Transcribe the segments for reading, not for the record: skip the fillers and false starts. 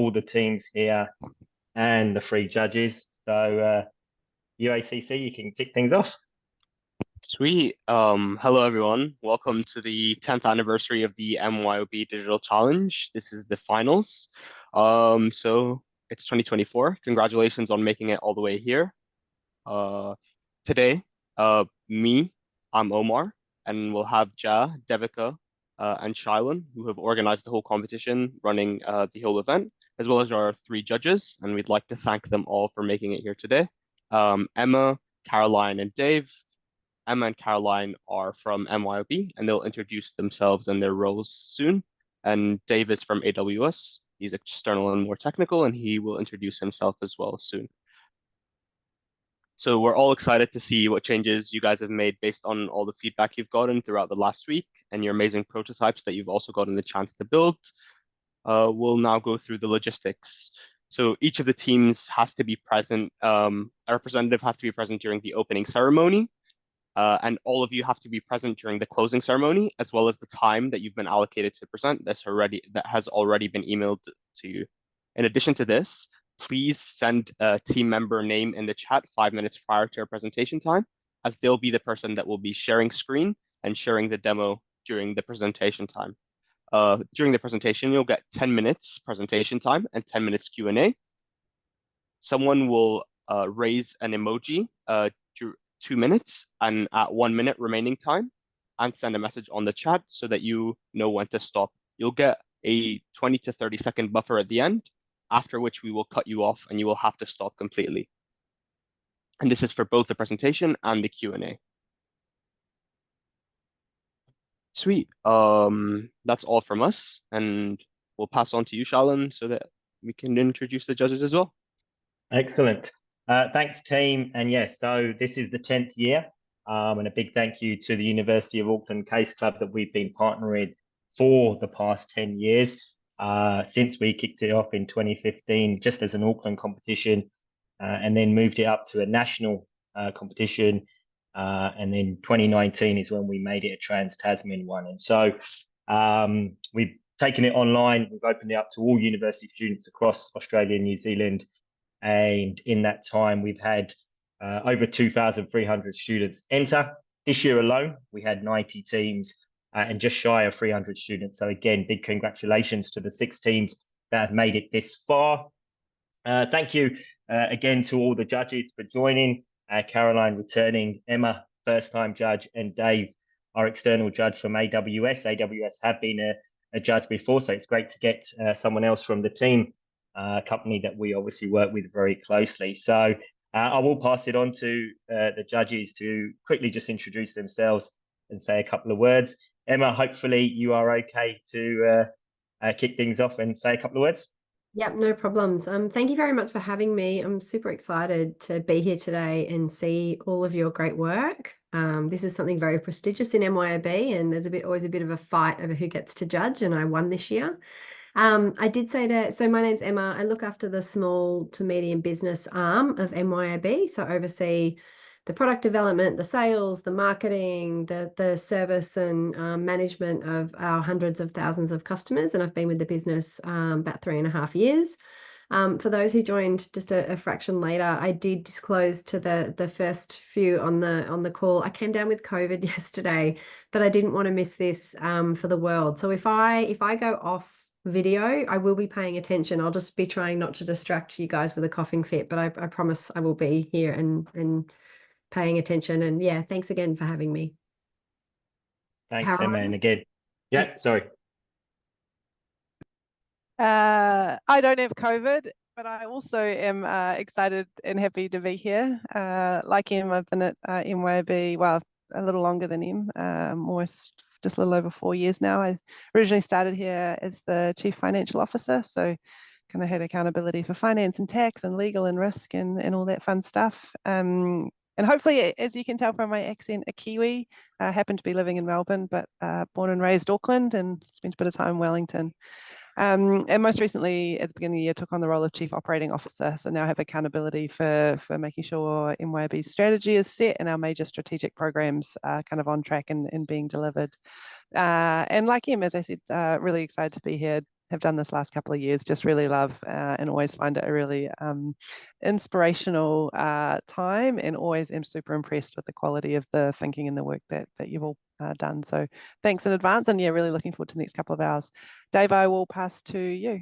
all the teams here and the 3 judges. So UACC, you can kick things off. Sweet. Hello everyone. Welcome to the 10th anniversary of the MYOB Digital Challenge. This is the finals. So it's 2024. Congratulations on making it all the way here. Today, I'm Omar, and we'll have Ja, Devika, and Shailen, who have organized the whole competition, running the whole event, as well as our 3 judges, and we'd like to thank them all for making it here today. Emma, Caroline, and Dave. Emma and Caroline are from MYOB, and they'll introduce themselves and their roles soon. And Dave is from AWS. He's external and more technical, and he will introduce himself as well soon. So we're all excited to see what changes you guys have made based on all the feedback you've gotten throughout the last week and your amazing prototypes that you've also gotten the chance to build. We'll now go through the logistics. So each of the teams has to be present. A representative has to be present during the opening ceremony. And all of you have to be present during the closing ceremony, as well as the time that you've been allocated to present that has already been emailed to you. In addition to this, please send a team member name in the chat 5 minutes prior to our presentation time, as they'll be the person that will be sharing screen and sharing the demo during the presentation time. During the presentation, you'll get 10 minutes presentation time and 10 minutes Q&A. Someone will raise an emoji 2 minutes and at 1 minute remaining time, and send a message on the chat so that you know when to stop. You'll get a 20 to 30 second buffer at the end, after which we will cut you off and you will have to stop completely. And this is for both the presentation and the Q&A. Sweet. That's all from us, and we'll pass on to you, Shailen, so that we can introduce the judges as well. Excellent. Thanks, team. And yes, so this is the 10th year. And a big thank you to the University of Auckland Case Club that we've been partnering for the past 10 years, since we kicked it off in 2015, just as an Auckland competition, and then moved it up to a national competition. And then 2019 is when we made it a Trans-Tasman one. And so we've taken it online. We've opened it up to all university students across Australia and New Zealand. And in that time, we've had over 2,300 students enter. This year alone, we had 90 teams and just shy of 300 students. So again, big congratulations to the 6 teams that have made it this far. Thank you again to all the judges for joining. Caroline returning, Emma, first-time judge, and Dave, our external judge from AWS. AWS have been a judge before, so it's great to get someone else from the team, company that we obviously work with very closely. So I will pass it on to the judges to quickly just introduce themselves and say a couple of words. Emma, hopefully you are okay to kick things off and say a couple of words. Yep, no problems. Thank you very much for having me. I'm super excited to be here today and see all of your great work. This is something very prestigious in MYOB, and there's always a bit of a fight over who gets to judge, and I won this year. I did say so my name's Emma. I look after the small to medium business arm of MYOB, so I oversee the product development, the sales, the marketing, the service and management of our hundreds of thousands of customers. And I've been with the business about 3.5 years. For those who joined just a fraction later, I did disclose to the first few on the call, I came down with COVID yesterday, but I didn't want to miss this for the world. So if I go off video, I will be paying attention. I'll just be trying not to distract you guys with a coughing fit, but I promise I will be here and paying attention. And yeah, thanks again for having me. Thanks, Emma, and again. Yeah, sorry. I don't have COVID, but I also am excited and happy to be here. Like him, I've been at MYOB, well, a little longer than him, almost just a little over 4 years now. I originally started here as the Chief Financial Officer, so kind of had accountability for finance and tax and legal and risk and all that fun stuff. And hopefully, as you can tell from my accent, a Kiwi. I happen to be living in Melbourne, but born and raised Auckland and spent a bit of time in Wellington. And most recently, at the beginning of the year, took on the role of Chief Operating Officer. So now I have accountability for making sure MYOB's strategy is set and our major strategic programs are kind of on track and being delivered. And like him, as I said, really excited to be here. have done this last couple of years. Just really love and always find it a really inspirational time, and always am super impressed with the quality of the thinking and the work that you've all done. So thanks in advance, and yeah, really looking forward to the next couple of hours. Dave, I will pass to you.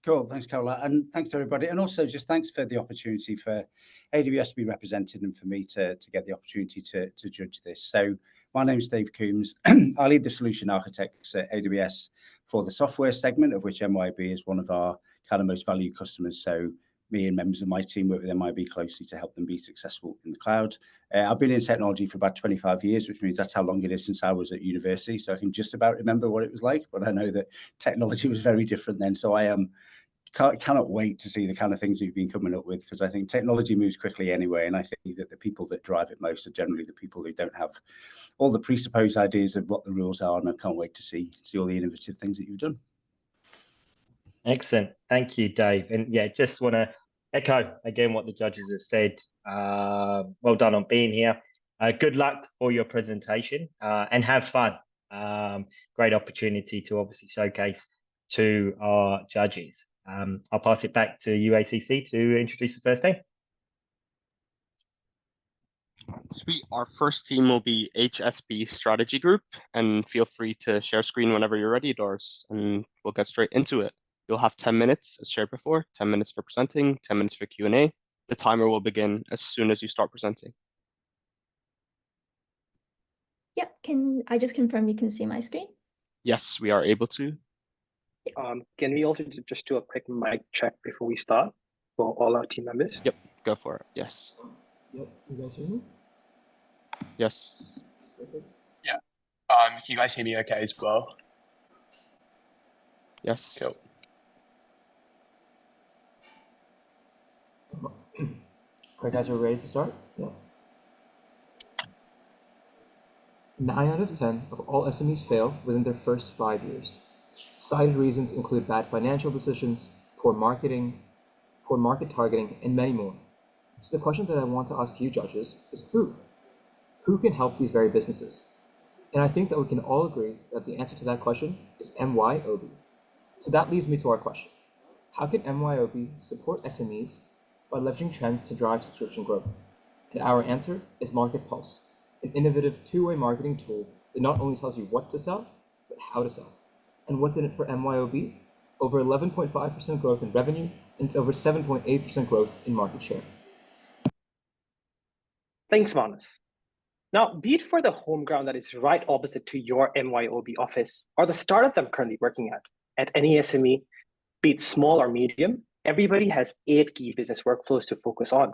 Cool, thanks Carola, and thanks to everybody, and also just thanks for the opportunity for AWS to be represented and for me to get the opportunity to judge this. So my name is Dave Coombs. I lead the solution architects at AWS for the software segment, of which MYOB is one of our kind of most valued customers. So me and members of my team work with MYOB closely to help them be successful in the cloud. I've been in technology for about 25 years, which means that's how long it is since I was at university. So I can just about remember what it was like, but I know that technology was very different then. So I cannot wait to see the kind of things you've been coming up with, because I think technology moves quickly anyway. And I think that the people that drive it most are generally the people who don't have all the presupposed ideas of what the rules are. And I can't wait to see all the innovative things that you've done. Excellent. Thank you, Dave. And yeah, just want to echo again what the judges have said. Well done on being here. Good luck for your presentation and have fun. Great opportunity to obviously showcase to our judges. I'll pass it back to UACC to introduce the first team. Sweet. Our first team will be HSB Strategy Group, and feel free to share screen whenever you're ready, Doris, and we'll get straight into it. You'll have 10 minutes, as shared before, 10 minutes for presenting, 10 minutes for Q&A. The timer will begin as soon as you start presenting. Yep, can I just confirm you can see my screen? Yes, we are able to. Can we also just do a quick mic check before we start for all our team members? Yep, go for it. Yes. Yep, can you guys hear me? Yes. Perfect. Yeah. Can you guys hear me okay as well? Yes. Cool. Alright guys, are we ready to start? Yeah. 9 out of 10 of all SMEs fail within their first 5 years. Cited reasons include bad financial decisions, poor marketing, poor market targeting, and many more. So the question that I want to ask you judges is who? Who can help these very businesses? And I think that we can all agree that the answer to that question is MYOB. So that leads me to our question. How can MYOB support SMEs by leveraging trends to drive subscription growth? And our answer is Market Pulse, an innovative two-way marketing tool that not only tells you what to sell, but how to sell. And what's in it for MYOB? Over 11.5% growth in revenue and over 7.8% growth in market share. Thanks, Manus. Now, be it for the home ground that is right opposite to your MYOB office or the startup I'm currently working at any SME, be it small or medium, everybody has 8 key business workflows to focus on: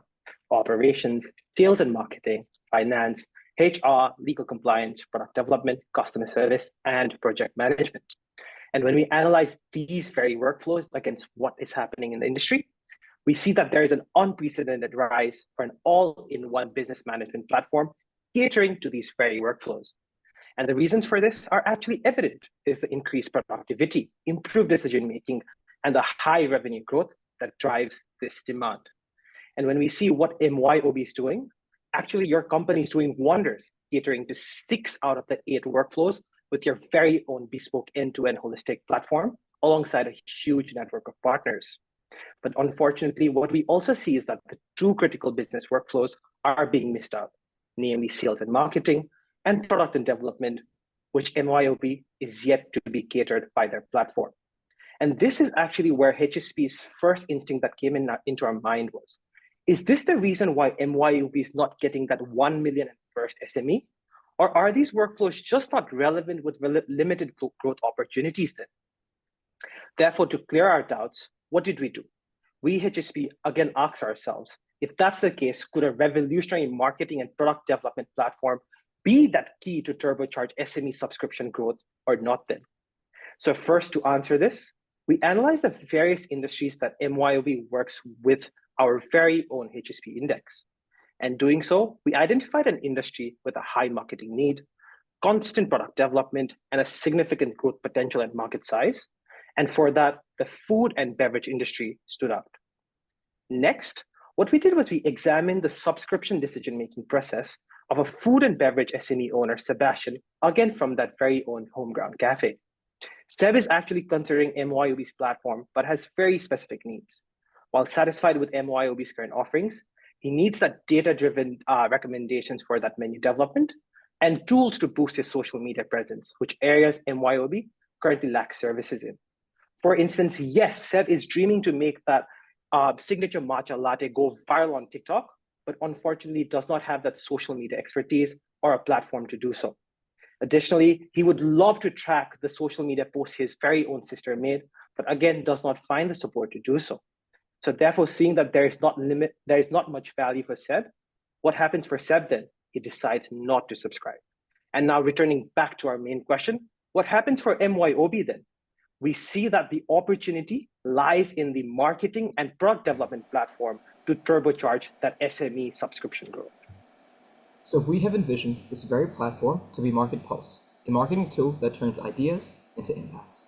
operations, sales and marketing, finance, HR, legal compliance, product development, customer service, and project management. And when we analyze these very workflows against what is happening in the industry, we see that there is an unprecedented rise for an all-in-one business management platform catering to these very workflows. And the reasons for this are actually evident. There's the increased productivity, improved decision-making, and the high revenue growth that drives this demand. And when we see what MYOB is doing, actually your company is doing wonders, catering to 6 out of the 8 workflows with your very own bespoke end-to-end holistic platform alongside a huge network of partners. But unfortunately, what we also see is that the true critical business workflows are being missed out, namely sales and marketing and product and development, which MYOB is yet to be catered by their platform. And this is actually where HSB's first instinct that came into our mind was, is this the reason why MYOB is not getting that 1 million first SME? Or are these workflows just not relevant with limited growth opportunities then? Therefore, to clear our doubts, what did we do? We, HSB, again asked ourselves, if that's the case, could a revolutionary marketing and product development platform be that key to turbocharge SME subscription growth or not then? So first, to answer this, we analyzed the various industries that MYOB works with our very own HSP index. And doing so, we identified an industry with a high marketing need, constant product development, and a significant growth potential and market size. And for that, the food and beverage industry stood out. Next, what we did was we examined the subscription decision-making process of a food and beverage SME owner, Sebastian, again from that very own homegrown cafe. Seb is actually considering MYOB's platform, but has very specific needs. While satisfied with MYOB's current offerings, he needs that data-driven recommendations for that menu development and tools to boost his social media presence, which areas MYOB currently lacks services in. For instance, yes, Seb is dreaming to make that signature matcha latte go viral on TikTok, but unfortunately does not have that social media expertise or a platform to do so. Additionally, he would love to track the social media posts his very own sister made, but again, does not find the support to do so. So therefore, seeing that there is not much value for Seb, what happens for Seb then? He decides not to subscribe. And now returning back to our main question, what happens for MYOB then? We see that the opportunity lies in the marketing and product development platform to turbocharge that SME subscription growth. So we have envisioned this very platform to be Market Pulse, a marketing tool that turns ideas into impact.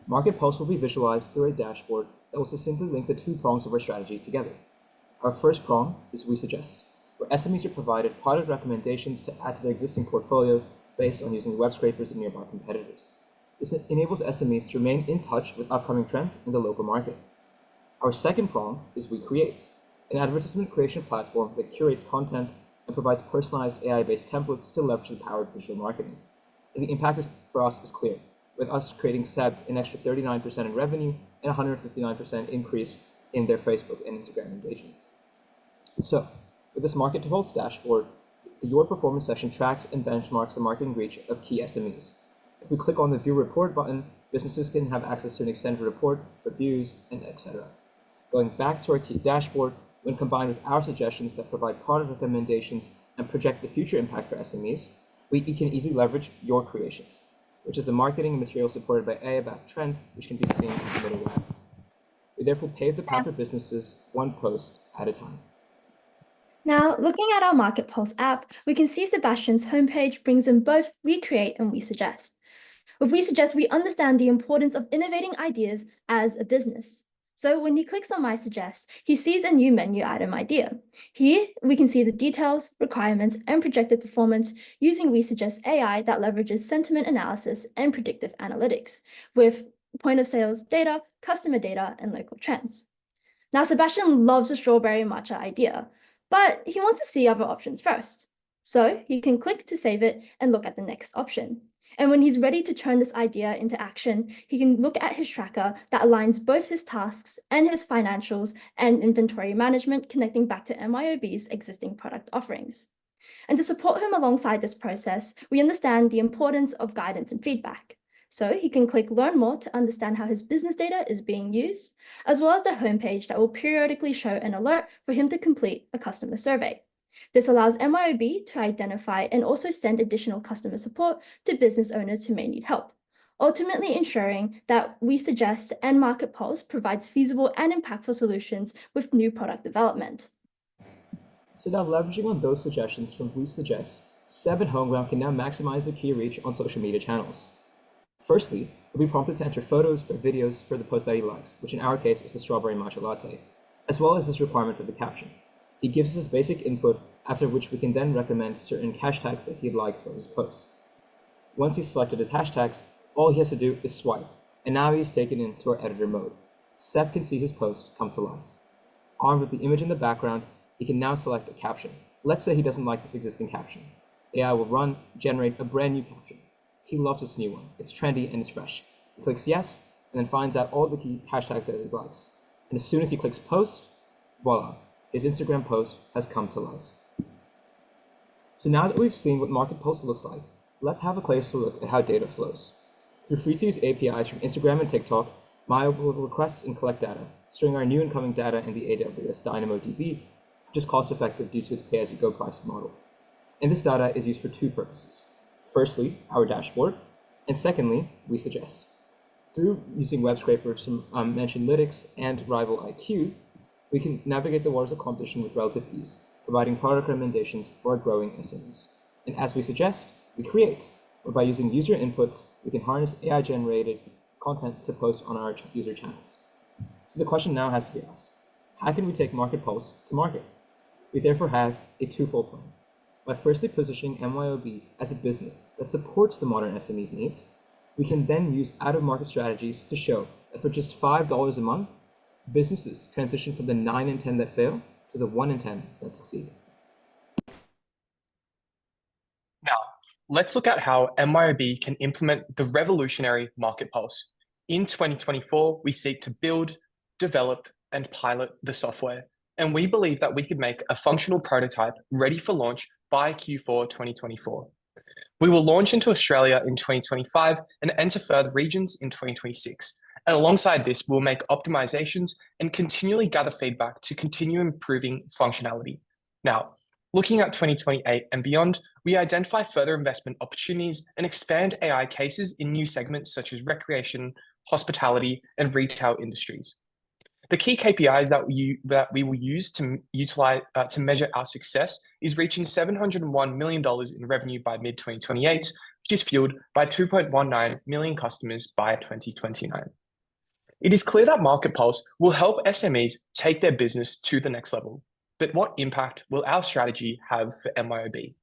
Market Pulse will be visualized through a dashboard that will succinctly link the two prongs of our strategy together. Our first prong is We Suggest, where SMEs are provided product recommendations to add to their existing portfolio based on using web scrapers of nearby competitors. This enables SMEs to remain in touch with upcoming trends in the local market. Our second prong is We Create, an advertisement creation platform that curates content and provides personalized AI-based templates to leverage the power of digital marketing. And the impact for us is clear, with us creating Seb an extra 39% in revenue and 159% increase in their Facebook and Instagram engagement. So, with this Market to Pulse dashboard, the Your Performance section tracks and benchmarks the marketing reach of key SMEs. If we click on the View Report button, businesses can have access to an extended report for views and etc. Going back to our key dashboard, when combined with our suggestions that provide product recommendations and project the future impact for SMEs, we can easily leverage Your Creations, which is the marketing and material supported by AI-backed trends, which can be seen in the middle left. We therefore pave the path for businesses one post at a time. Now, looking at our Market Pulse app, we can see Sebastian's homepage brings in both We Create and We Suggest. With We Suggest, we understand the importance of innovating ideas as a business. So when he clicks on My Suggest, he sees a new menu item idea. Here, we can see the details, requirements, and projected performance using We Suggest AI that leverages sentiment analysis and predictive analytics with point of sales data, customer data, and local trends. Now, Sebastian loves the strawberry matcha idea, but he wants to see other options first. So he can click to save it and look at the next option. And when he's ready to turn this idea into action, he can look at his tracker that aligns both his tasks and his financials and inventory management, connecting back to MYOB's existing product offerings. And to support him alongside this process, we understand the importance of guidance and feedback. So he can click Learn More to understand how his business data is being used, as well as the homepage that will periodically show an alert for him to complete a customer survey. This allows MYOB to identify and also send additional customer support to business owners who may need help, ultimately ensuring that We Suggest and Market Pulse provides feasible and impactful solutions with new product development. So now leveraging on those suggestions from We Suggest, Seb and Homeground can now maximize their key reach on social media channels. Firstly, he'll be prompted to enter photos or videos for the post that he likes, which in our case is the strawberry matcha latte, as well as his requirement for the caption. He gives us his basic input, after which we can then recommend certain hashtags that he'd like for his post. Once he's selected his hashtags, all he has to do is swipe, and now he's taken into our editor mode. Seb can see his post come to life. Armed with the image in the background, he can now select a caption. Let's say he doesn't like this existing caption. AI will generate a brand new caption. He loves this new one. It's trendy and it's fresh. He clicks yes, and then finds out all the key hashtags that he likes. And as soon as he clicks post, voila, his Instagram post has come to life. So now that we've seen what Market Pulse looks like, let's have a closer look at how data flows. Through free-to-use APIs from Instagram and TikTok, MYOB will request and collect data, storing our new incoming data in the AWS DynamoDB, which is cost-effective due to its pay-as-you-go pricing model. And this data is used for two purposes. Firstly, our dashboard, and secondly, We Suggest. Through using web scrapers from Mentionlytics and Rival IQ, we can navigate the waters of competition with relative ease, providing product recommendations for our growing SMEs. And as We Suggest, we create, where by using user inputs, we can harness AI-generated content to post on our user channels. So the question now has to be asked, how can we take Market Pulse to market? We therefore have a twofold plan. By firstly positioning MYOB as a business that supports the modern SME's needs, We can then use out-of-market strategies to show that for just $5 a month, businesses transition from the 9 in 10 that fail to the 1 in 10 that succeed. Now, let's look at how MYOB can implement the revolutionary Market Pulse. In 2024, we seek to build, develop, and pilot the software, and we believe that we could make a functional prototype ready for launch by Q4 2024. We will launch into Australia in 2025 and enter further regions in 2026. And alongside this, we'll make optimizations and continually gather feedback to continue improving functionality. Now, looking at 2028 and beyond, we identify further investment opportunities and expand AI cases in new segments such as recreation, hospitality, and retail industries. The key KPIs that we will use to measure our success is reaching $701 million in revenue by mid-2028, which is fueled by 2.19 million customers by 2029. It is clear that Market Pulse will help SMEs take their business to the next level. But what impact will our strategy have for MYOB?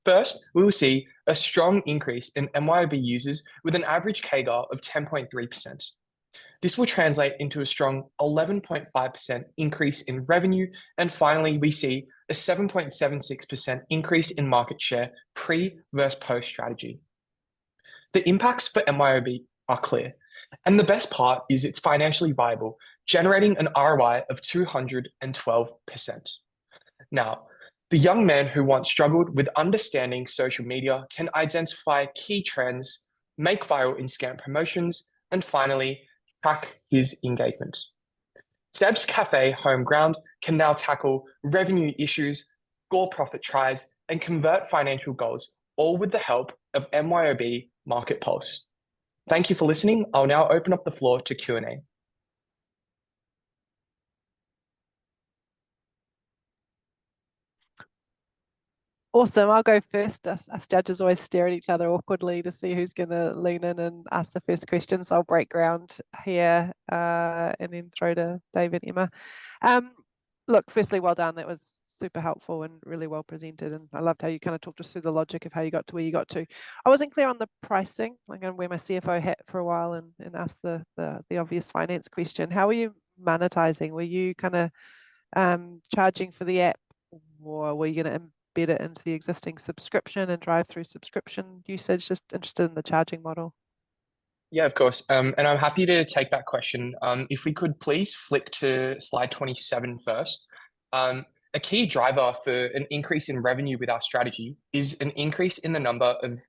First, we will see a strong increase in MYOB users with an average CAGR of 10.3%. This will translate into a strong 11.5% increase in revenue. And finally, we see a 7.76% increase in market share pre versus post strategy. The impacts for MYOB are clear. And the best part is it's financially viable, generating an ROI of 212%. Now, the young man who once struggled with understanding social media can identify key trends, make viral in-scam promotions, and finally, track his engagement. Seb's Cafe Home Ground can now tackle revenue issues, score profit tries, and convert financial goals, all with the help of MYOB Market Pulse. Thank you for listening. I'll now open up the floor to Q&A. Awesome. I'll go first. Us judges always stare at each other awkwardly to see who's going to lean in and ask the first question. So I'll break ground here and then throw to David, Emma. Look, firstly, well done. That was super helpful and really well presented. And I loved how you kind of talked us through the logic of how you got to where you got to. I wasn't clear on the pricing. I'm going to wear my CFO hat for a while and ask the obvious finance question. How were you monetizing? Were you kind of charging for the app, or were you going to embed it into the existing subscription and drive through subscription usage? Just interested in the charging model. Yeah, of course. And I'm happy to take that question. If we could please flick to slide 27 first. A key driver for an increase in revenue with our strategy is an increase in the number of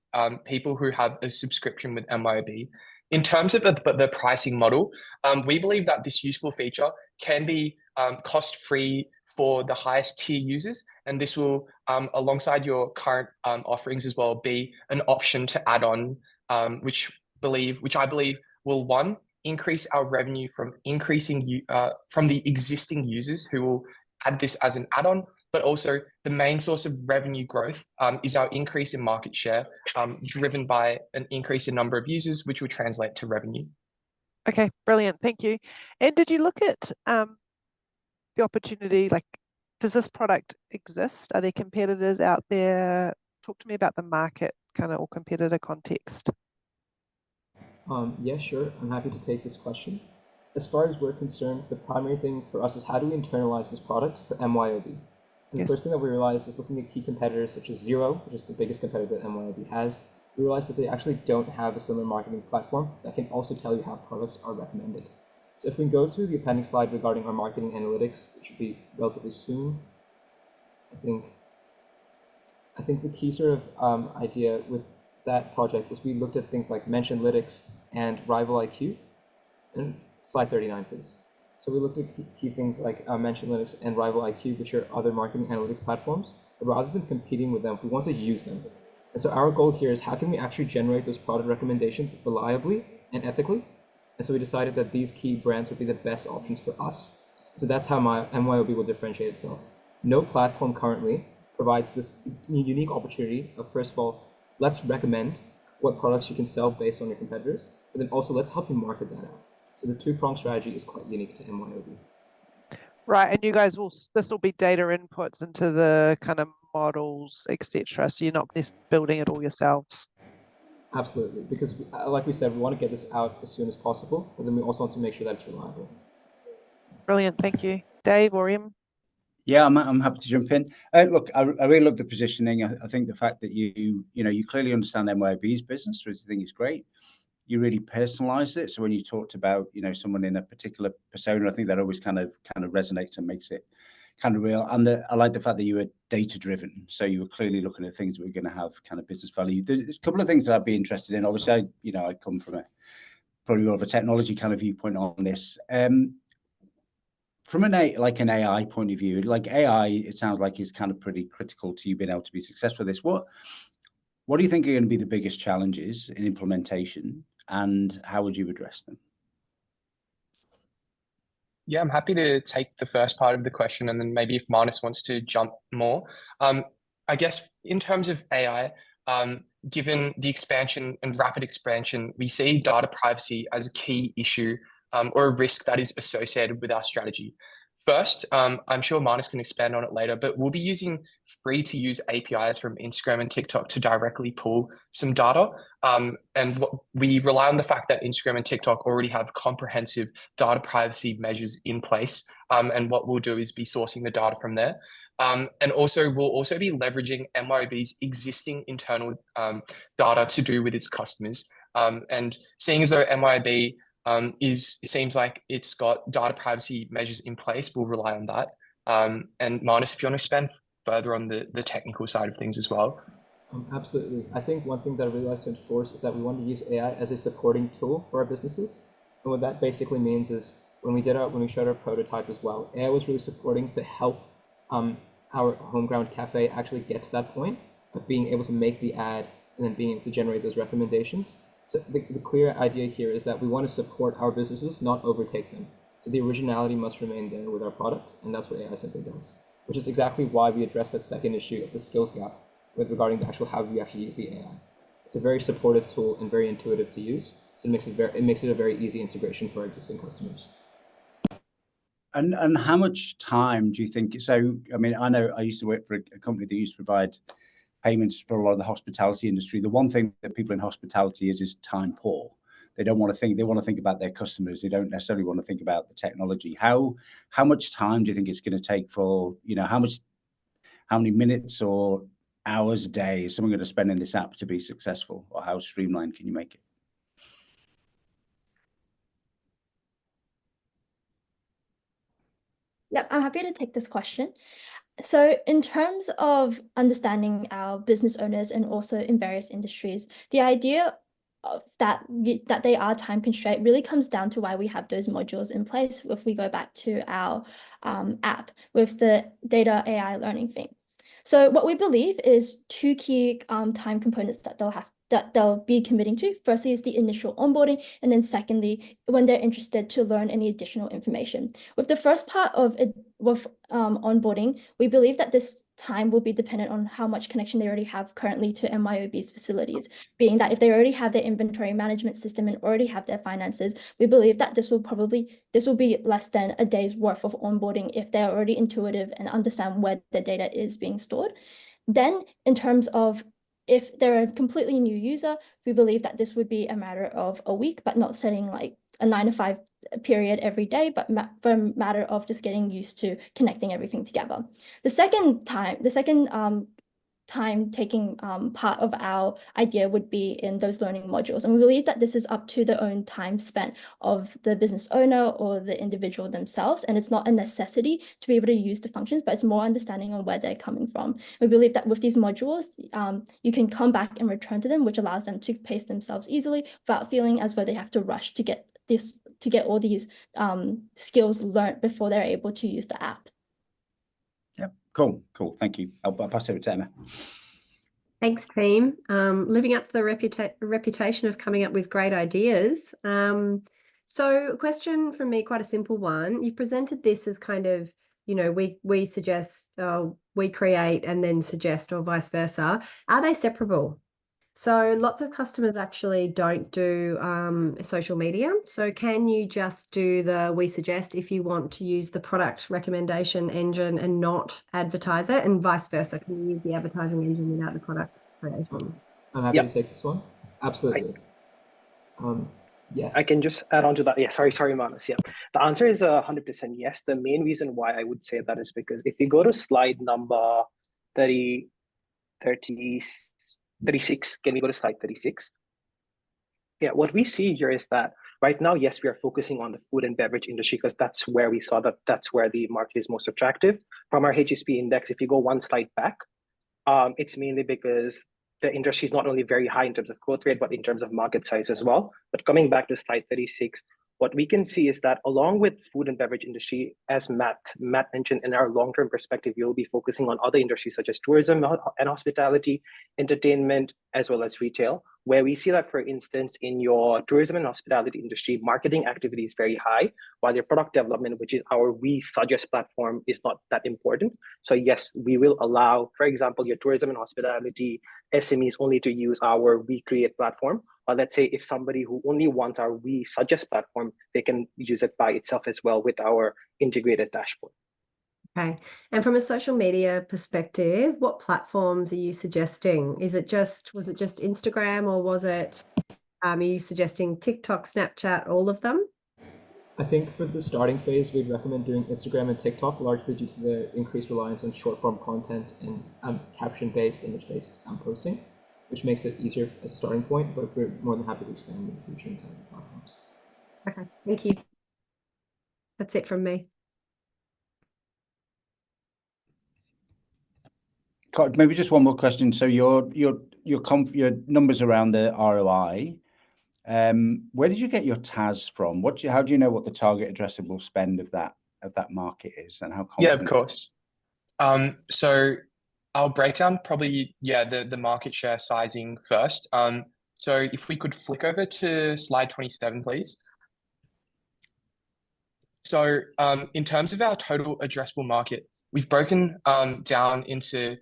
people who have a subscription with MYOB. In terms of the pricing model, we believe that this useful feature can be cost-free for the highest tier users, and this will, alongside your current offerings as well, be an option to add on, which I believe will, one, increase our revenue from the existing users who will add this as an add-on, but also the main source of revenue growth is our increase in market share, driven by an increase in number of users, which will translate to revenue. Okay, brilliant. Thank you. And did you look at the opportunity, like, does this product exist? Are there competitors out there? Talk to me about the market kind of or competitor context. Yeah, sure. I'm happy to take this question. As far as we're concerned, the primary thing for us is how do we internalize this product for MYOB? And Yes. the first thing that we realized is looking at key competitors such as Xero, which is the biggest competitor that MYOB has. We realized that they actually don't have a similar marketing platform that can also tell you how products are recommended. So if we go to the appendix slide regarding our marketing analytics, which should be relatively soon, I think the key sort of idea with that project is we looked at things like Mentionlytics and Rival IQ. And slide 39, please. So we looked at key things like Mentionlytics and Rival IQ, which are other marketing analytics platforms. But rather than competing with them, we want to use them. And so our goal here is how can we actually generate those product recommendations reliably and ethically? And so we decided that these key brands would be the best options for us. So that's how MYOB will differentiate itself. No platform currently provides this unique opportunity of, first of all, let's recommend what products you can sell based on your competitors, but then also let's help you market that out. So the two-pronged strategy is quite unique to MYOB. Right, and you guys this will be data inputs into the kind of models, etc. So you're not just building it all yourselves. Absolutely, because like we said, we want to get this out as soon as possible, but then we also want to make sure that it's reliable. Brilliant, thank you. Dave or Im? Yeah, I'm happy to jump in. Look, I really love the positioning. I think the fact that you clearly understand MYOB's business, which I think is great. You really personalized it. So when you talked about, someone in a particular persona, I think that always kind of resonates and makes it kind of real. And I like the fact that you were data driven. So you were clearly looking at things that were going to have kind of business value. There's a couple of things that I'd be interested in. Obviously, I come from probably more of a technology kind of viewpoint on this. From an AI point of view, like AI, it sounds like is kind of pretty critical to you being able to be successful with this. What do you think are going to be the biggest challenges in implementation, and how would you address them? Yeah, I'm happy to take the first part of the question, and then maybe if Marnus wants to jump more. I guess in terms of AI, given the expansion and rapid expansion, we see data privacy as a key issue or a risk that is associated with our strategy. First, I'm sure Marnus can expand on it later, but we'll be using free-to-use APIs from Instagram and TikTok to directly pull some data. And we rely on the fact that Instagram and TikTok already have comprehensive data privacy measures in place. And what we'll do is be sourcing the data from there. And also, we'll also be leveraging MYOB's existing internal data to do with its customers. And seeing as though MYOB it seems like it's got data privacy measures in place, we'll rely on that. And Marnus, if you want to expand further on the technical side of things as well. Absolutely. I think one thing that I really like to enforce is that we want to use AI as a supporting tool for our businesses. And what that basically means is when we showed our prototype as well, AI was really supporting to help our homegrown cafe actually get to that point of being able to make the ad and then being able to generate those recommendations. So the clear idea here is that we want to support our businesses, not overtake them. So the originality must remain there with our product, and that's what AI simply does, which is exactly why we address that second issue of the skills gap with regarding the actual how you actually use the AI. It's a very supportive tool and very intuitive to use, so it makes it a very easy integration for our existing customers. And how much time do you think? So, I mean, I know I used to work for a company that used to provide payments for a lot of the hospitality industry. The one thing that people in hospitality is time poor. They don't want to think. They want to think about their customers. They don't necessarily want to think about the technology. How much time do you think it's going to take for, how many minutes or hours a day is someone going to spend in this app to be successful, or how streamlined can you make it? Yep, I'm happy to take this question. So in terms of understanding our business owners and also in various industries, the idea of that they are time constrained really comes down to why we have those modules in place. If we go back to our app with the data AI learning thing. So what we believe is two key time components that they'll be committing to. Firstly is the initial onboarding, and then secondly, when they're interested to learn any additional information. With the first part of it, with onboarding, we believe that this time will be dependent on how much connection they already have currently to MYOB's facilities, being that if they already have their inventory management system and already have their finances, we believe that this will be less than a day's worth of onboarding if they're already intuitive and understand where the data is being stored. Then in terms of if they're a completely new user, we believe that this would be a matter of a week, but not setting like a 9 to 5 period every day, but for a matter of just getting used to connecting everything together. The second time taking part of our idea would be in those learning modules. And we believe that this is up to the own time spent of the business owner or the individual themselves. And it's not a necessity to be able to use the functions, but it's more understanding on where they're coming from. We believe that with these modules, you can come back and return to them, which allows them to pace themselves easily without feeling as though they have to rush to get all these skills learned before they're able to use the app. Yeah, cool. Thank you. I'll pass it over to Emma. Thanks, team. Living up to the reputation of coming up with great ideas. So a question from me, quite a simple one. You presented this as kind of, we suggest, we create and then suggest, or vice versa. Are they separable? So lots of customers actually don't do social media. So can you just do the we suggest if you want to use the product recommendation engine and not advertise it, and vice versa? Can you use the advertising engine without the product creation? I'm happy to take this one. Absolutely. Yes. I can just add on to that. Yeah, sorry, Manas. Yeah, the answer is 100% yes. The main reason why I would say that is because if you go to slide number 30, 36, can we go to slide 36? Yeah, what we see here is that right now, yes, we are focusing on the food and beverage industry because that's where we saw that's where the market is most attractive. From our HSP index, if you go one slide back, it's mainly because the industry is not only very high in terms of growth rate, but in terms of market size as well. But coming back to slide 36, what we can see is that along with food and beverage industry, as Matt mentioned, in our long-term perspective, you'll be focusing on other industries such as tourism and hospitality, entertainment, as well as retail, where we see that, for instance, in your tourism and hospitality industry, marketing activity is very high, while your product development, which is our We Suggest platform, is not that important. So yes, we will allow, for example, your tourism and hospitality SMEs only to use our We Create platform. Or let's say if somebody who only wants our We Suggest platform, they can use it by itself as well with our integrated dashboard. Okay. And from a social media perspective, what platforms are you suggesting? Was it just Instagram, or are you suggesting TikTok, Snapchat, all of them? I think for the starting phase, we'd recommend doing Instagram and TikTok, largely due to the increased reliance on short form content and caption-based, image-based posting, which makes it easier as a starting point, but we're more than happy to expand in the future into other platforms. Okay, thank you. That's it from me. Maybe just one more question. So your numbers around the ROI, where did you get your TAS from? How do you know what the target addressable spend of that market is, and how confident? Yeah, of course. So I'll break down probably the market share sizing first. So if we could flick over to slide 27, please. So in terms of our total addressable market, we've broken down into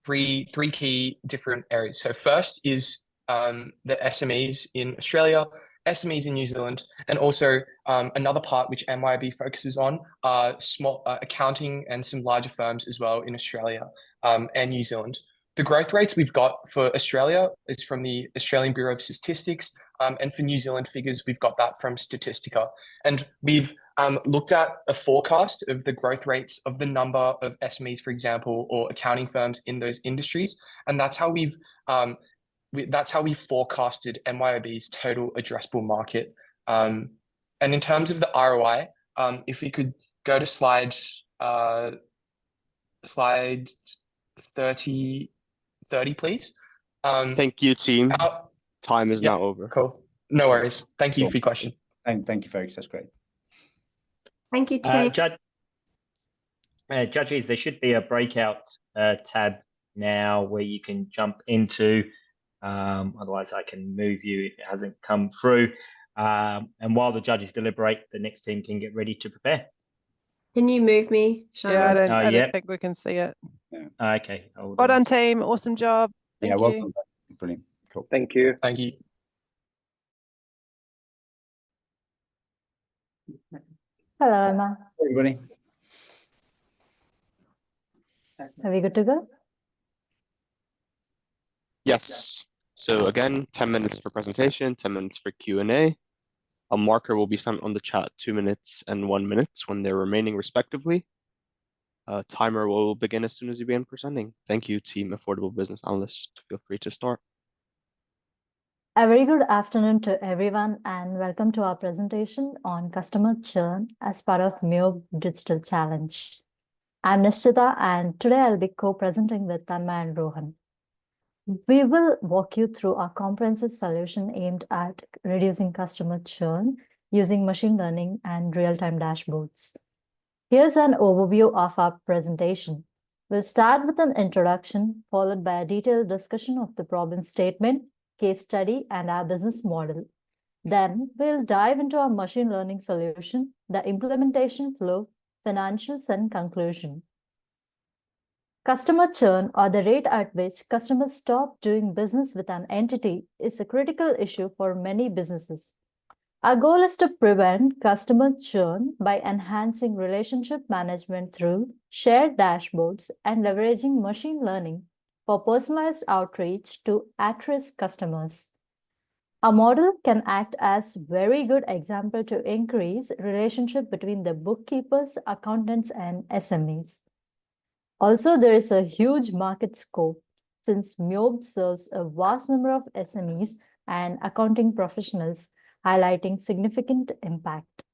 three key different areas. So first is the SMEs in Australia, SMEs in New Zealand, and also another part which MYOB focuses on are small accounting and some larger firms as well in Australia and New Zealand. The growth rates we've got for Australia is from the Australian Bureau of Statistics, and for New Zealand figures, we've got that from Statistica. And we've looked at a forecast of the growth rates of the number of SMEs, for example, or accounting firms in those industries, and that's how we've forecasted MYOB's total addressable market. And in terms of the ROI, if we could go to slide 30, please. Thank you, team. Time is now over. Cool. No worries. Thank you for your question. Thank you, folks. That's great. Thank you, Tim. Judges, there should be a breakout tab now where you can jump into. Otherwise, I can move you if it hasn't come through. And while the judges deliberate, the next team can get ready to prepare. Can you move me, Charlotte? Yeah, I don't think we can see it. Yeah. Okay. Well done, team. Awesome job. Thank you. Welcome. Brilliant. Cool. Thank you. Thank you. Hello, Emma. Hey, everybody. Are we good to go? Yes. So again, 10 minutes for presentation, 10 minutes for Q&A. A marker will be sent on the chat 2 minutes and 1 minute when they're remaining respectively. Timer will begin as soon as you begin presenting. Thank you, Team Affordable Business Analyst. Feel free to start. A very good afternoon to everyone, and welcome to our presentation on customer churn as part of MYOB Digital Challenge. I'm Nishchita, and today I'll be co-presenting with Tanmay and Rohan. We will walk you through our comprehensive solution aimed at reducing customer churn using machine learning and real-time dashboards. Here's an overview of our presentation. We'll start with an introduction, followed by a detailed discussion of the problem statement, case study, and our business model. Then we'll dive into our machine learning solution, the implementation flow, financials, and conclusion. Customer churn, or the rate at which customers stop doing business with an entity, is a critical issue for many businesses. Our goal is to prevent customer churn by enhancing relationship management through shared dashboards and leveraging machine learning for personalized outreach to at-risk customers. A model can act as very good example to increase relationship between the bookkeepers, accountants, and SMEs. Also, there is a huge market scope since MYOB serves a vast number of SMEs and accounting professionals, highlighting significant impact.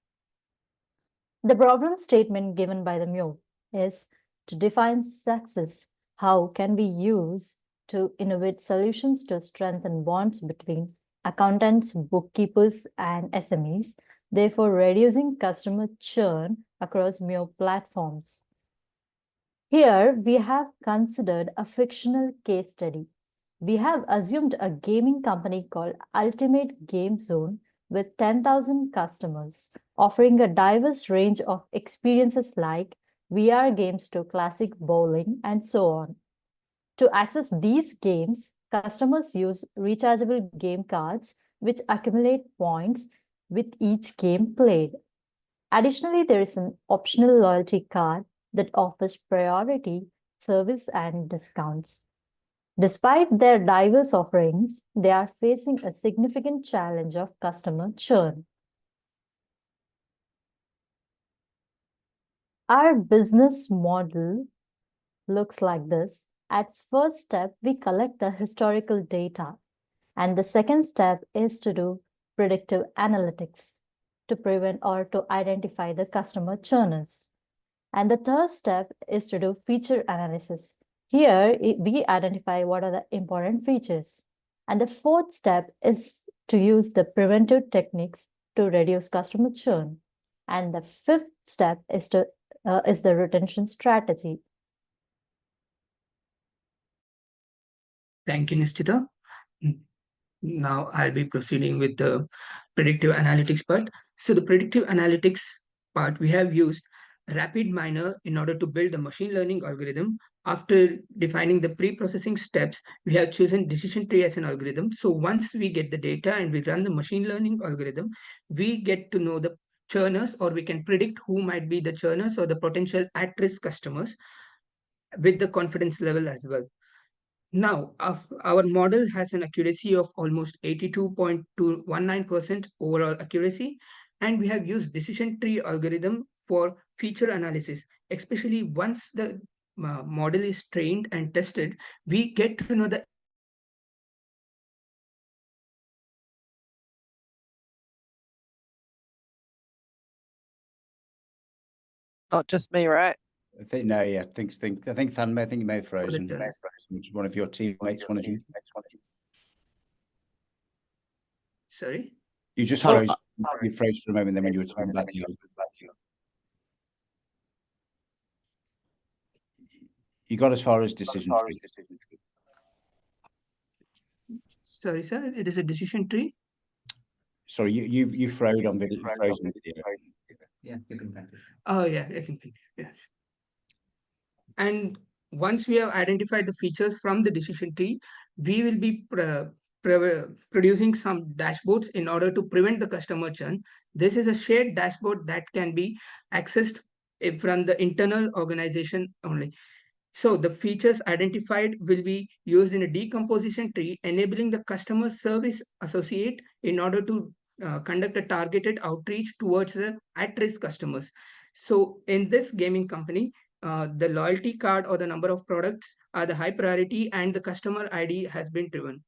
The problem statement given by the MYOB is to define success. How can we use to innovate solutions to strengthen bonds between accountants, bookkeepers, and SMEs, therefore reducing customer churn across MYOB platforms? Here, we have considered a fictional case study. We have assumed a gaming company called Ultimate Game Zone with 10,000 customers, offering a diverse range of experiences like VR games to classic bowling and so on. To access these games, customers use rechargeable game cards which accumulate points with each game played. Additionally, there is an optional loyalty card that offers priority, service, and discounts. Despite their diverse offerings, they are facing a significant challenge of customer churn. Our business model looks like this. At first step, we collect the historical data. And the second step is to do predictive analytics to prevent or to identify the customer churners. And the third step is to do feature analysis. Here, we identify what are the important features. And the fourth step is to use the preventive techniques to reduce customer churn. And the fifth step is the retention strategy. Thank you, Nishchita. Now I'll be proceeding with the predictive analytics part. So the predictive analytics part, we have used RapidMiner in order to build the machine learning algorithm. After defining the pre-processing steps, we have chosen decision tree as an algorithm. So once we get the data and we run the machine learning algorithm, we get to know the churners, or we can predict who might be the churners or the potential at-risk customers with the confidence level as well. Now, our model has an accuracy of almost 82.219% overall accuracy, and we have used decision tree algorithm for feature analysis. Especially once the model is trained and tested, we get to know the Not just me, right? I think no, yeah. I think Thanma, I think you may have frozen. One of your teammates wanted you. Sorry? You just froze. You froze for a moment. Then when you were talking about the, you got as far as decision tree. Sorry, sir. It is a decision tree. Sorry, you froze on video. Frozen video. Yeah, you can continue. Oh yeah, I can continue. Yes. And once we have identified the features from the decision tree, we will be producing some dashboards in order to prevent the customer churn. This is a shared dashboard that can be accessed from the internal organization only. So the features identified will be used in a decomposition tree, enabling the customer service associate in order to conduct a targeted outreach towards the at-risk customers. So in this gaming company, the loyalty card or the number of products are the high priority, and the customer ID has been driven.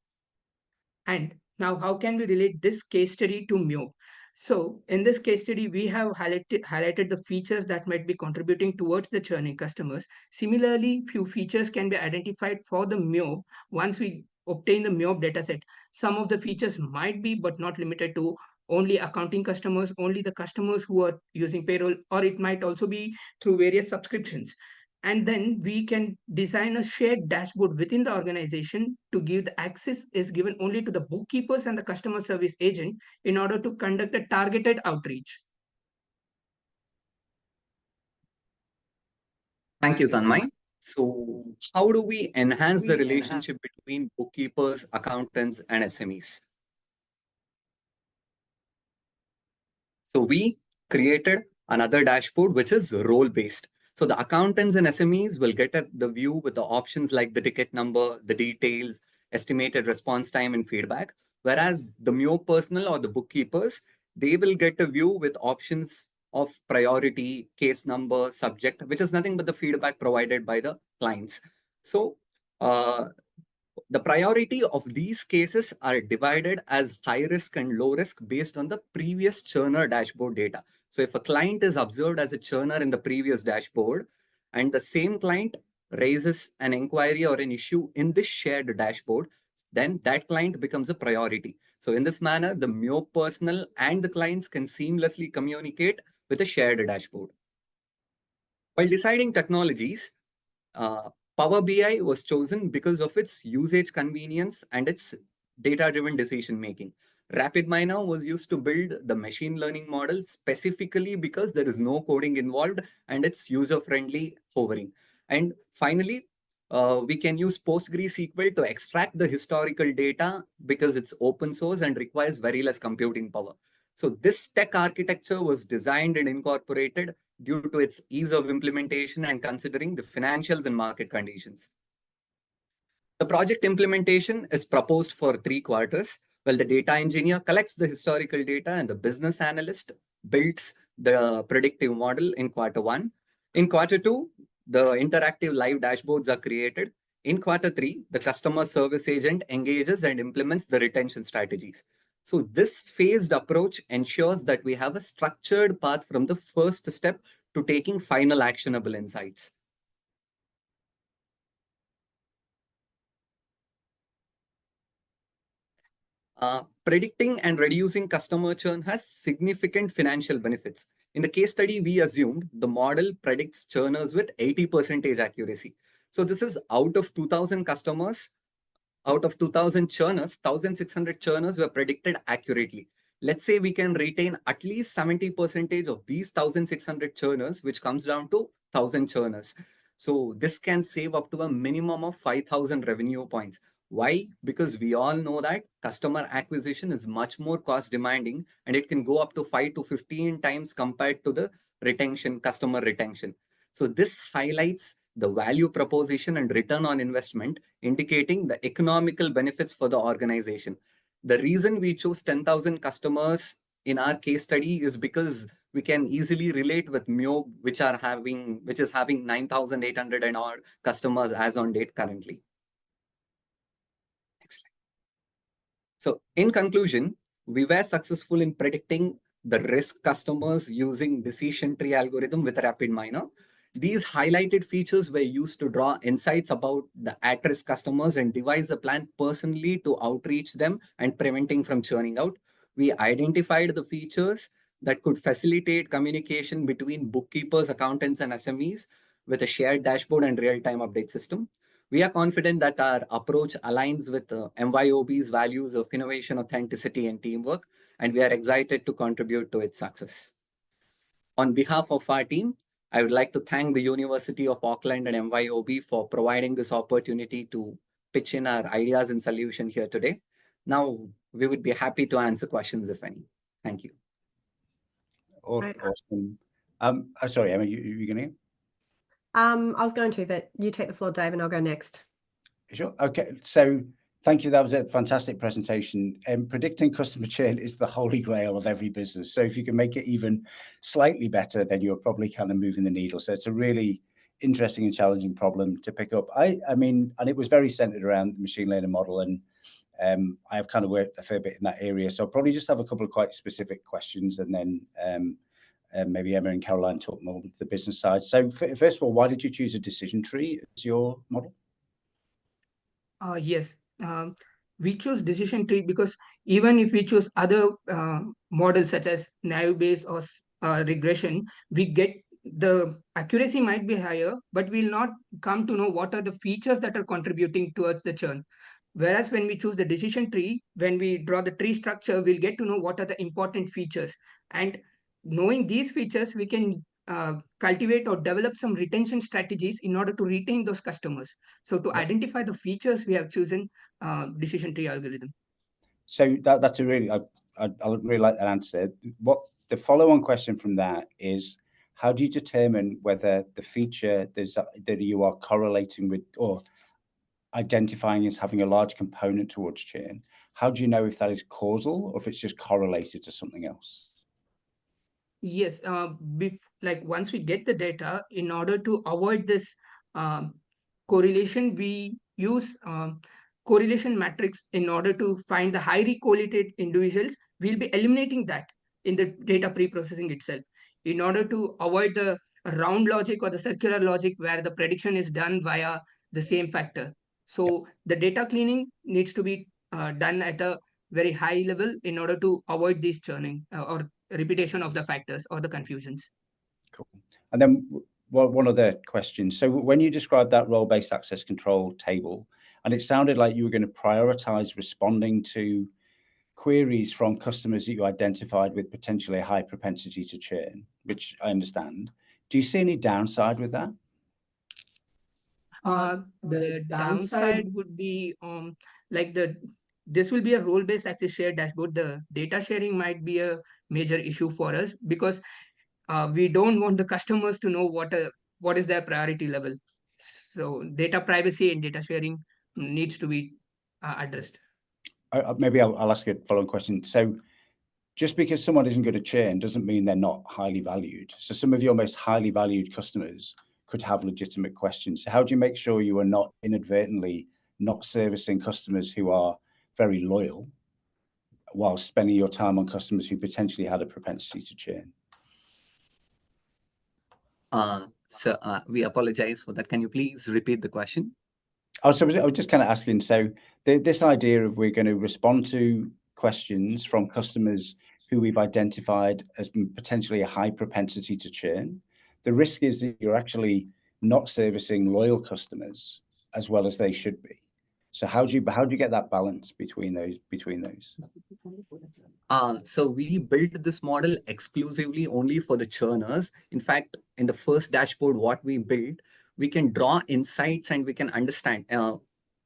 And now how can we relate this case study to MYOB? So in this case study, we have highlighted the features that might be contributing towards the churning customers. Similarly, few features can be identified for the MYOB once we obtain the MYOB dataset. Some of the features might be, but not limited to, only accounting customers, only the customers who are using payroll, or it might also be through various subscriptions. And then we can design a shared dashboard within the organization to give the access is given only to the bookkeepers and the customer service agent in order to conduct a targeted outreach. Thank you, Tanmay. So how do we enhance the relationship between bookkeepers, accountants, and SMEs? So we created another dashboard, which is role-based. So the accountants and SMEs will get at the view with the options like the ticket number, the details, estimated response time and feedback. Whereas the MYOB personnel or the bookkeepers, they will get a view with options of priority, case number, subject, which is nothing but the feedback provided by the clients. So the priority of these cases are divided as high risk and low risk based on the previous churner dashboard data. So if a client is observed as a churner in the previous dashboard and the same client raises an inquiry or an issue in this shared dashboard, then that client becomes a priority. So in this manner, the MYOB personnel and the clients can seamlessly communicate with a shared dashboard. While deciding technologies, Power BI was chosen because of its usage convenience and its data-driven decision making. RapidMiner was used to build the machine learning model specifically because there is no coding involved and it's user-friendly hovering. And finally, we can use PostgreSQL to extract the historical data because it's open source and requires very less computing power. So this tech architecture was designed and incorporated due to its ease of implementation and considering the financials and market conditions. The project implementation is proposed for 3 quarters, while the data engineer collects the historical data and the business analyst builds the predictive model in quarter 1. In quarter 2, the interactive live dashboards are created. In quarter 3, the customer service agent engages and implements the retention strategies. So this phased approach ensures that we have a structured path from the first step to taking final actionable insights. Predicting and reducing customer churn has significant financial benefits. In the case study, we assumed the model predicts churners with 80% accuracy. So this is out of 2,000 customers, out of 2,000 churners, 1,600 churners were predicted accurately. Let's say we can retain at least 70% of these 1,600 churners, which comes down to 1,000 churners. So this can save up to a minimum of 5,000 revenue points. Why? Because we all know that customer acquisition is much more cost demanding and it can go up to 5 to 15 times compared to the retention, customer retention. So this highlights the value proposition and return on investment, indicating the economical benefits for the organization. The reason we chose 10,000 customers in our case study is because we can easily relate with MYOB, which is having 9,800 and odd customers as on date currently. Next slide. So in conclusion, we were successful in predicting the risk customers using decision tree algorithm with RapidMiner. These highlighted features were used to draw insights about the at-risk customers and devise a plan personally to outreach them and preventing from churning out. We identified the features that could facilitate communication between bookkeepers, accountants, and SMEs with a shared dashboard and real-time update system. We are confident that our approach aligns with MYOB's values of innovation, authenticity, and teamwork, and we are excited to contribute to its success. On behalf of our team, I would like to thank the University of Auckland and MYOB for providing this opportunity to pitch in our ideas and solution here today. Now, we would be happy to answer questions, if any. Thank you. Awesome. Sorry, Emma, you going to? I was going to, but you take the floor, Dave, and I'll go next. Sure. Okay. So thank you. That was a fantastic presentation. Predicting customer churn is the holy grail of every business. So if you can make it even slightly better, then you're probably kind of moving the needle. So it's a really interesting and challenging problem to pick up. I mean, and it was very centered around the machine learning model, and I have kind of worked a fair bit in that area. So I'll probably just have a couple of quite specific questions, and then maybe Emma and Caroline talk more with the business side. So first of all, why did you choose a decision tree as your model? Yes. We choose decision tree because even if we choose other models such as naive Bayes or regression, we get the accuracy might be higher, but we'll not come to know what are the features that are contributing towards the churn. Whereas when we choose the decision tree, when we draw the tree structure, we'll get to know what are the important features. And knowing these features, we can cultivate or develop some retention strategies in order to retain those customers. So to identify the features, we have chosen decision tree algorithm. So that's a really, I really like that answer. What the follow-on question from that is, how do you determine whether the feature that you are correlating with or identifying as having a large component towards churn? How do you know if that is causal or if it's just correlated to something else? Yes, like once we get the data, in order to avoid this correlation, we use correlation matrix in order to find the highly correlated individuals. We'll be eliminating that in the data pre-processing itself in order to avoid the round logic or the circular logic where the prediction is done via the same factor. So the data cleaning needs to be done at a very high level in order to avoid this churning or repetition of the factors or the confusions. Cool. And then one other question. So when you described that role-based access control table, and it sounded like you were going to prioritize responding to queries from customers that you identified with potentially a high propensity to churn, which I understand. Do you see any downside with that? The downside would be like this will be a role-based access shared dashboard. The data sharing might be a major issue for us because we don't want the customers to know what is their priority level. So data privacy and data sharing needs to be addressed. Maybe I'll ask a following question. So just because someone isn't going to churn doesn't mean they're not highly valued. So some of your most highly valued customers could have legitimate questions. So how do you make sure you are not inadvertently not servicing customers who are very loyal while spending your time on customers who potentially had a propensity to churn? We apologize for that. Can you please repeat the question? Oh, so I was just kind of asking, so this idea of we're going to respond to questions from customers who we've identified as potentially a high propensity to churn, the risk is that you're actually not servicing loyal customers as well as they should be. So how do you get that balance between those? So we built this model exclusively only for the churners. In fact, in the first dashboard, what we built, we can draw insights and we can understand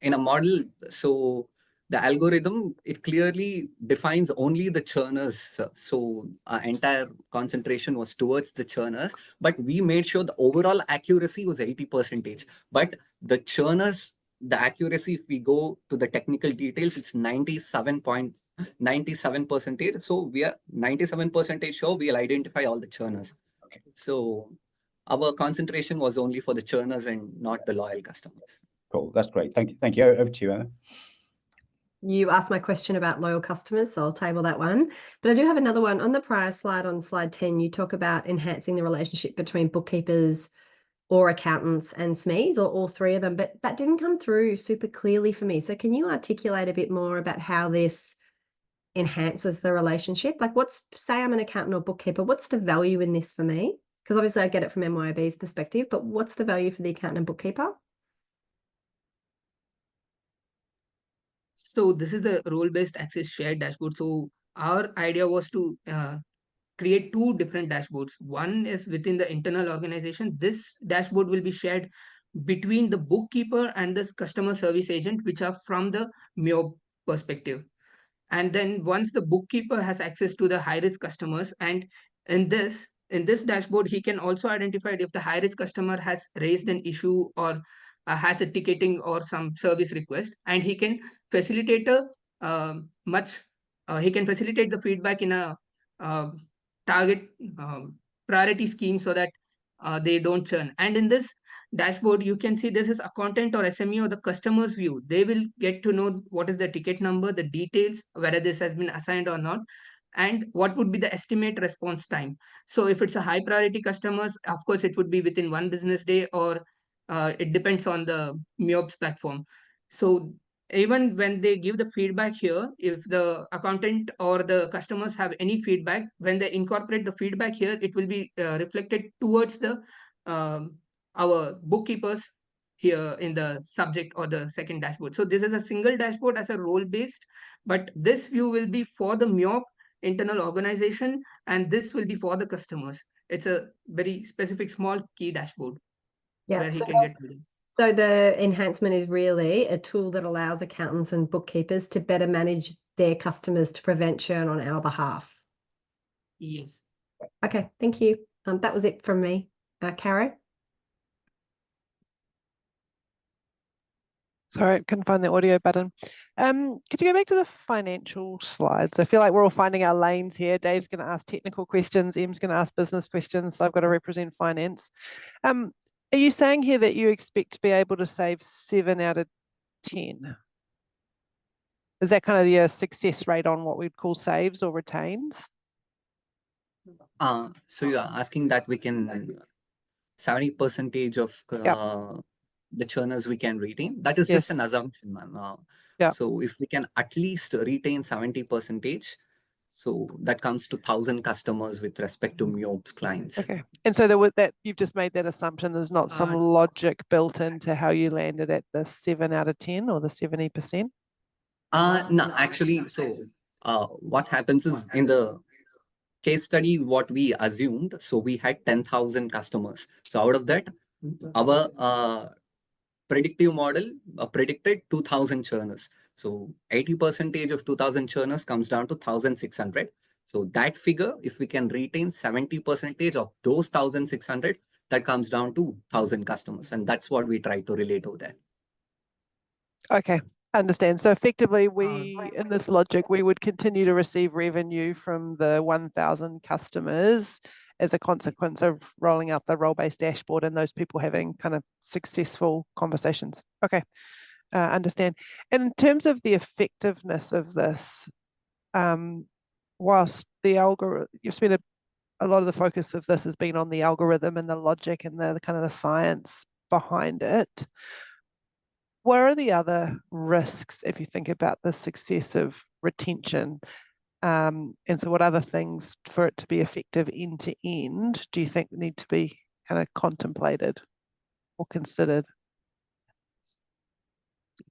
in a model. So the algorithm, it clearly defines only the churners. So our entire concentration was towards the churners, but we made sure the overall accuracy was 80%. But the churners, the accuracy, if we go to the technical details, it's 97%. So we are 97% sure we'll identify all the churners. Okay. So our concentration was only for the churners and not the loyal customers. Cool. That's great. Thank you. Thank you. Over to you, Anna. You asked my question about loyal customers, so I'll table that one. But I do have another one. On the prior slide, on slide 10, you talk about enhancing the relationship between bookkeepers or accountants and SMEs, or all three of them, but that didn't come through super clearly for me. So can you articulate a bit more about how this enhances the relationship? Like say I'm an accountant or bookkeeper, what's the value in this for me? Because obviously I get it from MYOB's perspective, but what's the value for the accountant and bookkeeper? So this is the role-based access shared dashboard. So our idea was to create two different dashboards. One is within the internal organization. This dashboard will be shared between the bookkeeper and the customer service agent, which are from the MYOB perspective. And then once the bookkeeper has access to the high-risk customers, and in this dashboard, he can also identify if the high-risk customer has raised an issue or has a ticketing or some service request, and he can facilitate he can facilitate the feedback in a target priority scheme so that they don't churn. And in this dashboard, you can see this is accountant or SME or the customer's view. They will get to know what is the ticket number, the details, whether this has been assigned or not, and what would be the estimate response time. So if it's a high priority customers, of course, it would be within 1 business day, or it depends on the MYOB's platform. So even when they give the feedback here, if the accountant or the customers have any feedback, when they incorporate the feedback here, it will be reflected towards the our bookkeepers here in the subject or the second dashboard. So this is a single dashboard as a role-based, but this view will be for the MYOB internal organization, and this will be for the customers. It's a very specific small key dashboard where he can get readings. So the enhancement is really a tool that allows accountants and bookkeepers to better manage their customers to prevent churn on our behalf. Yes. Okay, thank you. That was it from me. Caro? Sorry, couldn't find the audio button. Could you go back to the financial slides? I feel like we're all finding our lanes here. Dave's going to ask technical questions. Em's going to ask business questions. So I've got to represent finance. Are you saying here that you expect to be able to save 7 out of 10? Is that kind of your success rate on what we'd call saves or retains? So you're asking that we can 70% of the churners we can retain. That is just an assumption, ma'am. So if we can at least retain 70%, so that comes to 1,000 customers with respect to MYOB's clients. Okay. And so there was that you've just made that assumption. There's not some logic built into how you landed at the 7 out of 10 or the 70%? No, actually, so what happens is in the case study, what we assumed, so we had 10,000 customers. So out of that, our predictive model predicted 2,000 churners. So 80% of 2,000 churners comes down to 1,600. So that figure, if we can retain 70% of those 1,600, that comes down to 1,000 customers. And that's what we try to relate over there. Okay, understand. So effectively, in this logic, we would continue to receive revenue from the 1,000 customers as a consequence of rolling out the role-based dashboard and those people having kind of successful conversations. Okay, understand. And in terms of the effectiveness of this, whilst the algorithm, you've spent a lot of the focus of this has been on the algorithm and the logic and the kind of the science behind it. What are the other risks if you think about the success of retention? And so what other things for it to be effective end to end do you think need to be kind of contemplated or considered?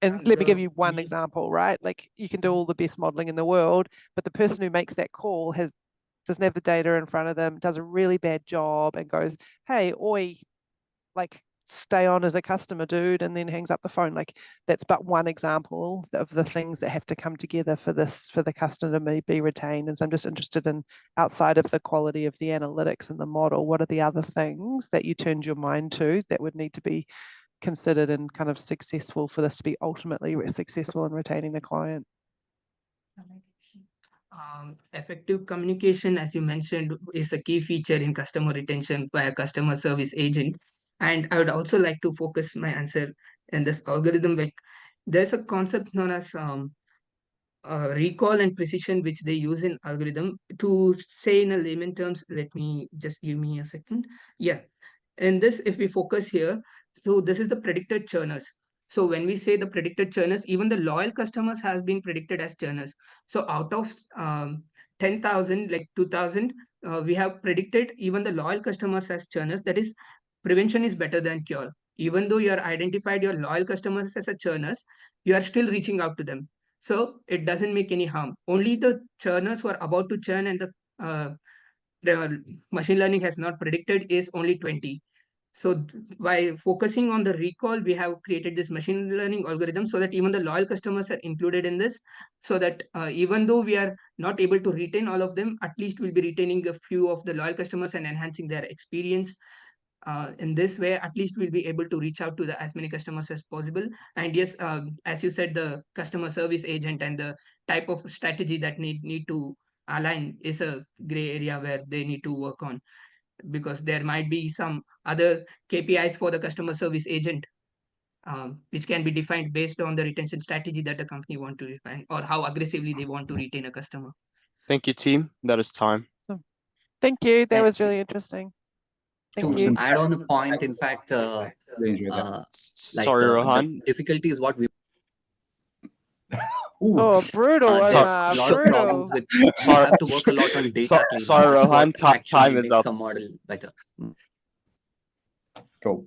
And let me give you one example, right? Like you can do all the best modeling in the world, but the person who makes that call doesn't have the data in front of them, does a really bad job and goes, hey, oi, like stay on as a customer, dude, and then hangs up the phone. Like that's but one example of the things that have to come together for the customer to be retained. And so I'm just interested in, outside of the quality of the analytics and the model, what are the other things that you turned your mind to that would need to be considered and kind of successful for this to be ultimately successful in retaining the client? Effective communication, as you mentioned, is a key feature in customer retention by a customer service agent. And I would also like to focus my answer in this algorithm. Like there's a concept known as recall and precision, which they use in algorithm. To say in a layman terms, let me just give me a second. Yeah. In this, if we focus here, so this is the predicted churners. So when we say the predicted churners, even the loyal customers have been predicted as churners. So out of 10,000, like 2,000, we have predicted even the loyal customers as churners. That is, prevention is better than cure. Even though you are identified your loyal customers as a churners, you are still reaching out to them. So it doesn't make any harm. Only the churners who are about to churn and the machine learning has not predicted is only 20. So by focusing on the recall, we have created this machine learning algorithm so that even the loyal customers are included in this, so that even though we are not able to retain all of them, at least we'll be retaining a few of the loyal customers and enhancing their experience. In this way, at least we'll be able to reach out to as many customers as possible. And yes, as you said, the customer service agent and the type of strategy that need to align is a gray area where they need to work on, because there might be some other KPIs for the customer service agent, which can be defined based on the retention strategy that the company want to define or how aggressively they want to retain a customer. Thank you, team. That is time. Thank you. That was really interesting. Thank you. To add on a point, in fact, Sorry, the Rohan. difficulty is what we. Oh, brutal, there's Omar, a lot brutal. of problems with. You have to work a lot on data cleaning. Sorry, That's Rohan. what actually Time is makes up. a model better. Cool.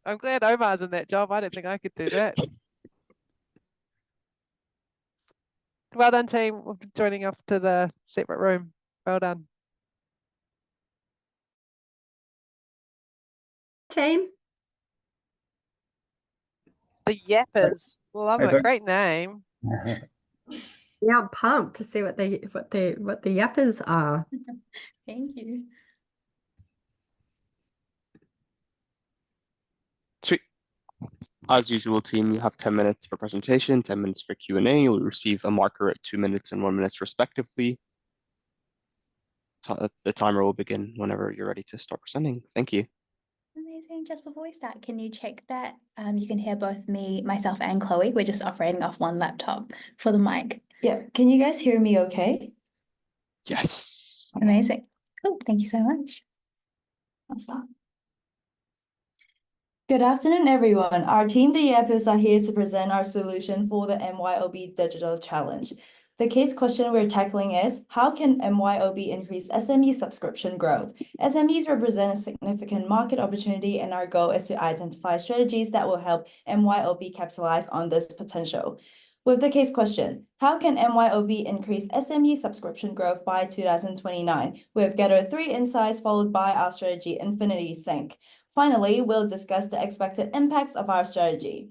I'm glad Omar's in that job. I don't think I could do that. Well done, team. We're joining off to the separate room. Well done. Team? The Yappers. Love it. Great name. Yeah, I'm pumped to see what the Yappers are. Thank you. As usual, team, you have 10 minutes for presentation, 10 minutes for Q&A. You'll receive a marker at 2 minutes and 1 minute respectively. The timer will begin whenever you're ready to start presenting. Thank you. Amazing. Just before we start, can you check that you can hear both myself and Chloe? We're just operating off one laptop for the mic. Yeah. Can you guys hear me okay? Yes. Amazing. Cool. Thank you so much. I'll start. Good afternoon, everyone. Our team, the YAPers, are here to present our solution for the MYOB Digital Challenge. The case question we're tackling is, how can MYOB increase SME subscription growth? SMEs represent a significant market opportunity, and our goal is to identify strategies that will help MYOB capitalize on this potential. With the case question, how can MYOB increase SME subscription growth by 2029? We've gathered 3 insights followed by our strategy Infinity Sync. Finally, we'll discuss the expected impacts of our strategy.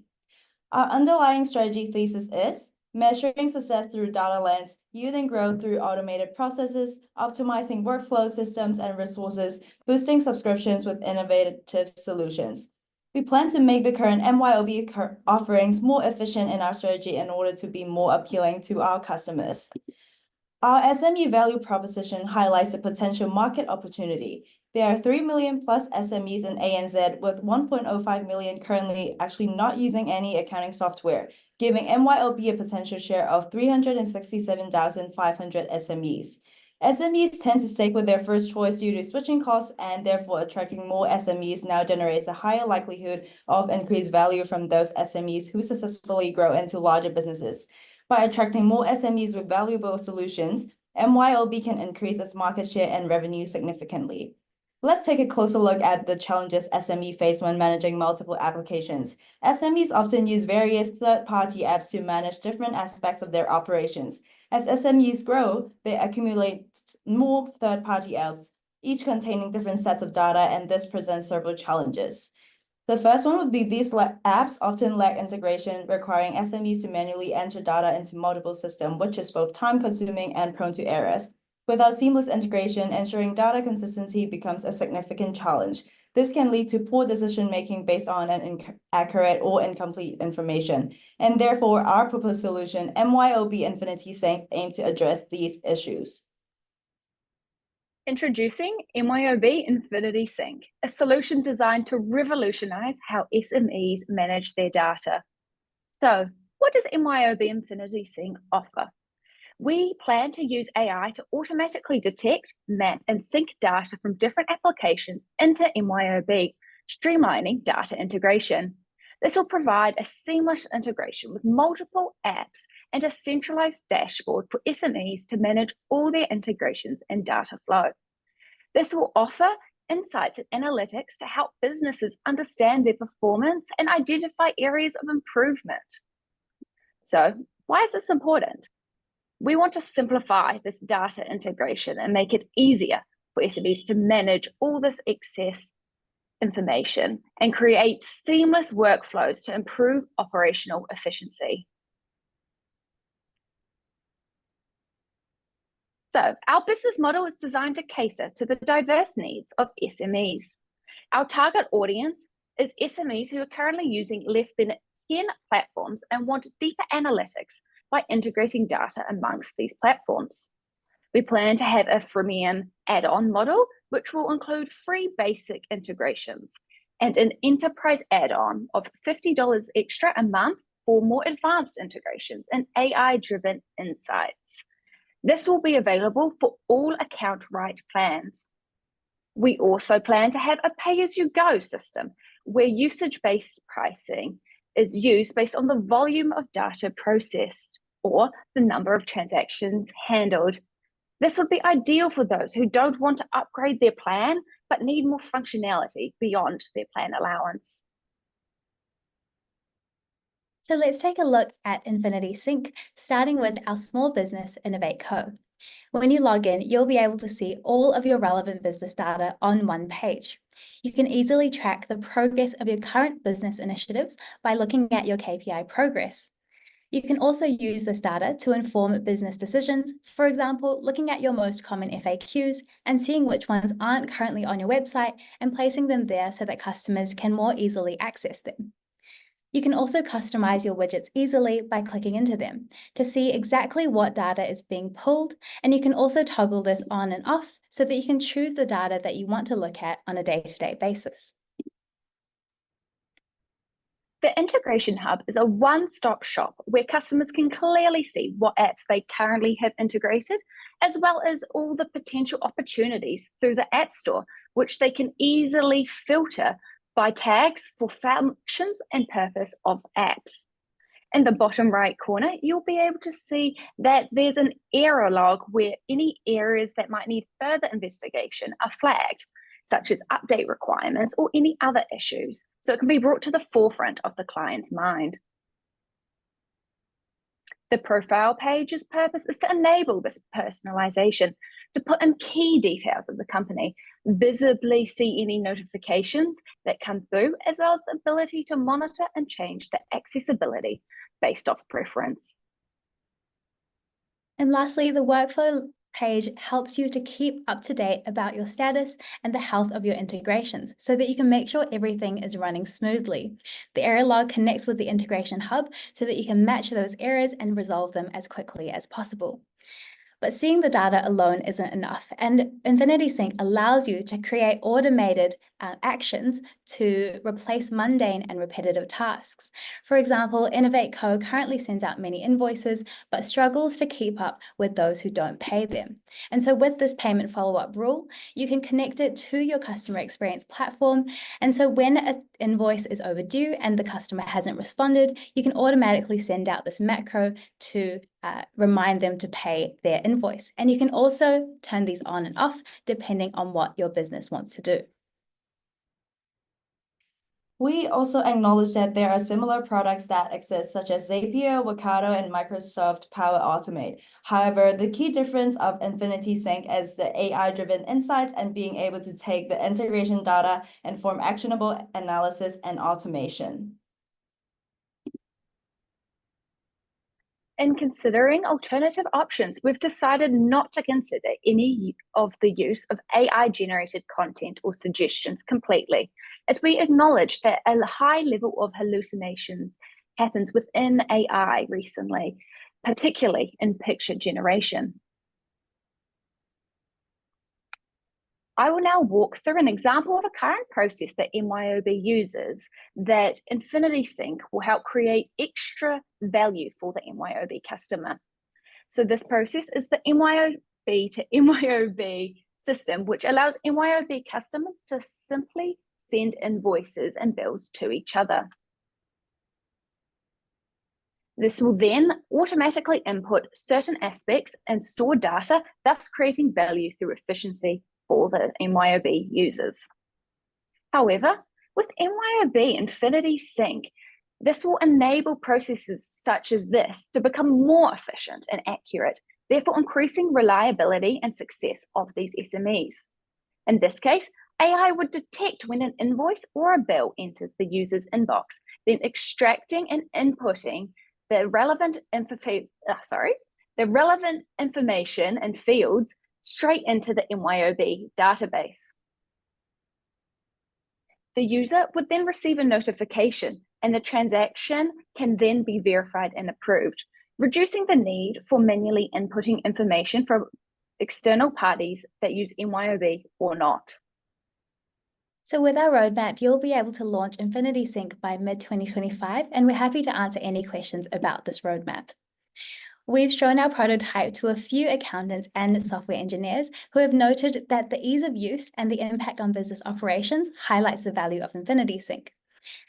Our underlying strategy thesis is measuring success through data lens, yielding growth through automated processes, optimizing workflow systems and resources, boosting subscriptions with innovative solutions. We plan to make the current MYOB offerings more efficient in our strategy in order to be more appealing to our customers. Our SME value proposition highlights a potential market opportunity. There are 3 million plus SMEs in ANZ, with 1.05 million currently actually not using any accounting software, giving MYOB a potential share of 367,500 SMEs. SMEs tend to stick with their first choice due to switching costs, and therefore attracting more SMEs now generates a higher likelihood of increased value from those SMEs who successfully grow into larger businesses. By attracting more SMEs with valuable solutions, MYOB can increase its market share and revenue significantly. Let's take a closer look at the challenges SME face when managing multiple applications. SMEs often use various third-party apps to manage different aspects of their operations. As SMEs grow, they accumulate more third-party apps, each containing different sets of data, and this presents several challenges. The first one would be these apps often lack integration, requiring SMEs to manually enter data into multiple systems, which is both time-consuming and prone to errors. Without seamless integration, ensuring data consistency becomes a significant challenge. This can lead to poor decision-making based on inaccurate or incomplete information. And therefore, our proposed solution, MYOB Infinity Sync, aims to address these issues. Introducing MYOB Infinity Sync, a solution designed to revolutionize how SMEs manage their data. So, what does MYOB Infinity Sync offer? We plan to use AI to automatically detect, map, and sync data from different applications into MYOB, streamlining data integration. This will provide a seamless integration with multiple apps and a centralized dashboard for SMEs to manage all their integrations and data flow. This will offer insights and analytics to help businesses understand their performance and identify areas of improvement. So, why is this important? We want to simplify this data integration and make it easier for SMEs to manage all this excess information and create seamless workflows to improve operational efficiency. So, our business model is designed to cater to the diverse needs of SMEs. Our target audience is SMEs who are currently using less than 10 platforms and want deeper analytics by integrating data amongst these platforms. We plan to have a freemium add-on model, which will include free basic integrations and an enterprise add-on of $50 extra a month for more advanced integrations and AI-driven insights. This will be available for all account right plans. We also plan to have a pay-as-you-go system where usage-based pricing is used based on the volume of data processed or the number of transactions handled. This would be ideal for those who don't want to upgrade their plan but need more functionality beyond their plan allowance. So let's take a look at Infinity Sync, starting with our small business Innovate Co. When you log in, you'll be able to see all of your relevant business data on one page. You can easily track the progress of your current business initiatives by looking at your KPI progress. You can also use this data to inform business decisions, for example, looking at your most common FAQs and seeing which ones aren't currently on your website and placing them there so that customers can more easily access them. You can also customize your widgets easily by clicking into them to see exactly what data is being pulled, and you can also toggle this on and off so that you can choose the data that you want to look at on a day-to-day basis. The Integration Hub is a one-stop shop where customers can clearly see what apps they currently have integrated, as well as all the potential opportunities through the App Store, which they can easily filter by tags for functions and purpose of apps. In the bottom right corner, you'll be able to see that there's an error log where any areas that might need further investigation are flagged, such as update requirements or any other issues, so it can be brought to the forefront of the client's mind. The profile page's purpose is to enable this personalization, to put in key details of the company, visibly see any notifications that come through, as well as the ability to monitor and change the accessibility based off preference. And lastly, the workflow page helps you to keep up to date about your status and the health of your integrations so that you can make sure everything is running smoothly. The error log connects with the Integration Hub so that you can match those errors and resolve them as quickly as possible. But seeing the data alone isn't enough, and Infinity Sync allows you to create automated actions to replace mundane and repetitive tasks. For example, Innovate Co currently sends out many invoices, but struggles to keep up with those who don't pay them. And so with this payment follow-up rule, you can connect it to your customer experience platform. And so when an invoice is overdue and the customer hasn't responded, you can automatically send out this macro to remind them to pay their invoice. And you can also turn these on and off depending on what your business wants to do. We also acknowledge that there are similar products that exist, such as Zapier, Workato, and Microsoft Power Automate. However, the key difference of Infinity Sync is the AI-driven insights and being able to take the integration data and form actionable analysis and automation. In considering alternative options, we've decided not to consider any of the use of AI-generated content or suggestions completely, as we acknowledge that a high level of hallucinations happens within AI recently, particularly in picture generation. I will now walk through an example of a current process that MYOB uses that Infinity Sync will help create extra value for the MYOB customer. So this process is the MYOB to MYOB system, which allows MYOB customers to simply send invoices and bills to each other. This will then automatically input certain aspects and store data, thus creating value through efficiency for the MYOB users. However, with MYOB Infinity Sync, this will enable processes such as this to become more efficient and accurate, therefore increasing reliability and success of these SMEs. In this case, AI would detect when an invoice or a bill enters the user's inbox, then extracting and inputting the relevant information and fields straight into the MYOB database. The user would then receive a notification and the transaction can then be verified and approved, reducing the need for manually inputting information from external parties that use MYOB or not. So with our roadmap, you'll be able to launch Infinity Sync by mid-2025, and we're happy to answer any questions about this roadmap. We've shown our prototype to a few accountants and software engineers who have noted that the ease of use and the impact on business operations highlights the value of Infinity Sync.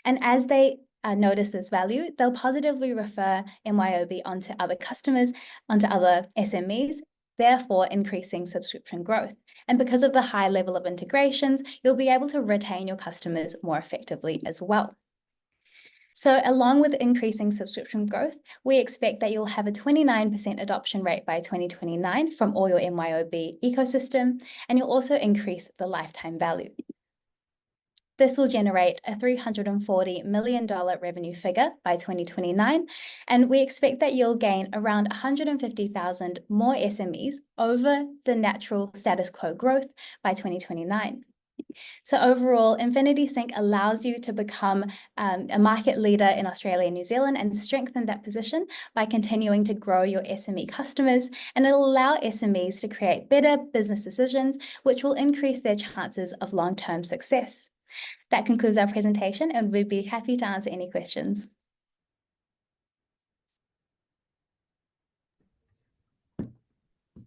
And as they notice this value, they'll positively refer MYOB onto other customers, onto other SMEs, therefore increasing subscription growth. And because of the high level of integrations, you'll be able to retain your customers more effectively as well. So along with increasing subscription growth, we expect that you'll have a 29% adoption rate by 2029 from all your MYOB ecosystem, and you'll also increase the lifetime value. This will generate a $340 million revenue figure by 2029, and we expect that you'll gain around 150,000 more SMEs over the natural status quo growth by 2029. So overall, Infinity Sync allows you to become a market leader in Australia and New Zealand and strengthen that position by continuing to grow your SME customers. And it'll allow SMEs to create better business decisions, which will increase their chances of long-term success. That concludes our presentation, and we'd be happy to answer any questions.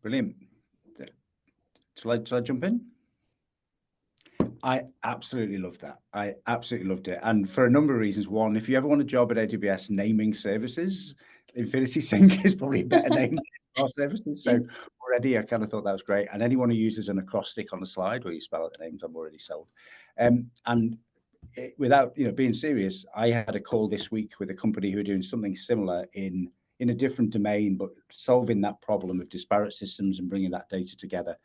Brilliant. Shall I jump in? I absolutely love that. I absolutely loved it. And for a number of reasons. One, if you ever want a job at AWS naming services, Infinity Sync is probably a better name for our services. So already I kind of thought that was great. And anyone who uses an acrostic on the slide where you spell out the names, I'm already sold. Without being serious, I had a call this week with a company who are doing something similar in a different domain, but solving that problem of disparate systems and bringing that data together.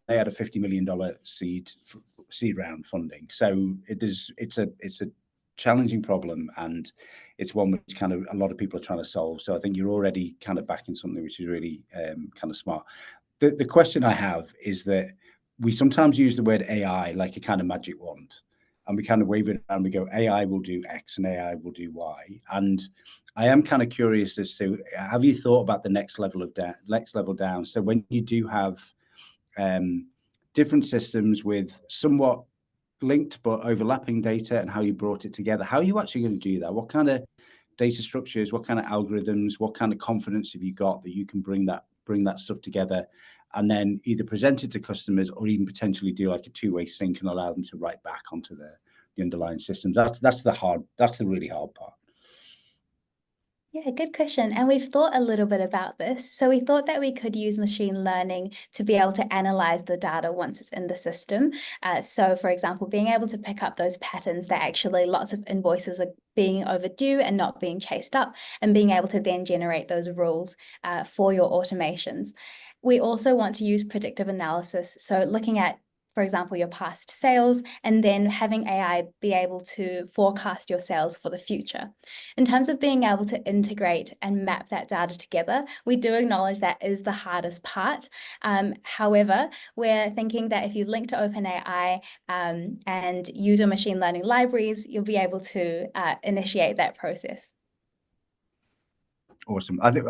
They had a $50 million seed round funding. So it's a challenging problem, and it's one which kind of a lot of people are trying to solve. So I think you're already kind of backing something which is really kind of smart. The question I have is that we sometimes use the word AI like a kind of magic wand, and we kind of wave it around. We go, AI will do X and AI will do Y. And I am kind of curious as to, have you thought about the next level down? So when you do have different systems with somewhat linked but overlapping data and how you brought it together, how are you actually going to do that? What kind of data structures, what kind of algorithms, what kind of confidence have you got that you can bring that stuff together and then either present it to customers or even potentially do like a two-way sync and allow them to write back onto the underlying systems? That's the really hard part. Yeah, good question. And we've thought a little bit about this. So we thought that we could use machine learning to be able to analyze the data once it's in the system. So for example, being able to pick up those patterns that actually lots of invoices are being overdue and not being chased up, and being able to then generate those rules for your automations. We also want to use predictive analysis. So looking at, for example, your past sales, and then having AI be able to forecast your sales for the future. In terms of being able to integrate and map that data together, we do acknowledge that is the hardest part. However, we're thinking that if you link to OpenAI and use your machine learning libraries, you'll be able to initiate that process. Awesome. I think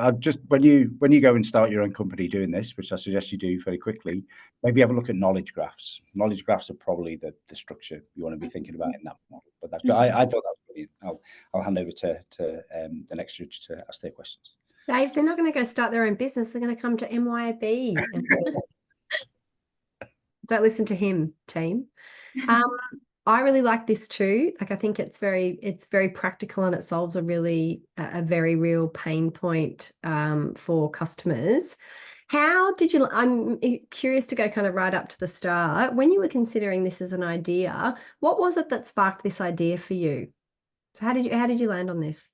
when you go and start your own company doing this, which I suggest you do very quickly, maybe have a look at knowledge graphs. Knowledge graphs are probably the structure you want to be thinking about in that model. But that's I thought that was brilliant. I'll hand over to the next judge to ask their questions. Dave, they're not going to go start their own business. They're going to come to MYOB. Don't listen to him, team. I really like this too. Like, I think it's very practical, and it solves a very real pain point for customers. How did you, I'm curious to go kind of right up to the start. When you were considering this as an idea, what was it that sparked this idea for you? So how did you land on this?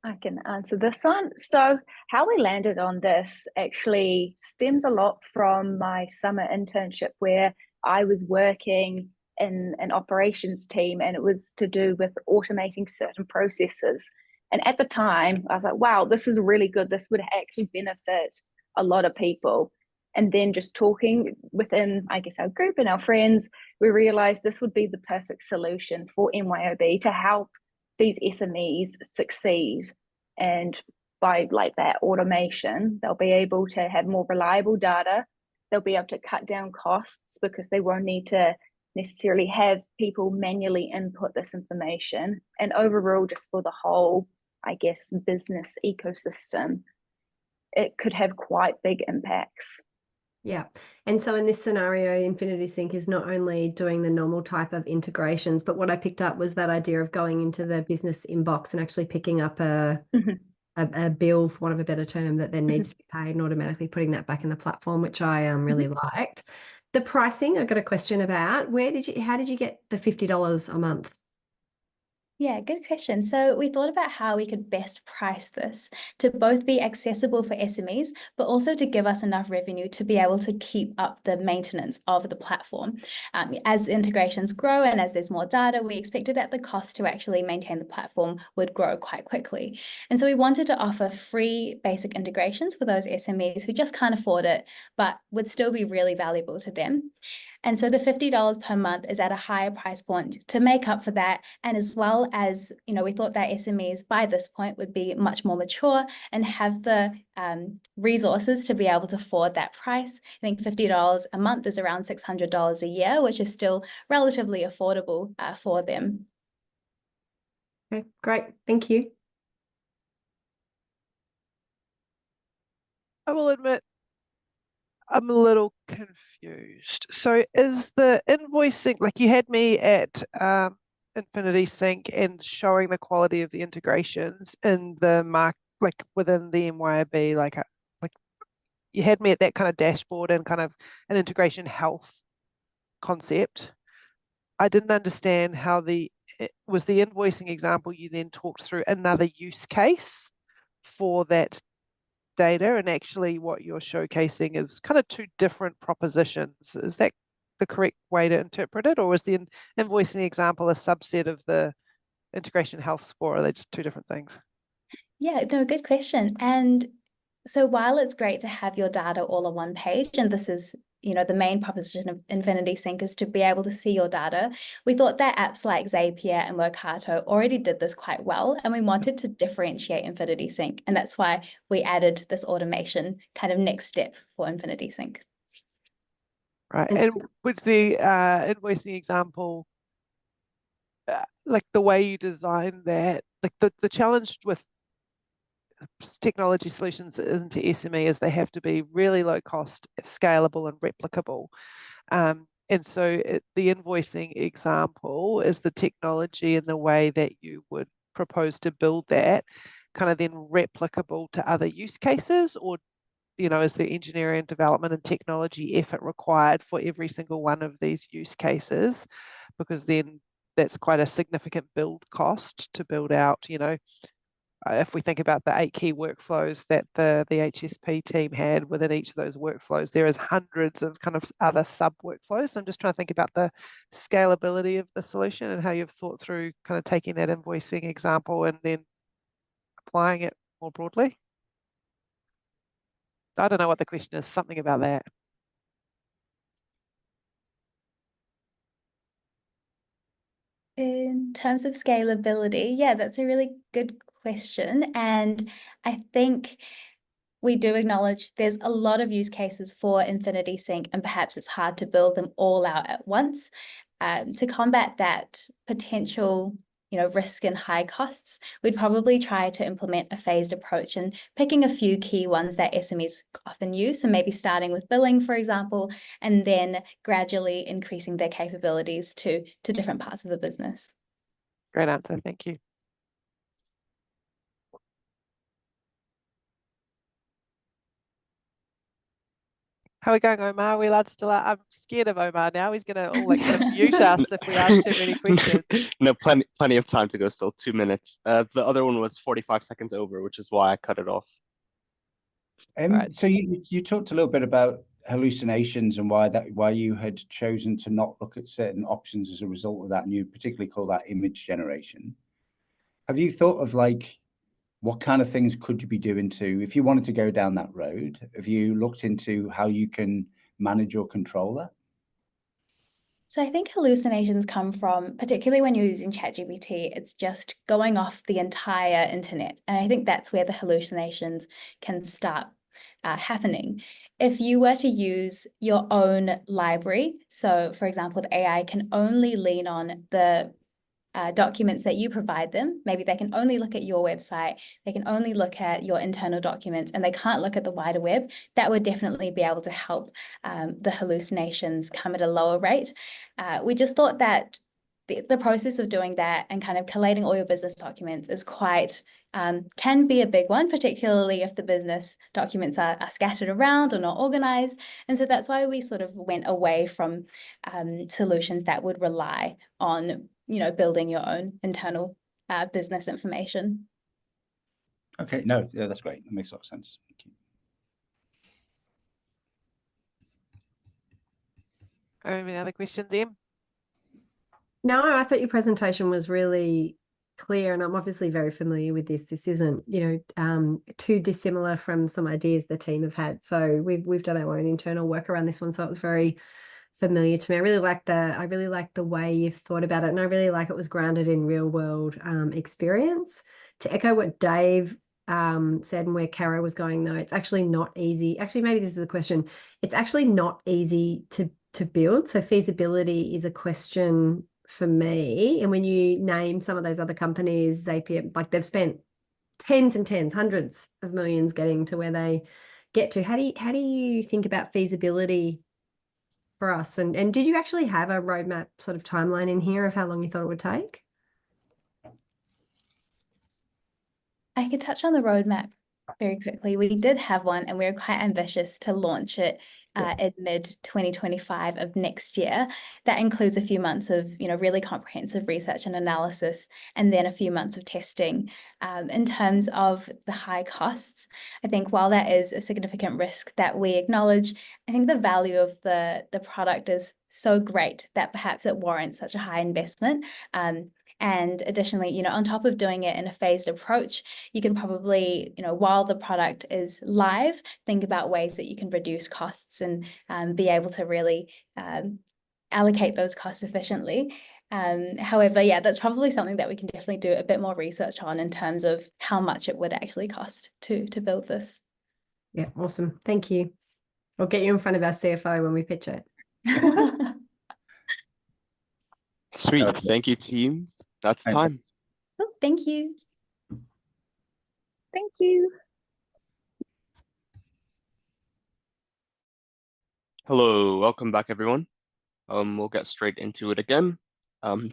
I can answer this one. So how we landed on this actually stems a lot from my summer internship, where I was working in an operations team, and it was to do with automating certain processes. And at the time, I was like, wow, this is really good. This would actually benefit a lot of people. And then just talking within, I guess, our group and our friends, we realized this would be the perfect solution for MYOB to help these SMEs succeed. And by like that automation, they'll be able to have more reliable data. They'll be able to cut down costs because they won't need to necessarily have people manually input this information. And overall, just for the whole, I guess, business ecosystem, it could have quite big impacts. Yeah. And so in this scenario, Infinity Sync is not only doing the normal type of integrations, but what I picked up was that idea of going into the business inbox and actually picking up a bill, for want of a better term, that then needs to be paid, and automatically putting that back in the platform, which I really liked. The pricing, I got a question about. How did you get the $50 a month? Yeah, good question. So we thought about how we could best price this to both be accessible for SMEs, but also to give us enough revenue to be able to keep up the maintenance of the platform. As integrations grow and as there's more data, we expected that the cost to actually maintain the platform would grow quite quickly. And so we wanted to offer free basic integrations for those SMEs who just can't afford it, but would still be really valuable to them. And so the $50 per month is at a higher price point to make up for that. And as well as, we thought that SMEs by this point would be much more mature and have the resources to be able to afford that price. I think $50 a month is around $600 a year, which is still relatively affordable for them. Okay, great. Thank you. I will admit, I'm a little confused. So is the invoicing, like you had me at Infinity Sync and showing the quality of the integrations in the like within the MYOB, like you had me at that kind of dashboard and kind of an integration health concept. I didn't understand how was the invoicing example you then talked through another use case for that data, and actually what you're showcasing is kind of two different propositions. Is that the correct way to interpret it, or is the invoicing example a subset of the integration health score? Are they just two different things? Yeah, no, good question. And so while it's great to have your data all on one page, and this is the main proposition of Infinity Sync is to be able to see your data, we thought that apps like Zapier and Workato already did this quite well, and we wanted to differentiate Infinity Sync, and that's why we added this automation kind of next step for Infinity Sync. Right, and what's the invoicing example, like the way you design that, like the challenge with technology solutions into SME is they have to be really low cost, scalable and replicable. And so the invoicing example is the technology and the way that you would propose to build that kind of then replicable to other use cases, or is there engineering, development and technology effort required for every single one of these use cases? Because then that's quite a significant build cost to build out, if we think about the 8 key workflows that the HSP team had within each of those workflows, there is hundreds of kind of other sub workflows. So I'm just trying to think about the scalability of the solution and how you've thought through kind of taking that invoicing example and then applying it more broadly. I don't know what the question is, something about that. In terms of scalability, yeah, that's a really good question. And I think we do acknowledge there's a lot of use cases for Infinity Sync, and perhaps it's hard to build them all out at once. To combat that potential risk and high costs, we'd probably try to implement a phased approach and picking a few key ones that SMEs often use. So maybe starting with billing, for example, and then gradually increasing their capabilities to different parts of the business. Great answer. Thank you. How are we going, Omar? Are we allowed still? I'm scared of Omar now. He's going to kind of mute us if we ask too many questions. No, plenty of time to go still, 2 minutes. The other one was 45 seconds over, which is why I cut it off. Right. So you talked a little bit about hallucinations and why you had chosen to not look at certain options as a result of that, and you particularly call that image generation. Have you thought of what kind of things could you be doing if you wanted to go down that road? Have you looked into how you can manage or control that? So I think hallucinations come from, particularly when you're using ChatGPT, it's just going off the entire internet. And I think that's where the hallucinations can start happening. If you were to use your own library, so for example, the AI can only lean on the documents that you provide them. Maybe they can only look at your website, they can only look at your internal documents, and they can't look at the wider web. That would definitely be able to help the hallucinations come at a lower rate. We just thought that the process of doing that and kind of collating all your business documents is quite, can be a big one, particularly if the business documents are scattered around or not organized. And so that's why we sort of went away from solutions that would rely on building your own internal business information. Okay, no, yeah, that's great. That makes a lot of sense. Thank you. Any other questions, Em? No, I thought your presentation was really clear, and I'm obviously very familiar with this. This isn't, too dissimilar from some ideas the team have had. So we've done our own internal work around this one. So it was very familiar to me. I really like the way you've thought about it, and I really like it was grounded in real world experience. To echo what Dave said and where Cara was going, though, it's actually not easy. Actually, maybe this is a question. It's actually not easy to build. So feasibility is a question for me. And when you name some of those other companies, Zapier, like they've spent tens and tens, hundreds of millions getting to where they get to. How do you think about feasibility for us? And did you actually have a roadmap sort of timeline in here of how long you thought it would take? I could touch on the roadmap very quickly. We did have one, and we were quite ambitious to launch it in mid-2025 of next year. That includes a few months of, really comprehensive research and analysis, and then a few months of testing. In terms of the high costs, I think while that is a significant risk that we acknowledge, I think the value of the product is so great that perhaps it warrants such a high investment. And additionally, on top of doing it in a phased approach, you can probably, while the product is live, think about ways that you can reduce costs and be able to really allocate those costs efficiently. However, that's probably something that we can definitely do a bit more research on in terms of how much it would actually cost to build this. Yeah, awesome. Thank you. We'll get you in front of our CFO when we pitch it. Sweet. Thank you, team. That's time. Oh, thank you. Thank you. Hello, welcome back, everyone. We'll get straight into it again.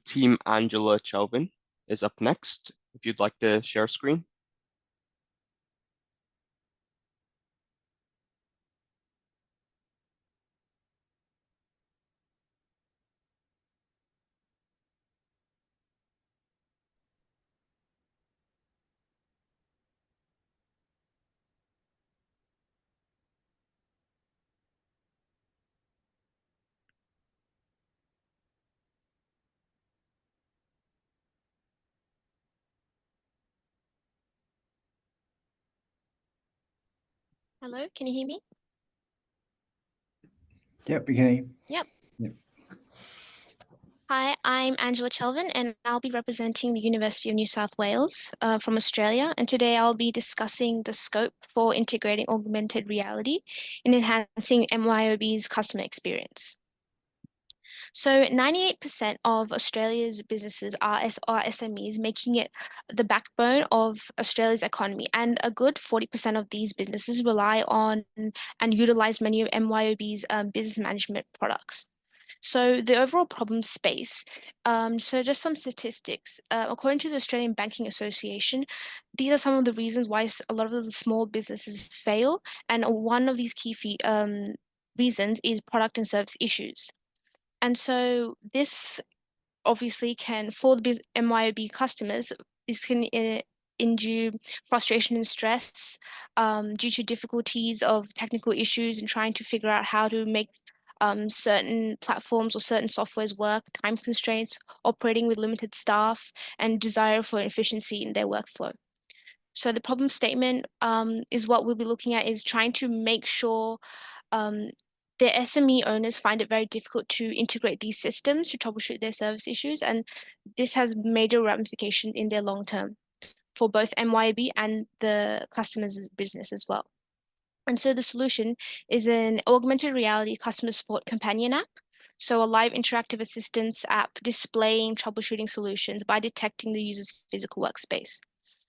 Team Angela Chelvin is up next. If you'd like to share screen. Hello, can you hear me? Yep, we can hear you. Yep. Yep. Hi, I'm Angela Chelvin, and I'll be representing the University of New South Wales from Australia. And today I'll be discussing the scope for integrating augmented reality in enhancing MYOB's customer experience. So 98% of Australia's businesses are SMEs, making it the backbone of Australia's economy. And a good 40% of these businesses rely on and utilize many of MYOB's business management products. So the overall problem space, so just some statistics. According to the Australian Banking Association, these are some of the reasons why a lot of the small businesses fail. And one of these key reasons is product and service issues. And so this obviously can, for the MYOB customers, this can endure frustration and stress due to difficulties of technical issues and trying to figure out how to make certain platforms or certain softwares work, time constraints, operating with limited staff, and desire for efficiency in their workflow. So the problem statement is what we'll be looking at is trying to make sure the SME owners find it very difficult to integrate these systems to troubleshoot their service issues, and this has major ramifications in their long term for both MYOB and the customer's business as well. And so the solution is an augmented reality customer support companion app. So a live interactive assistance app displaying troubleshooting solutions by detecting the user's physical workspace.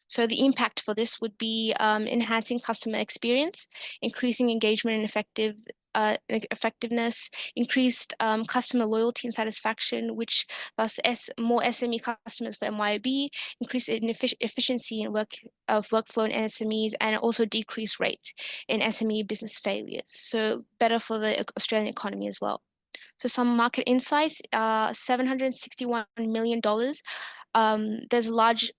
So the impact for this would be enhancing customer experience, increasing engagement and effectiveness, increased customer loyalty and satisfaction, which thus more SME customers for MYOB, increase in efficiency in workflow in SMEs, and also decrease rates in SME business failures. So better for the Australian economy as well. So some market insights: $761 million. There's a large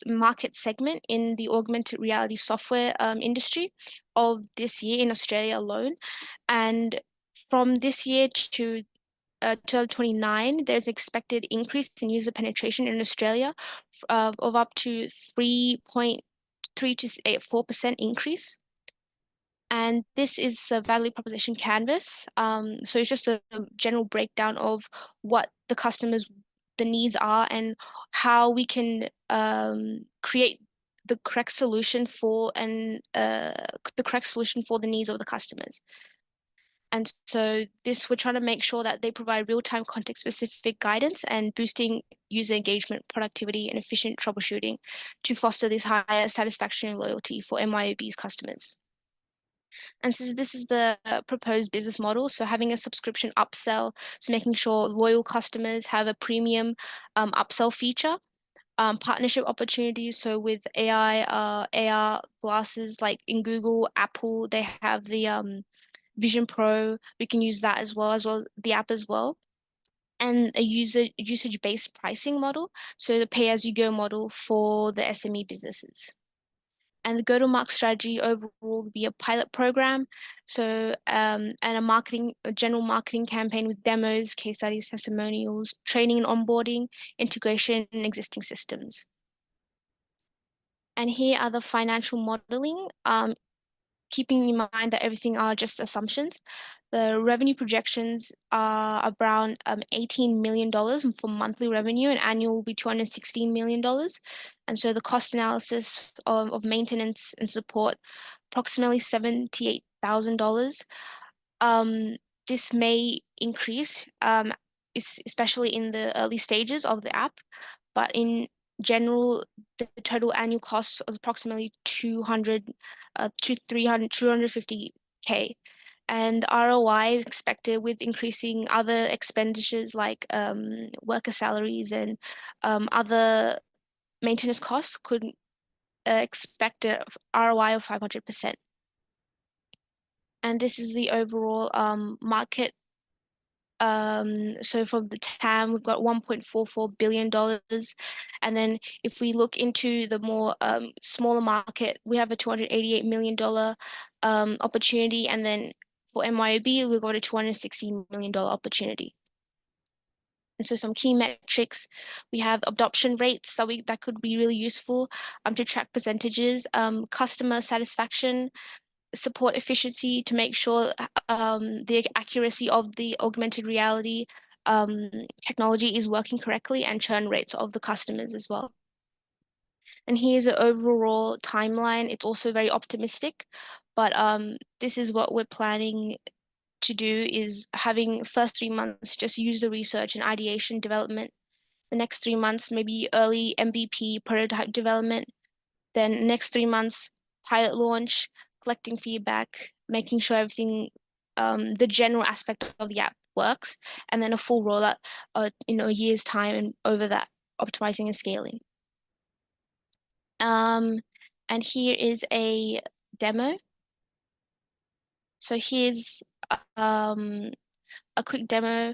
market segment in the augmented reality software industry of this year in Australia alone. And from this year to 2029, there's expected increase in user penetration in Australia of up to 3.3 to 4% increase. And this is a value proposition canvas. So it's just a general breakdown of what the needs are and how we can create the correct solution for the needs of the customers. And so we're trying to make sure that they provide real-time context-specific guidance and boosting user engagement, productivity, and efficient troubleshooting to foster this higher satisfaction and loyalty for MYOB's customers. And so this is the proposed business model. So having a subscription upsell, so making sure loyal customers have a premium upsell feature. Partnership opportunities. So with AR glasses, like in Google, Apple, they have the Vision Pro. We can use that as well the app as well. And a usage-based pricing model. So the pay-as-you-go model for the SME businesses. And the go-to-market strategy overall will be a pilot program. So and a general marketing campaign with demos, case studies, testimonials, training and onboarding, integration in existing systems. And here are the financial modeling, keeping in mind that everything are just assumptions. The revenue projections are around $18 million for monthly revenue, and annual will be $216 million. And so the cost analysis of maintenance and support, approximately $78,000. This may increase, especially in the early stages of the app, but in general, the total annual cost is approximately 250K. And ROI is expected with increasing other expenditures like worker salaries and other maintenance costs could expect a ROI of 500%. And this is the overall market. So from the TAM, we've got $1.44 billion. And then if we look into the more smaller market, we have a $288 million opportunity. And then for MYOB, we've got a $216 million opportunity. And so some key metrics, we have adoption rates that could be really useful to track percentages, customer satisfaction, support efficiency to make sure the accuracy of the augmented reality technology is working correctly, and churn rates of the customers as well. And here's an overall timeline. It's also very optimistic, but this is what we're planning to do, is having first 3 months just user research and ideation development. The next 3 months, maybe early MVP prototype development. Then next 3 months, pilot launch, collecting feedback, making sure everything, the general aspect of the app works, and then a full rollout in a year's time, and over that, optimizing and scaling. And here is a demo. So here's a quick demo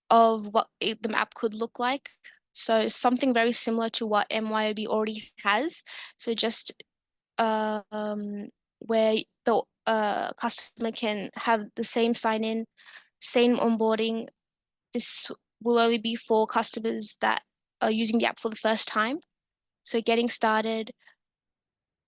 of what the map could look like. So something very similar to what MYOB already has. So just where the customer can have the same sign-in, same onboarding. This will only be for customers that are using the app for the first time. So getting started,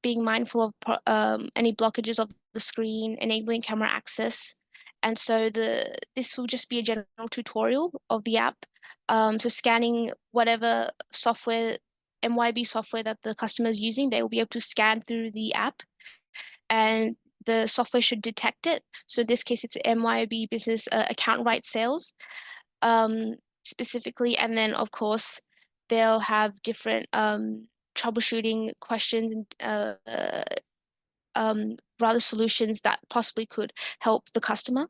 being mindful of any blockages of the screen, enabling camera access. And so this will just be a general tutorial of the app. So scanning whatever software, MYOB software that the customer is using, they will be able to scan through the app, and the software should detect it. So in this case, it's MYOB Business Account Rights Sales specifically. And then, of course, they'll have different troubleshooting questions and rather solutions that possibly could help the customer.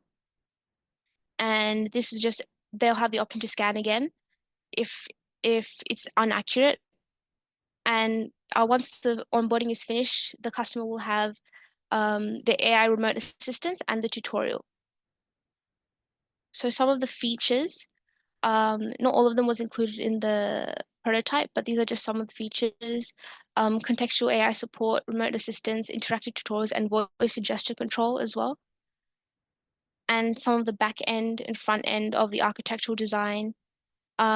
And this is just, they'll have the option to scan again if it's inaccurate. And once the onboarding is finished, the customer will have the AI remote assistance and the tutorial. So some of the features, not all of them was included in the prototype, but these are just some of the features. Contextual AI support, remote assistance, interactive tutorials, and voice and gesture control as well. And some of the back end and front end of the architectural design,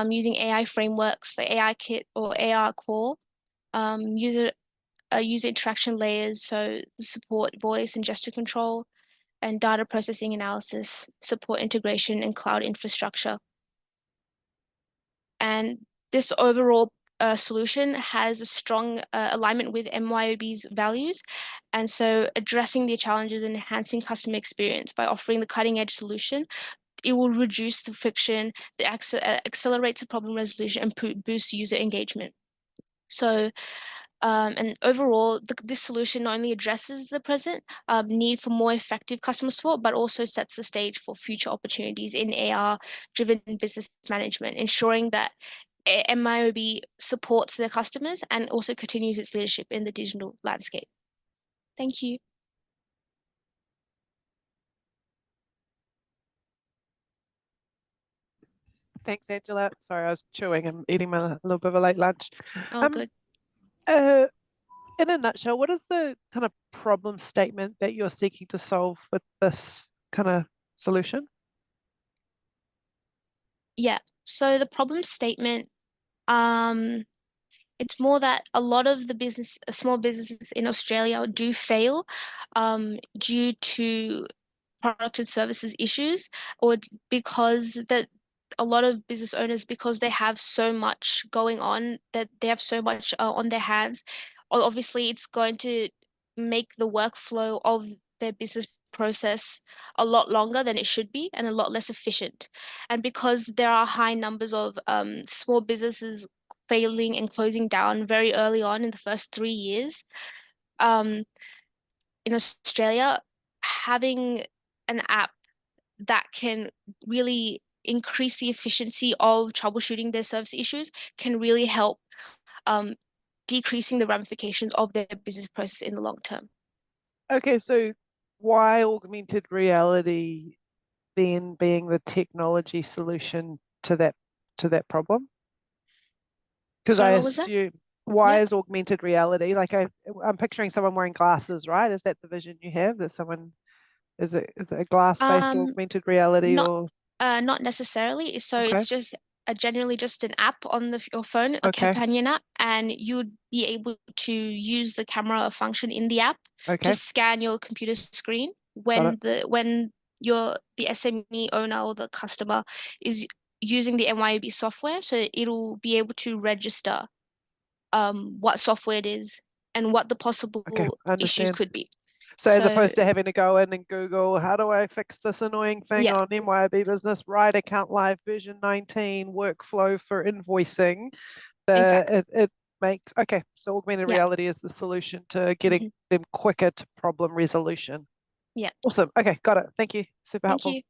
using AI frameworks like AI Kit or AR Core, user user interaction layers, so support voice and gesture control, and data processing analysis, support integration, and cloud infrastructure. And this overall solution has a strong alignment with MYOB's values. And so addressing the challenges and enhancing customer experience by offering the cutting edge solution, it will reduce the friction, accelerates the problem resolution, and boost user engagement. So, and overall, this solution not only addresses the present need for more effective customer support, but also sets the stage for future opportunities in AR-driven business management, ensuring that MYOB supports their customers and also continues its leadership in the digital landscape. Thank you. Thanks, Angela. Sorry, I was chewing and eating a little bit of a late lunch. Oh, good. In a nutshell, what is the kind of problem statement that you're seeking to solve with this kind of solution? Yeah, so the problem statement, it's more that a lot of the small businesses in Australia do fail due to product and services issues, or because a lot of business owners, because they have so much going on, that they have so much on their hands, obviously it's going to make the workflow of their business process a lot longer than it should be and a lot less efficient. And because there are high numbers of small businesses failing and closing down very early on in the first 3 years, in Australia, having an app that can really increase the efficiency of troubleshooting their service issues can really help decreasing the ramifications of their business process in the long term. Okay, so why augmented reality then being the technology solution to that problem? Because I assume, why is augmented reality, like I'm picturing someone wearing glasses, right? Is that the vision you have, that someone, is it a glass-based augmented reality? Not necessarily. So it's just generally just an app on your phone, a companion app, and you'd be able to use the camera function in the app to scan your computer screen when the SME owner or the customer is using the MYOB software. So it'll be able to register what software it is and what the possible issues could be. So as opposed to having to go in and Google, how do I fix this annoying thing on MYOB Business, right account live version 19, workflow for invoicing, it makes, so augmented reality is the solution to getting them quicker to problem resolution. Yeah. Awesome. Okay, got it. Thank you. Super helpful. Thank you.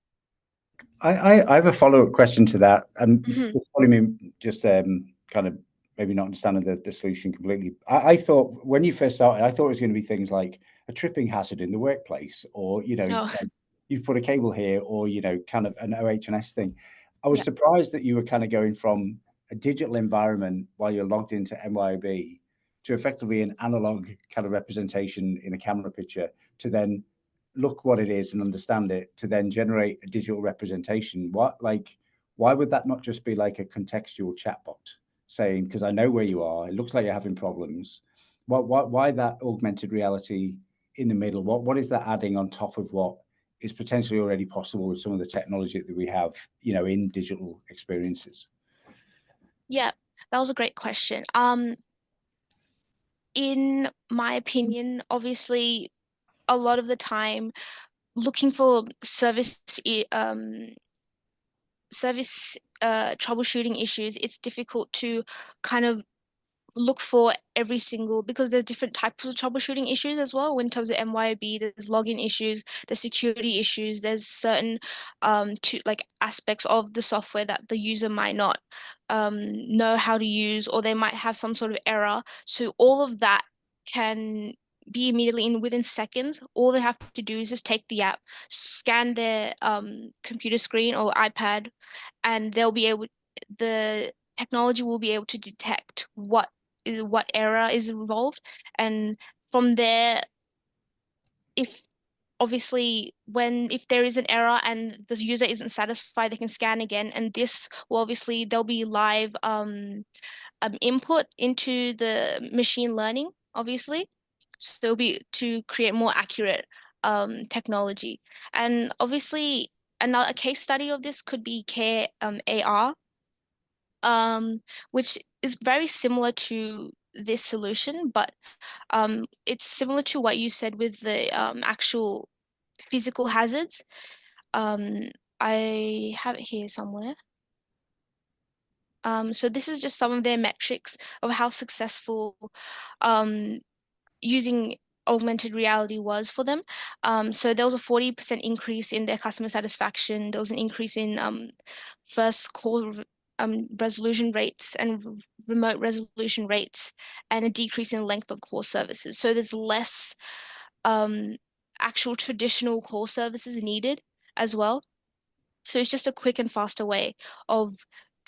I have a follow-up question to that, and just following me, just kind of maybe not understanding the solution completely. I thought when you first started, I thought it was going to be things like a tripping hazard in the workplace, or like you've put a cable here, or kind of an OH&S thing. I was surprised that you were kind of going from a digital environment while you're logged into MYOB to effectively an analog kind of representation in a camera picture, to then look what it is and understand it, to then generate a digital representation. Why would that not just be like a contextual chatbot saying, because I know where you are, it looks like you're having problems? Why that augmented reality in the middle? What is that adding on top of what is potentially already possible with some of the technology that we have, in digital experiences? Yeah, that was a great question. In my opinion, obviously, a lot of the time, looking for service troubleshooting issues, it's difficult to kind of look for every single, because there's different types of troubleshooting issues as well. In terms of MYOB, there's login issues, there's security issues, there's certain aspects of the software that the user might not know how to use, or they might have some sort of error. So all of that can be immediately within seconds. All they have to do is just take the app, scan their computer screen or iPad, and the technology will be able to detect what error is involved. And from there, if there is an error and the user isn't satisfied, they can scan again, and this will obviously, there'll be live input into the machine learning obviously. So it'll be to create more accurate technology. And obviously, a case study of this could be Care AR, which is very similar to this solution, but it's similar to what you said with the actual physical hazards. I have it here somewhere. So this is just some of their metrics of how successful using augmented reality was for them. So there was a 40% increase in their customer satisfaction. There was an increase in first call resolution rates and remote resolution rates, and a decrease in length of call services. So there's less actual traditional call services needed as well. So it's just a quick and faster way of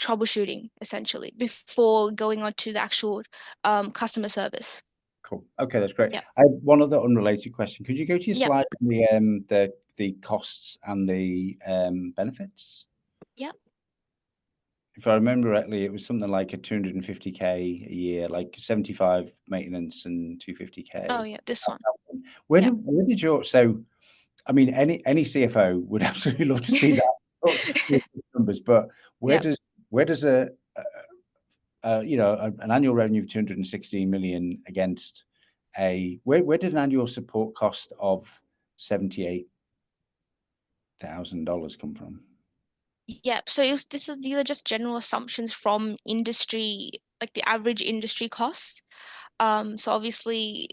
troubleshooting, essentially, before going on to the actual customer service. Cool. Okay, that's great. Yeah. I have one other unrelated question. Could you go to your Yep. slide on the costs and the benefits? Yep. If I remember correctly, it was something like a 250K a year, like 75 maintenance and 250K. Oh yeah, this one. Where did your I mean, any CFO would absolutely love to see that numbers, but where does a an annual revenue of 216 million against where did an annual support cost of $78,000 come from? Yeah, so these are just general assumptions from industry, like the average industry costs. So obviously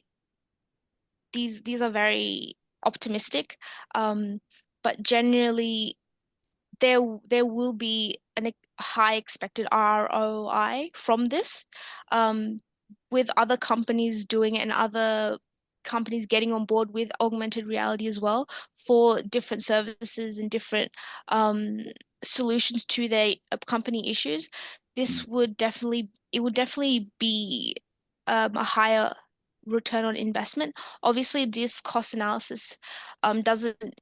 these are very optimistic, but generally there will be a high expected ROI from this, with other companies doing it and other companies getting on board with augmented reality as well for different services and different solutions to their company issues. This would definitely be a higher return on investment. Obviously, this cost analysis doesn't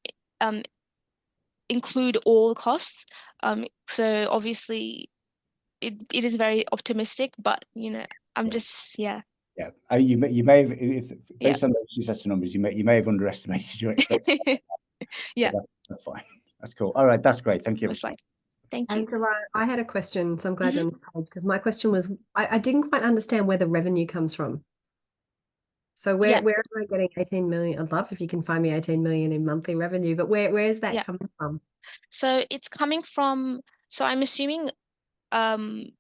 include all costs. So obviously it is very optimistic, but I'm just Yeah, you may have, based on those two sets of numbers, you may have underestimated your expectations. Yeah, that's fine. That's cool. All right, that's great. Thank you. Thank you. And I had a question, so I'm glad you're on the page, because my question was, I didn't quite understand where the revenue comes from. So where am I getting 18 million? I'd love if you can find me 18 million in monthly revenue, but where is that coming from? So it's coming from, so I'm assuming from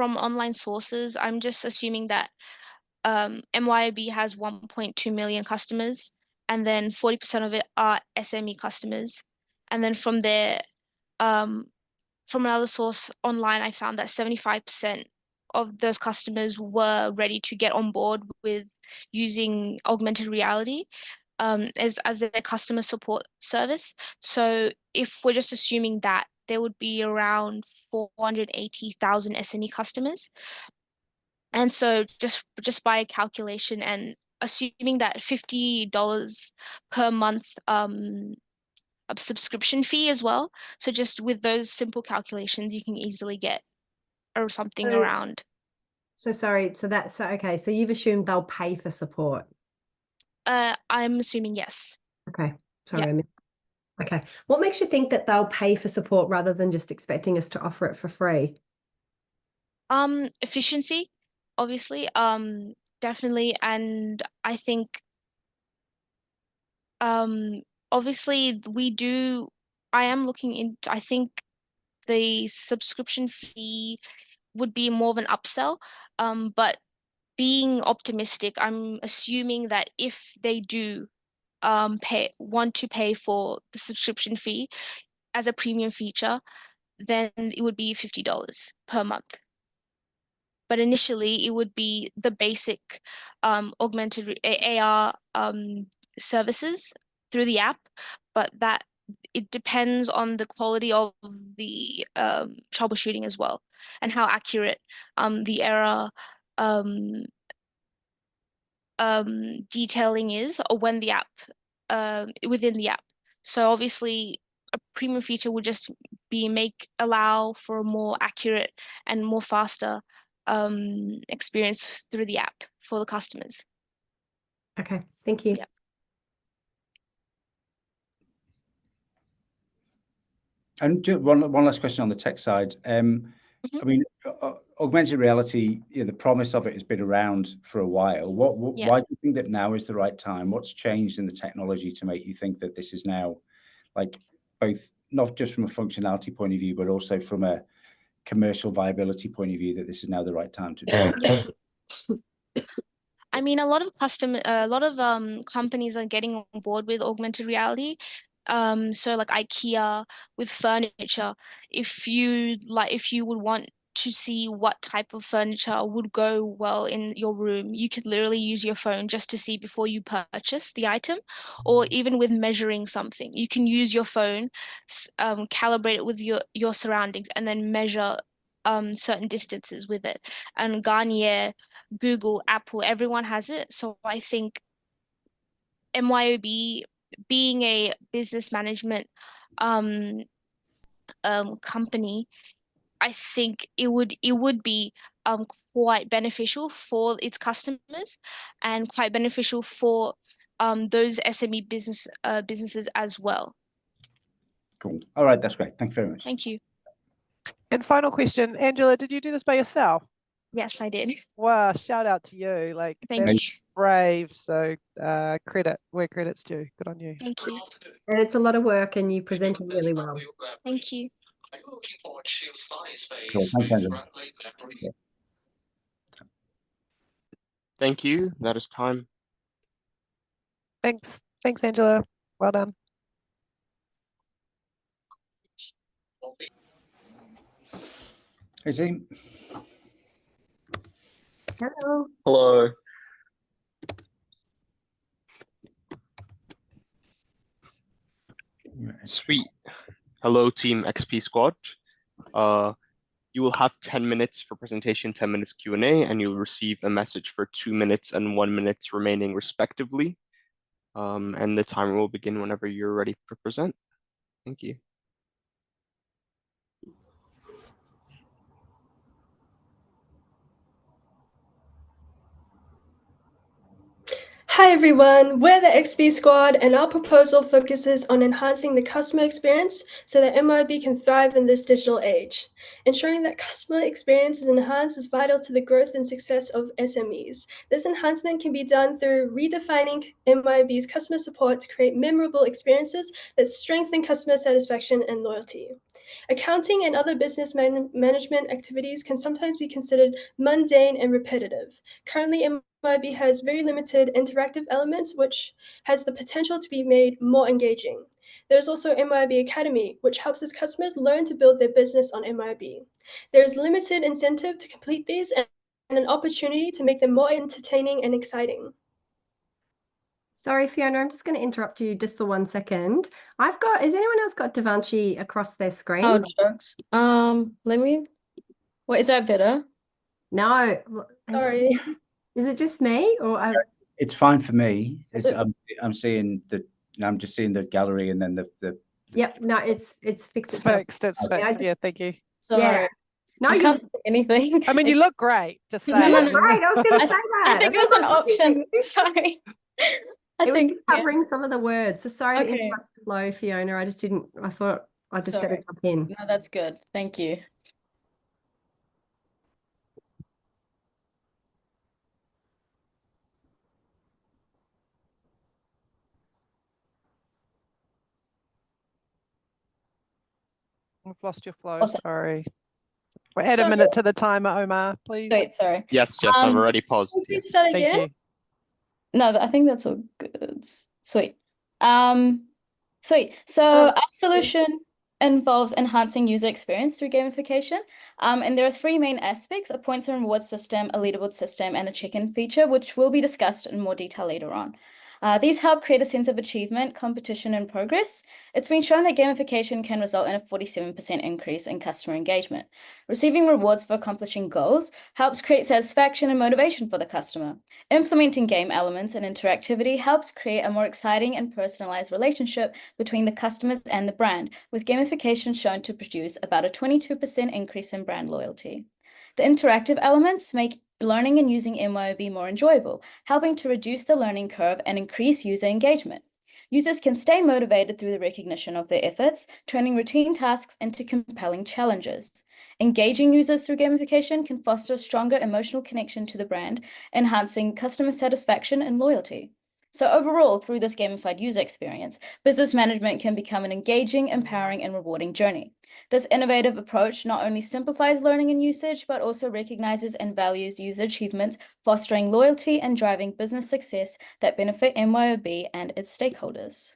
online sources, I'm just assuming that MYOB has 1.2 million customers, and then 40% of it are SME customers. And then from there, from another source online, I found that 75% of those customers were ready to get on board with using augmented reality as their customer support service. So if we're just assuming that, there would be around 480,000 SME customers. And so just by calculation and assuming that $50 per month a subscription fee as well. So just with those simple calculations, you can easily get or something around. So sorry, so okay, so you've assumed they'll pay for support. I'm assuming yes. Okay. Sorry. Okay. What makes you think that they'll pay for support rather than just expecting us to offer it for free? Efficiency, obviously. Definitely. And I think obviously I am looking into, I think the subscription fee would be more of an upsell. But being optimistic, I'm assuming that if they do want to pay for the subscription fee as a premium feature, then it would be $50 per month. But initially, it would be the basic augmented AR services through the app, but that it depends on the quality of the troubleshooting as well, and how accurate the error detailing is, or when the app within the app. So obviously, a premium feature would just be allow for a more accurate and more faster experience through the app for the customers. Okay, thank you. Yeah. And just one last question on the tech side. I mean, augmented reality, the promise of it has been around for a while. Why do you think that now is the right time? What's changed in the technology to make you think that this is now, like, both not just from a functionality point of view, but also from a commercial viability point of view, that this is now the right time to do it? I mean, a lot of companies are getting on board with augmented reality. So like IKEA with furniture, if you would want to see what type of furniture would go well in your room, you could literally use your phone just to see before you purchase the item. Or even with measuring something, you can use your phone, calibrate it with your surroundings, and then measure certain distances with it. And Garnier, Google, Apple, everyone has it. So I think MYOB, being a business management company, I think it would be quite beneficial for its customers and quite beneficial for those SME businesses as well. Cool. All right, that's great. Thank you very much. Thank you. And final question, Angela, did you do this by yourself? Yes, I did. Wow, shout out to you. Like, Thank that's you. brave. So credit where credit's due. Good on you. Thank you. And it's a lot of work, and you presented really well. Thank you. Cool. Thanks, Angela. Thank you. That is time. Thanks, Angela. Well done. Hey, team. Hello. Hello. Sweet. Hello, Team XP Squad. You will have 10 minutes for presentation, 10 minutes Q&A, and you'll receive a message for 2 minutes and 1 minute remaining, respectively. And the timer will begin whenever you're ready to present. Thank you. Hi everyone, we're the XP Squad, and our proposal focuses on enhancing the customer experience so that MYOB can thrive in this digital age. Ensuring that customer experience is enhanced is vital to the growth and success of SMEs. This enhancement can be done through redefining MYOB's customer support to create memorable experiences that strengthen customer satisfaction and loyalty. Accounting and other business management activities can sometimes be considered mundane and repetitive. Currently, MYOB has very limited interactive elements, which has the potential to be made more engaging. There's also MYOB Academy, which helps its customers learn to build their business on MYOB. There is limited incentive to complete these and an opportunity to make them more entertaining and exciting. Sorry, Fiona, I'm just going to interrupt you just for 1 second. Has anyone else got DaVinci across their screen? Oh, jokes. What, is that better? No. Sorry. Is it just me, or It's fine for me. I'm seeing I'm just seeing the gallery and then the. Yep. No, it's fixed itself. Fixed. It's fixed. Yeah, thank you. Sorry. Yeah. No, I you can't see anything. I mean, you look great. Just saying. look great. I was going to say that. I think it was an option. Sorry. It was just covering some of the words. So sorry to Okay. interrupt the flow, Fiona. I thought I just better Sorry. jump in. No, that's good. Thank you. I've lost your flow. Awesome. Sorry. We'll add a Sorry. minute to the timer, Omar, please. Wait, sorry. Yes, I've already paused. Can you Yes. start Thank again? you. No, I think that's all good. Sweet. Sweet. So our solution involves enhancing user experience through gamification. And there are 3 main aspects: a points and reward system, a leaderboard system, and a check-in feature, which will be discussed in more detail later on. These help create a sense of achievement, competition, and progress. It's been shown that gamification can result in a 47% increase in customer engagement. Receiving rewards for accomplishing goals helps create satisfaction and motivation for the customer. Implementing game elements and interactivity helps create a more exciting and personalized relationship between the customers and the brand, with gamification shown to produce about a 22% increase in brand loyalty. The interactive elements make learning and using MYOB more enjoyable, helping to reduce the learning curve and increase user engagement. Users can stay motivated through the recognition of their efforts, turning routine tasks into compelling challenges. Engaging users through gamification can foster a stronger emotional connection to the brand, enhancing customer satisfaction and loyalty. So overall, through this gamified user experience, business management can become an engaging, empowering, and rewarding journey. This innovative approach not only simplifies learning and usage, but also recognizes and values user achievements, fostering loyalty and driving business success that benefit MYOB and its stakeholders.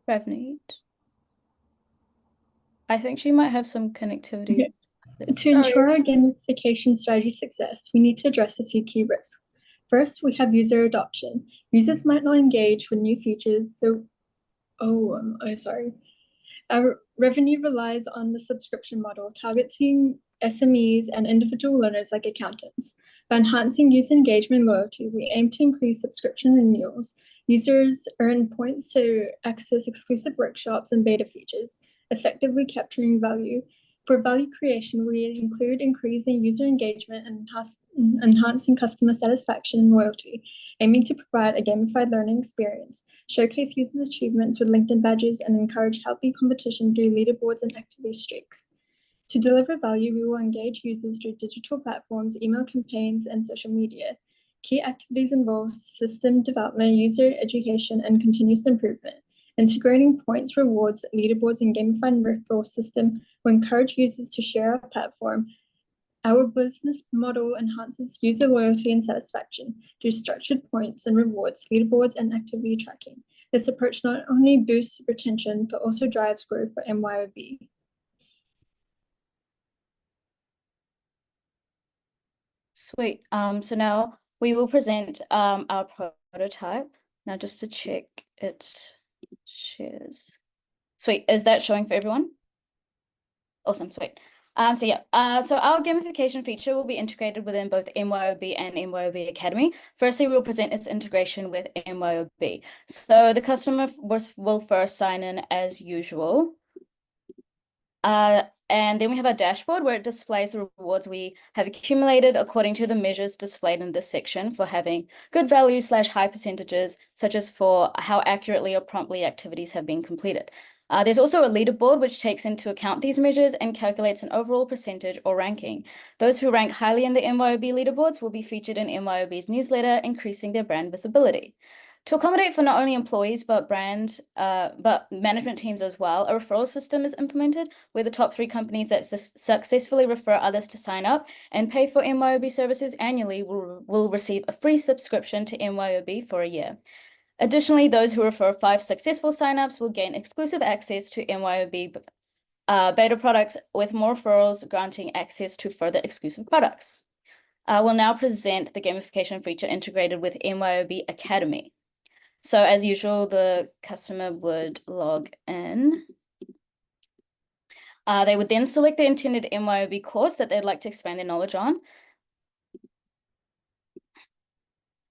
Ravneet. I think she might have some connectivity. Okay. To ensure our gamification strategy success, we need to address a few key risks. First, we have user adoption. Users might not engage with new features, sorry. Our revenue relies on the subscription model, targeting SMEs and individual learners like accountants. By enhancing user engagement and loyalty, we aim to increase subscription renewals. Users earn points to access exclusive workshops and beta features, effectively capturing value. For value creation, we include increasing user engagement and enhancing customer satisfaction and loyalty, aiming to provide a gamified learning experience, showcase users' achievements with LinkedIn badges, and encourage healthy competition through leaderboards and activity streaks. To deliver value, we will engage users through digital platforms, email campaigns, and social media. Key activities involve system development, user education, and continuous improvement. Integrating points, rewards, leaderboards, and gamified referral system will encourage users to share our platform. Our business model enhances user loyalty and satisfaction through structured points and rewards, leaderboards, and activity tracking. This approach not only boosts retention, but also drives growth for MYOB. Sweet. So now we will present our prototype. Now just to check it shares. Sweet. Is that showing for everyone? Awesome. Sweet. So our gamification feature will be integrated within both MYOB and MYOB Academy. Firstly, we'll present its integration with MYOB. So the customer will first sign in as usual. And then we have our dashboard where it displays the rewards we have accumulated according to the measures displayed in this section for having good value / high percentages, such as for how accurately or promptly activities have been completed. There's also a leaderboard which takes into account these measures and calculates an overall percentage or ranking. Those who rank highly in the MYOB leaderboards will be featured in MYOB's newsletter, increasing their brand visibility. To accommodate for not only employees, but management teams as well, a referral system is implemented where the top 3 companies that successfully refer others to sign up and pay for MYOB services annually will receive a free subscription to MYOB for a year. Additionally, those who refer 5 successful signups will gain exclusive access to MYOB beta products, with more referrals granting access to further exclusive products. We'll now present the gamification feature integrated with MYOB Academy. So as usual, the customer would log in. They would then select the intended MYOB course that they'd like to expand their knowledge on.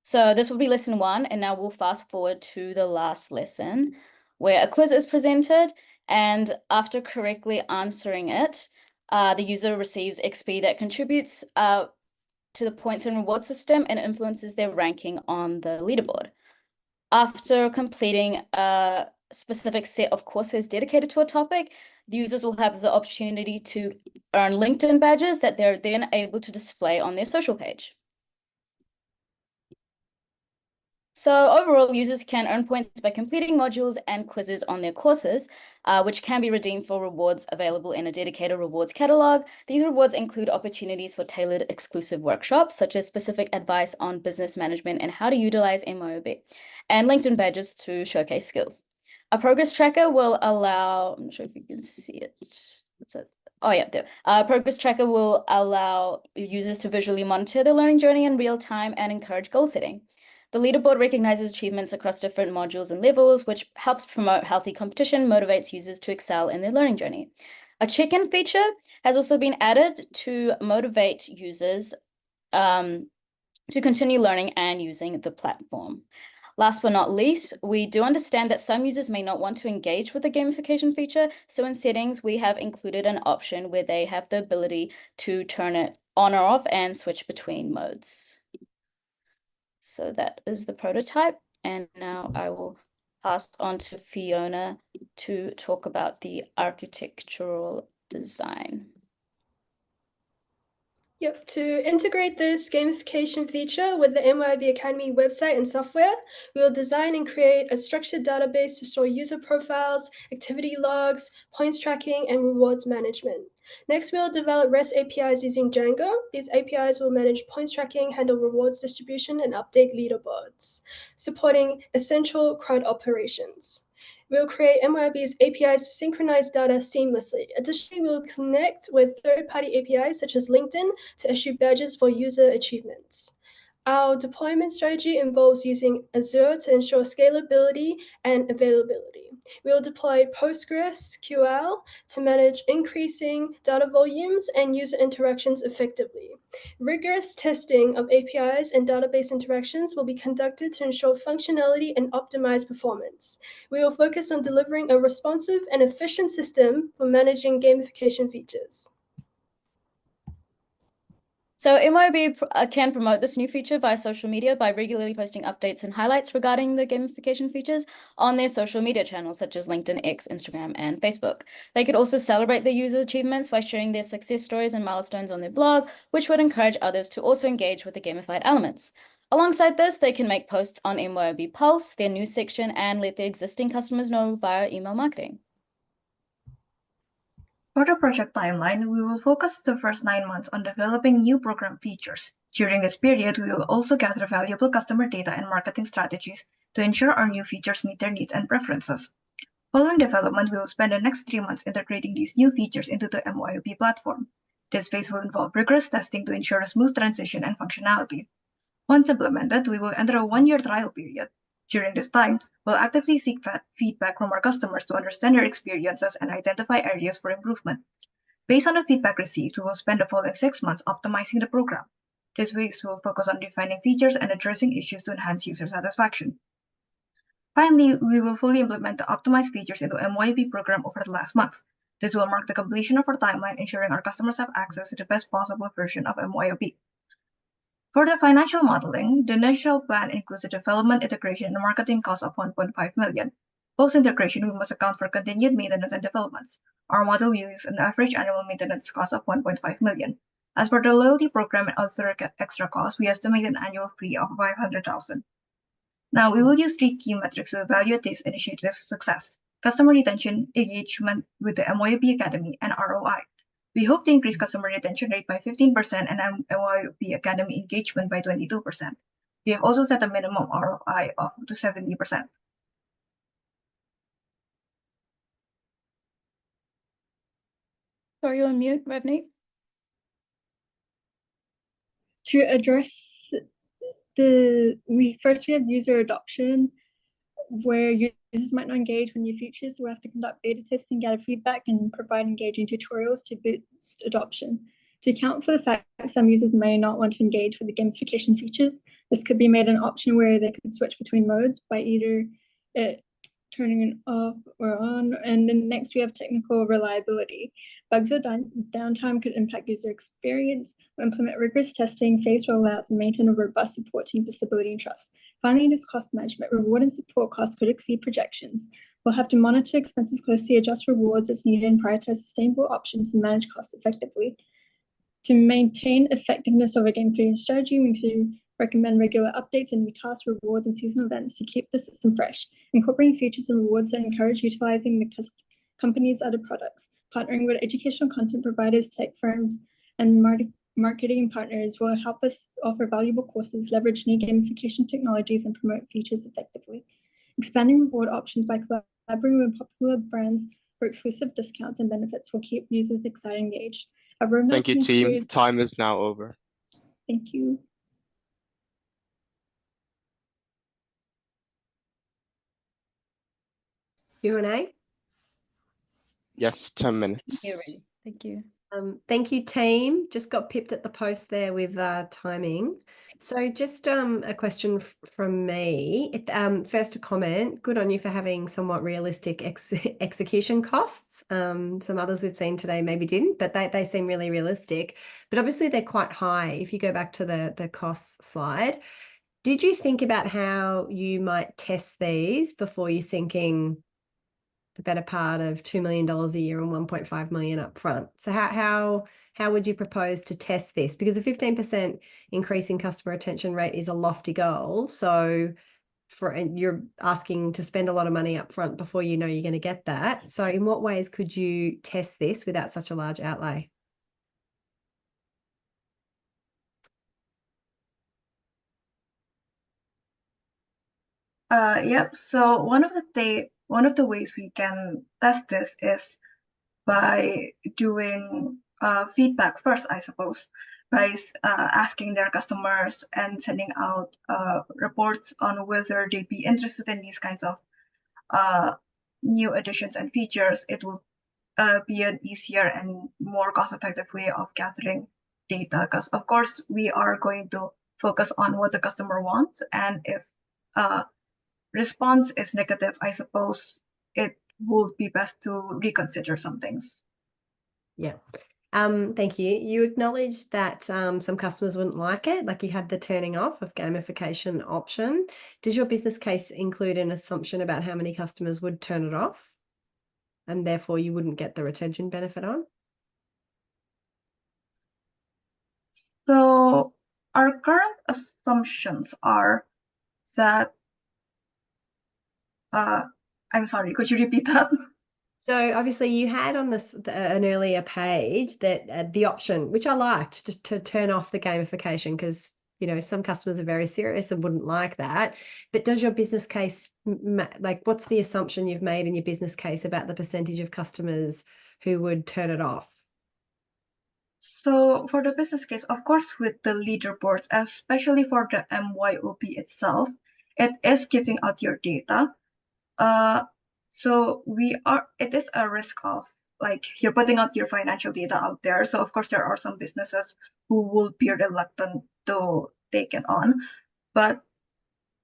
So this will be lesson 1, and now we'll fast forward to the last lesson where a quiz is presented, and after correctly answering it, the user receives XP that contributes to the points and reward system and influences their ranking on the leaderboard. After completing a specific set of courses dedicated to a topic, the users will have the opportunity to earn LinkedIn badges that they're then able to display on their social page. So overall, users can earn points by completing modules and quizzes on their courses, which can be redeemed for rewards available in a dedicated rewards catalog. These rewards include opportunities for tailored exclusive workshops, such as specific advice on business management and how to utilize MYOB, and LinkedIn badges to showcase skills. A progress tracker will allow, I'm not sure if you can see it. What's it? Oh yeah, there. Progress tracker will allow users to visually monitor their learning journey in real time and encourage goal setting. The leaderboard recognizes achievements across different modules and levels, which helps promote healthy competition, motivates users to excel in their learning journey. A check-in feature has also been added to motivate users to continue learning and using the platform. Last but not least, we do understand that some users may not want to engage with the gamification feature, so in settings, we have included an option where they have the ability to turn it on or off and switch between modes. So that is the prototype, and now I will pass on to Fiona to talk about the architectural design. Yep, to integrate this gamification feature with the MYOB Academy website and software, we will design and create a structured database to store user profiles, activity logs, points tracking, and rewards management. Next, we'll develop REST APIs using Django. These APIs will manage points tracking, handle rewards distribution, and update leaderboards, supporting essential CRUD operations. We'll create MYOB's APIs to synchronize data seamlessly. Additionally, we'll connect with third-party APIs such as LinkedIn to issue badges for user achievements. Our deployment strategy involves using Azure to ensure scalability and availability. We will deploy PostgreSQL to manage increasing data volumes and user interactions effectively. Rigorous testing of APIs and database interactions will be conducted to ensure functionality and optimize performance. We will focus on delivering a responsive and efficient system for managing gamification features. So MYOB can promote this new feature via social media by regularly posting updates and highlights regarding the gamification features on their social media channels, such as LinkedIn, X, Instagram, and Facebook. They could also celebrate their user achievements by sharing their success stories and milestones on their blog, which would encourage others to also engage with the gamified elements. Alongside this, they can make posts on MYOB Pulse, their news section, and let their existing customers know via email marketing. For the project timeline, we will focus the first 9 months on developing new program features. During this period, we will also gather valuable customer data and marketing strategies to ensure our new features meet their needs and preferences. Following development, we will spend the next 3 months integrating these new features into the MYOB platform. This phase will involve rigorous testing to ensure a smooth transition and functionality. Once implemented, we will enter a 1-year trial period. During this time, we'll actively seek feedback from our customers to understand their experiences and identify areas for improvement. Based on the feedback received, we will spend the following 6 months optimizing the program. This phase will focus on defining features and addressing issues to enhance user satisfaction. Finally, we will fully implement the optimized features into MYOB program over the last months. This will mark the completion of our timeline, ensuring our customers have access to the best possible version of MYOB. For the financial modeling, the initial plan includes a development, integration, and marketing cost of $1.5 million. Post-integration, we must account for continued maintenance and developments. Our model will use an average annual maintenance cost of $1.5 million. As for the loyalty program and other extra costs, we estimate an annual fee of $500,000. Now, we will use 3 key metrics to evaluate this initiative's success: customer retention, engagement with the MYOB Academy, and ROI. We hope to increase customer retention rate by 15% and MYOB Academy engagement by 22%. We have also set a minimum ROI of up to 70%. Are you on mute, Revney? To address we have user adoption, where users might not engage with new features, so we have to conduct beta testing, gather feedback, and provide engaging tutorials to boost adoption. To account for the fact that some users may not want to engage with the gamification features, this could be made an option where they could switch between modes by either turning it off or on. And then next we have technical reliability. Bugs or downtime could impact user experience. We'll implement rigorous testing, phase rollouts, and maintain a robust support team for stability and trust. Finally, this cost management. Reward and support costs could exceed projections. We'll have to monitor expenses closely, adjust rewards as needed, and prioritize sustainable options and manage costs effectively. To maintain effectiveness of our gamification strategy, we need to recommend regular updates and new tasks, rewards, and seasonal events to keep the system fresh, incorporating features and rewards that encourage utilizing the company's other products. Partnering with educational content providers, tech firms, and marketing partners will help us offer valuable courses, leverage new gamification technologies, and promote features effectively. Expanding reward options by collaborating with popular brands for exclusive discounts and benefits will keep users excited and engaged. Thank you, team. Time is now over. Thank you. Q&A? Yes, 10 minutes. You're ready. Thank you. Thank you, team. Just got pipped at the post there with timing. So just a question from me. First, a comment. Good on you for having somewhat realistic execution costs. Some others we've seen today maybe didn't, but they seem really realistic. But obviously they're quite high. If you go back to the costs slide, did you think about how you might test these before you sinking the better part of $2 million a year and 1.5 million up front? So how would you propose to test this? Because a 15% increase in customer retention rate is a lofty goal. So and you're asking to spend a lot of money up front before you know you're going to get that. So in what ways could you test this without such a large outlay? Yep. So one of the ways we can test this is by doing feedback first, I suppose, by asking their customers and sending out reports on whether they'd be interested in these kinds of new additions and features. It will be an easier and more cost-effective way of gathering data, because of course we are going to focus on what the customer wants, and if response is negative, I suppose it would be best to reconsider some things. Yeah. Thank you. You acknowledged that some customers wouldn't like it, like you had the turning off of gamification option. Does your business case include an assumption about how many customers would turn it off and therefore you wouldn't get the retention benefit on? So our current assumptions are that I'm sorry, could you repeat that? So obviously you had on an earlier page that the option, which I liked, to turn off the gamification, because some customers are very serious and wouldn't like that. But does your business case, like, what's the assumption you've made in your business case about the percentage of customers who would turn it off? So for the business case, of course, with the leaderboards, especially for the MYOB itself, it is giving out your data. So it is a risk of, like, you're putting out your financial data out there. So of course there are some businesses who will be reluctant to take it on. But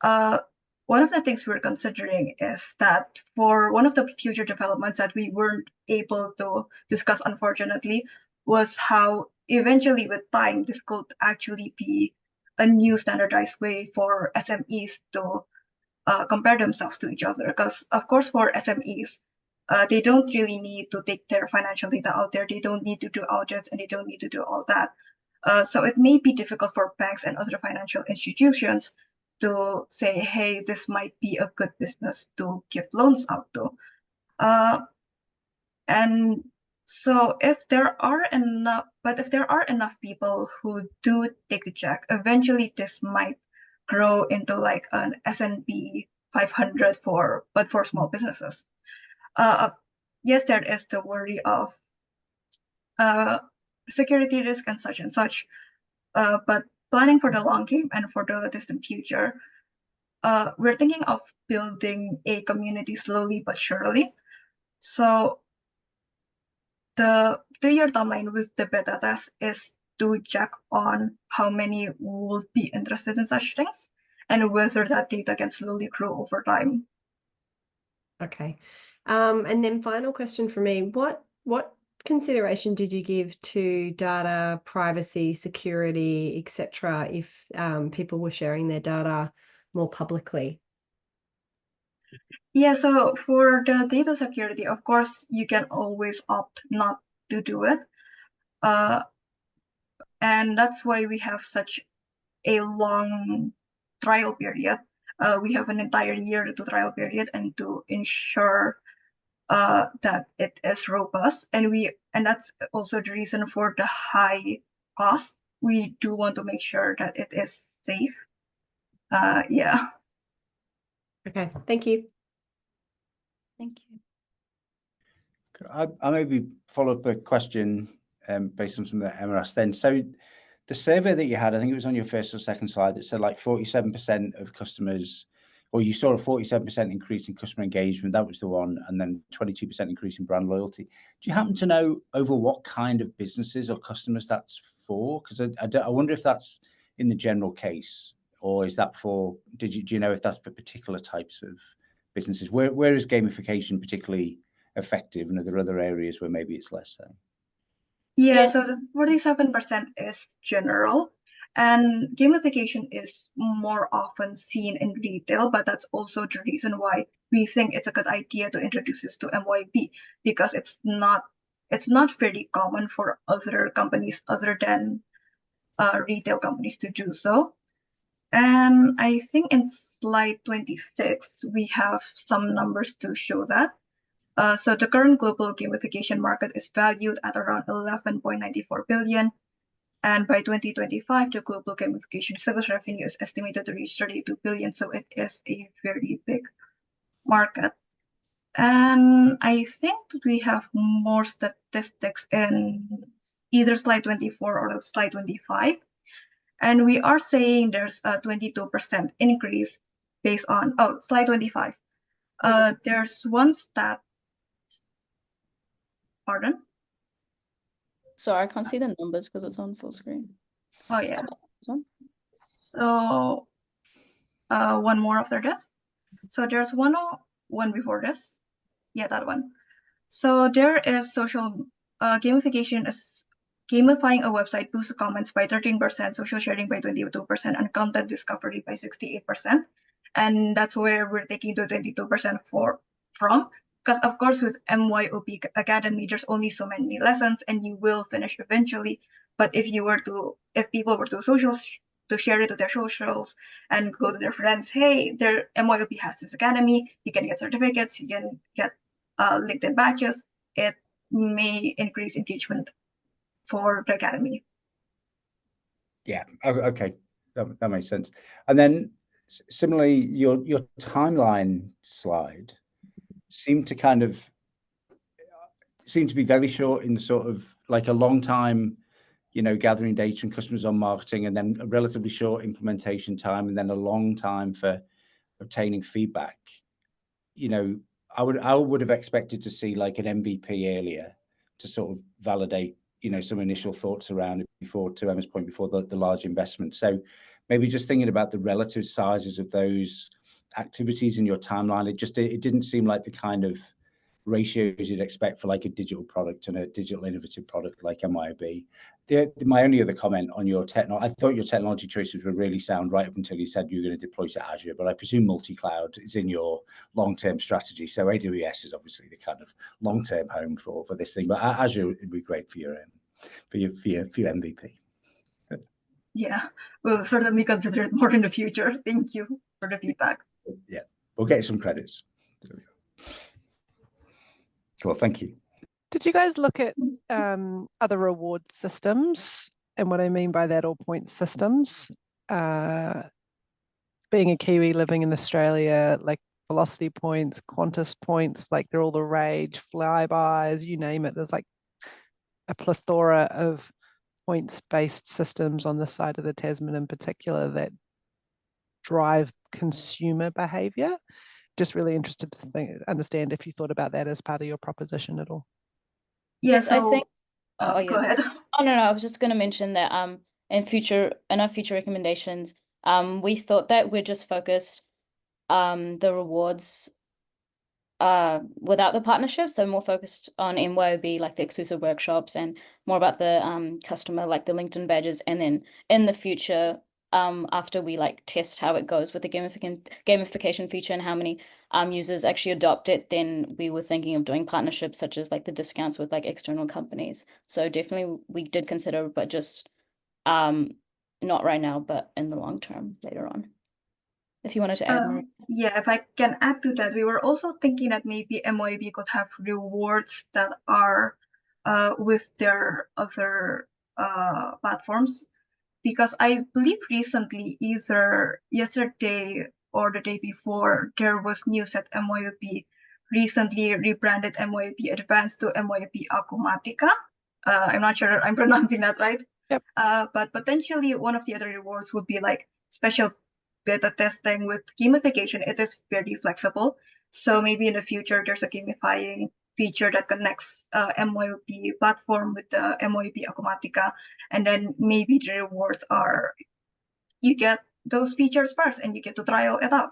one of the things we're considering is that for one of the future developments that we weren't able to discuss, unfortunately, was how eventually with time this could actually be a new standardized way for SMEs to compare themselves to each other. Because of course for SMEs, they don't really need to take their financial data out there. They don't need to do audits and they don't need to do all that. So it may be difficult for banks and other financial institutions to say, hey, this might be a good business to give loans out to. And so if there are enough people who do take the check, eventually this might grow into like an S&P 500 for small businesses. Yes, there is the worry of security risk and such, but planning for the long game and for the distant future, we're thinking of building a community slowly but surely. So the 2-year timeline with the beta test is to check on how many would be interested in such things and whether that data can slowly grow over time. Okay. And then final question for me, what consideration did you give to data privacy, security, etc., if people were sharing their data more publicly? Yeah, so for the data security, of course, you can always opt not to do it. And that's why we have such a long trial period. We have an entire year to trial period and to ensure that it is robust. And that's also the reason for the high cost. We do want to make sure that it is safe. Yeah. Okay, thank you. Thank you. I maybe follow up a question based on something that Emma asked then. So the survey that you had, I think it was on your first or second slide, that said like 47% of customers or you saw a 47% increase in customer engagement. That was the one, and then 22% increase in brand loyalty. Do you happen to know over what kind of businesses or customers that's for? Because I wonder if that's in the general case, or is that for? Do you know if that's for particular types of businesses? Where is gamification particularly effective, and are there other areas where maybe it's less so? Yeah, so the 47% is general, and gamification is more often seen in retail, but that's also the reason why we think it's a good idea to introduce this to MYOB, because it's not very common for other companies other than retail companies to do so. And I think in slide 26, we have some numbers to show that. So the current global gamification market is valued at around 11.94 billion. And by 2025, the global gamification sales revenue is estimated to reach 32 billion. So it is a very big market. And I think we have more statistics in either slide 24 or slide 25. And we are saying there's a 22% increase based on, slide 25. There's one stat. Pardon? Sorry, I can't see the numbers because it's on full screen. Oh, yeah. This one? So one more after this. So there's one before this. Yeah, that one. So there is social gamification is gamifying a website boosts comments by 13%, social sharing by 22%, and content discovery by 68%. And that's where we're taking the 22% from. Because of course, with MYOB Academy, there's only so many lessons, and you will finish eventually. But if people were to share it to their socials and go to their friends, hey, their MYOB has this academy, you can get certificates, you can get LinkedIn badges, it may increase engagement for the academy. Yeah. Okay. That makes sense. And then similarly, your timeline slide seemed to be very short in sort of like a long time, gathering data and customers on marketing, and then a relatively short implementation time, and then a long time for obtaining feedback. I would have expected to see like an MVP earlier to sort of validate, some initial thoughts around it before, to Emma's point, before the large investment. So maybe just thinking about the relative sizes of those activities in your timeline, it didn't seem like the kind of ratios you'd expect for like a digital product and a digital innovative product like MYOB. My only other comment on your I thought your technology choices were really sound right up until you said you were going to deploy to Azure, but I presume multi-cloud is in your long-term strategy. So AWS is obviously the kind of long-term home for this thing, but Azure would be great for your MVP. Yeah, we'll certainly consider it more in the future. Thank you for the feedback. Yeah, we'll get some credits. Cool, thank you. Did you guys look at other reward systems? And what I mean by that, all point systems. Being a Kiwi living in Australia, like velocity points, Qantas points, like they're all the rage, flybys, you name it. There's like a plethora of points-based systems on this side of the Tasman in particular that drive consumer behavior. Just really interested to understand if you thought about that as part of your proposition at all. Yes, I think. Go ahead. Oh no, I was just going to mention that in our future recommendations, we thought that we're just focused the rewards without the partnerships, so more focused on MYOB, like the exclusive workshops, and more about the customer, like the LinkedIn badges, and then in the future, after we like test how it goes with the gamification feature and how many users actually adopt it, then we were thinking of doing partnerships such as like the discounts with like external companies. So definitely we did consider, but just not right now, but in the long term later on. If you wanted to add more. Yeah, if I can add to that, we were also thinking that maybe MYOB could have rewards that are with their other platforms. Because I believe recently, either yesterday or the day before, there was news that MYOB recently rebranded MYOB Advanced to MYOB Akumatica. I'm not sure I'm pronouncing that right. Yep. But potentially one of the other rewards would be like special beta testing with gamification, it is very flexible. So maybe in the future, there's a gamifying feature that connects MYOB platform with the MYOB Automatica, and then maybe the rewards are you get those features first and you get to trial it out.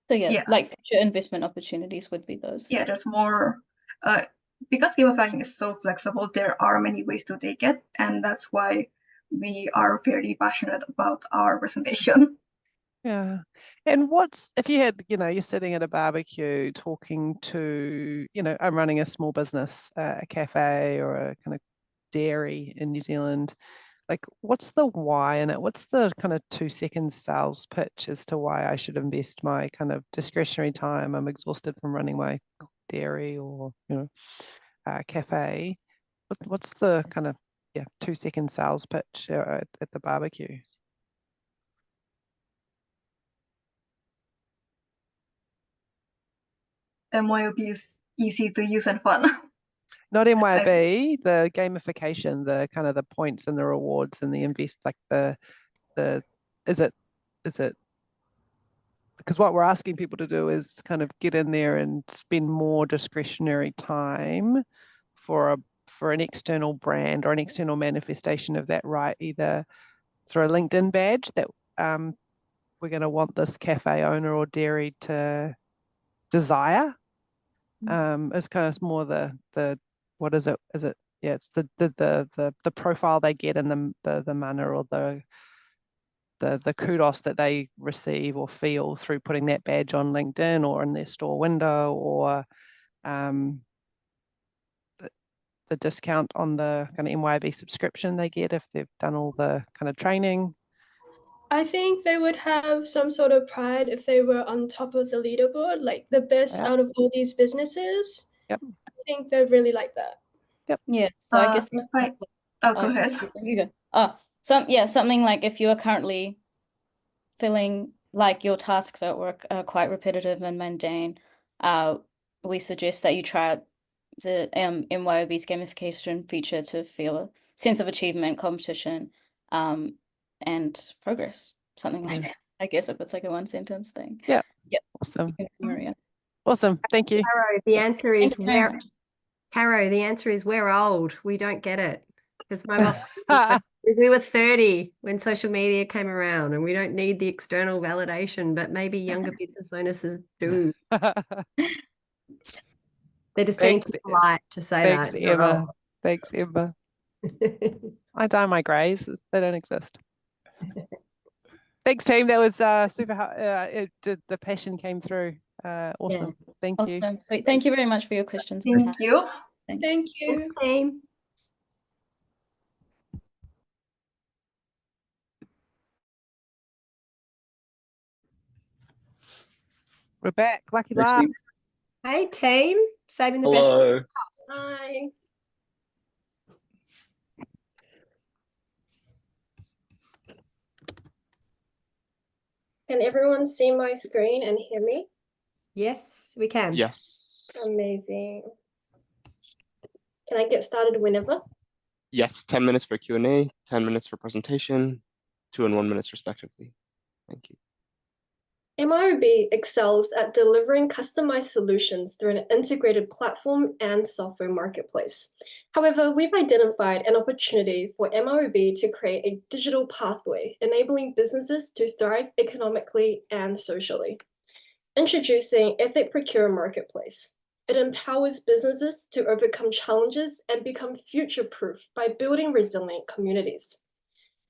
So yeah, like future investment opportunities would be those. Yeah, there's more because gamifying is so flexible, there are many ways to take it, and that's why we are very passionate about our presentation. Yeah. And what's, if you had, you're sitting at a barbecue talking to, I'm running a small business, a cafe or a kind of dairy in New Zealand, like what's the why in it? What's the kind of 2-second sales pitch as to why I should invest my kind of discretionary time? I'm exhausted from running my dairy or, cafe. What's the kind of 2-second sales pitch at the barbecue? MYOB is easy to use and fun. Not MYOB, the gamification, the kind of the points and the rewards and the invest, like is it because what we're asking people to do is kind of get in there and spend more discretionary time for an external brand or an external manifestation of that, right? Either through a LinkedIn badge that we're going to want this cafe owner or dairy to desire. It's kind of more the what is it? Is it it's the profile they get and the manner or the kudos that they receive or feel through putting that badge on LinkedIn or in their store window, or the discount on the kind of MYOB subscription they get if they've done all the kind of training. I think they would have some sort of pride if they were on top of the leaderboard, like the best out of all these businesses. Yep. I think they'd really like that. Yep. Yeah. So I guess go ahead. You go. Something like if you are currently feeling like your tasks at work are quite repetitive and mundane, we suggest that you try out the MYOB's gamification feature to feel a sense of achievement, competition, and progress, something like that. I guess if it's like a 1-sentence thing. Yeah. Yep. Awesome. Maria. Awesome. Thank you. Caro, the answer is we're old. We don't get it. Because mobile phones, we were 30 when social media came around, and we don't need the external validation, but maybe younger business owners do. They're just being too polite to say Thanks, that. Emma. Thanks, Emma. I dye my greys. They don't exist. Thanks, team. That was super. The passion came through. Awesome. Yeah. Thank you. Awesome. Sweet. Thank you very much for your questions. Thank you. Thanks. Thank you. Thanks, team. We're back. Lucky last. Hey, team. Saving the Hello. best. Hi. Can everyone see my screen and hear me? Yes, we can. Yes. Amazing. Can I get started whenever? Yes, 10 minutes for Q&A, 10 minutes for presentation, 2 and 1 minutes respectively. Thank you. MYOB excels at delivering customized solutions through an integrated platform and software marketplace. However, we've identified an opportunity for MYOB to create a digital pathway, enabling businesses to thrive economically and socially. Introducing Ethic Procure Marketplace. It empowers businesses to overcome challenges and become future-proof by building resilient communities.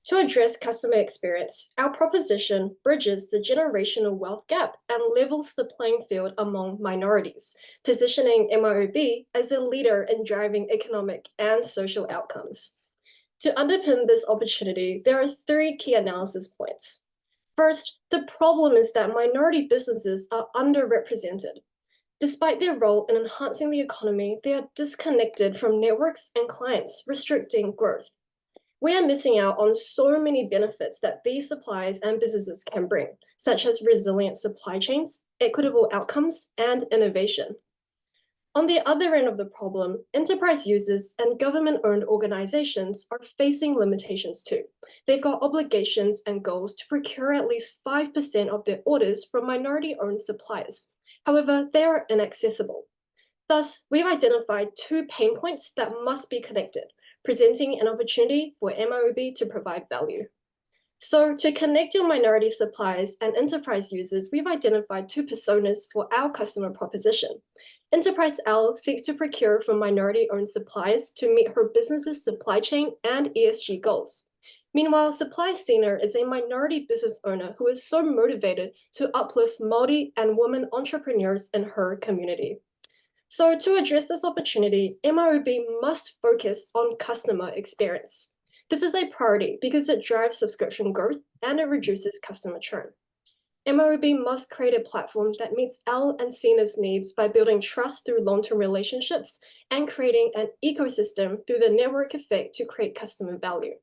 To address customer experience, our proposition bridges the generational wealth gap and levels the playing field among minorities, positioning MYOB as a leader in driving economic and social outcomes. To underpin this opportunity, there are 3 key analysis points. First, the problem is that minority businesses are underrepresented. Despite their role in enhancing the economy, they are disconnected from networks and clients, restricting growth. We are missing out on so many benefits that these suppliers and businesses can bring, such as resilient supply chains, equitable outcomes, and innovation. On the other end of the problem, enterprise users and government-owned organizations are facing limitations too. They've got obligations and goals to procure at least 5% of their orders from minority-owned suppliers. However, they are inaccessible. Thus, we've identified 2 pain points that must be connected, presenting an opportunity for MYOB to provide value. So to connect your minority suppliers and enterprise users, we've identified 2 personas for our customer proposition. Enterprise L seeks to procure from minority-owned suppliers to meet her business's supply chain and ESG goals. Meanwhile, Supply Senior is a minority business owner who is so motivated to uplift multi and women entrepreneurs in her community. So to address this opportunity, MYOB must focus on customer experience. This is a priority because it drives subscription growth and it reduces customer churn. MYOB must create a platform that meets L and Cena's needs by building trust through long-term relationships and creating an ecosystem through the network effect to create customer value.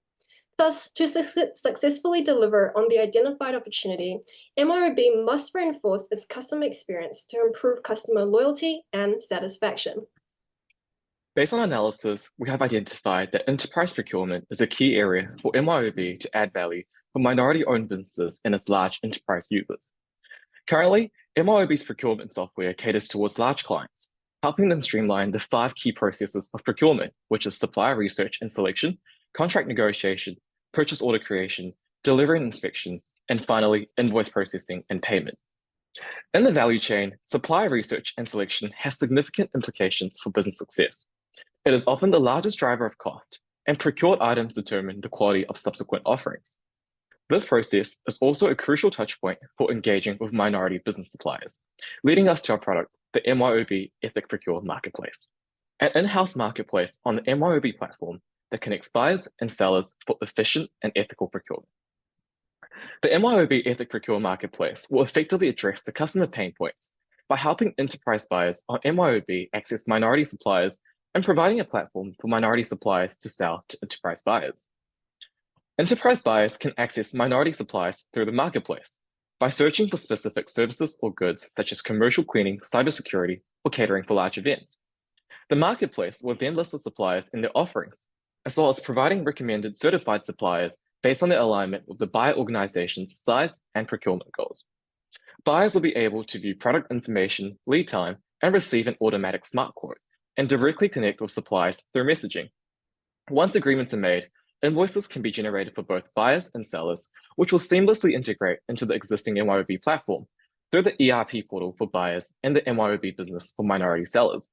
Thus, to successfully deliver on the identified opportunity, MYOB must reinforce its customer experience to improve customer loyalty and satisfaction. Based on analysis, we have identified that enterprise procurement is a key area for MYOB to add value for minority-owned businesses and its large enterprise users. Currently, MYOB's procurement software caters towards large clients, helping them streamline the 5 key processes of procurement, which is supplier research and selection, contract negotiation, purchase order creation, delivery and inspection, and finally, invoice processing and payment. In the value chain, supplier research and selection has significant implications for business success. It is often the largest driver of cost, and procured items determine the quality of subsequent offerings. This process is also a crucial touchpoint for engaging with minority business suppliers, leading us to our product, the MYOB Ethic Procure Marketplace, an in-house marketplace on the MYOB platform that connects buyers and sellers for efficient and ethical procurement. The MYOB Ethic Procure Marketplace will effectively address the customer pain points by helping enterprise buyers on MYOB access minority suppliers and providing a platform for minority suppliers to sell to enterprise buyers. Enterprise buyers can access minority suppliers through the marketplace by searching for specific services or goods such as commercial cleaning, cybersecurity, or catering for large events. The marketplace will then list the suppliers in their offerings, as well as providing recommended certified suppliers based on their alignment with the buyer organization's size and procurement goals. Buyers will be able to view product information, lead time, and receive an automatic smart quote, and directly connect with suppliers through messaging. Once agreements are made, invoices can be generated for both buyers and sellers, which will seamlessly integrate into the existing MYOB platform through the ERP portal for buyers and the MYOB business for minority sellers.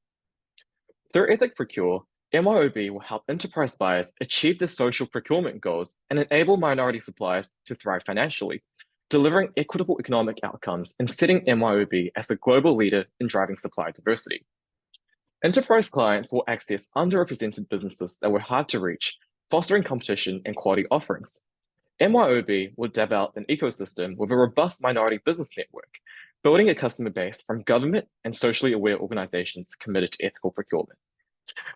Through Ethic Procure, MYOB will help enterprise buyers achieve their social procurement goals and enable minority suppliers to thrive financially, delivering equitable economic outcomes and setting MYOB as a global leader in driving supply diversity. Enterprise clients will access underrepresented businesses that were hard to reach, fostering competition and quality offerings. MYOB will develop an ecosystem with a robust minority business network, building a customer base from government and socially aware organizations committed to ethical procurement.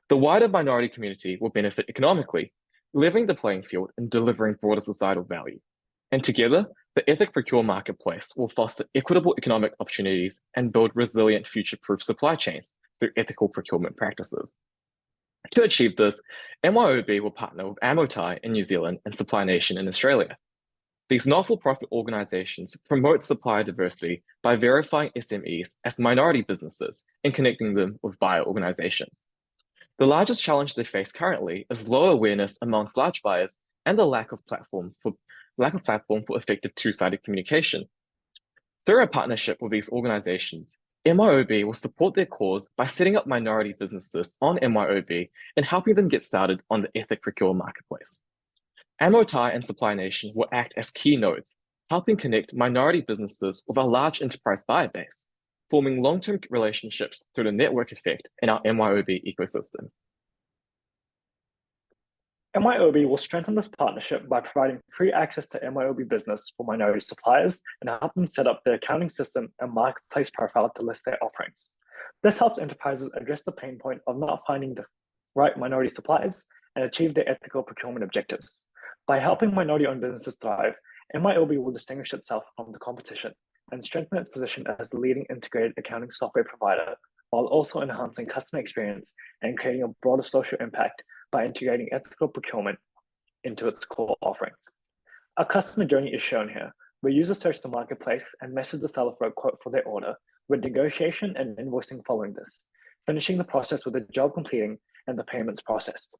The wider minority community will benefit economically, leveling the playing field and delivering broader societal value. And together, the Ethic Procure Marketplace will foster equitable economic opportunities and build resilient future-proof supply chains through ethical procurement practices. To achieve this, MYOB will partner with Amotai in New Zealand and Supply Nation in Australia. These not-for-profit organizations promote supplier diversity by verifying SMEs as minority businesses and connecting them with buyer organizations. The largest challenge they face currently is low awareness amongst large buyers and the lack of platform for effective two-sided communication. Through a partnership with these organizations, MYOB will support their cause by setting up minority businesses on MYOB and helping them get started on the Ethic Procure Marketplace. Amotai and Supply Nation will act as key nodes, helping connect minority businesses with our large enterprise buyer base, forming long-term relationships through the network effect in our MYOB ecosystem. MYOB will strengthen this partnership by providing free access to MYOB business for minority suppliers and help them set up their accounting system and marketplace profile to list their offerings. This helps enterprises address the pain point of not finding the right minority suppliers and achieve their ethical procurement objectives. By helping minority-owned businesses thrive, MYOB will distinguish itself from the competition and strengthen its position as the leading integrated accounting software provider while also enhancing customer experience and creating a broader social impact by integrating ethical procurement into its core offerings. A customer journey is shown here, where users search the marketplace and message the seller for a quote for their order, with negotiation and invoicing following this, finishing the process with the job completing and the payments processed.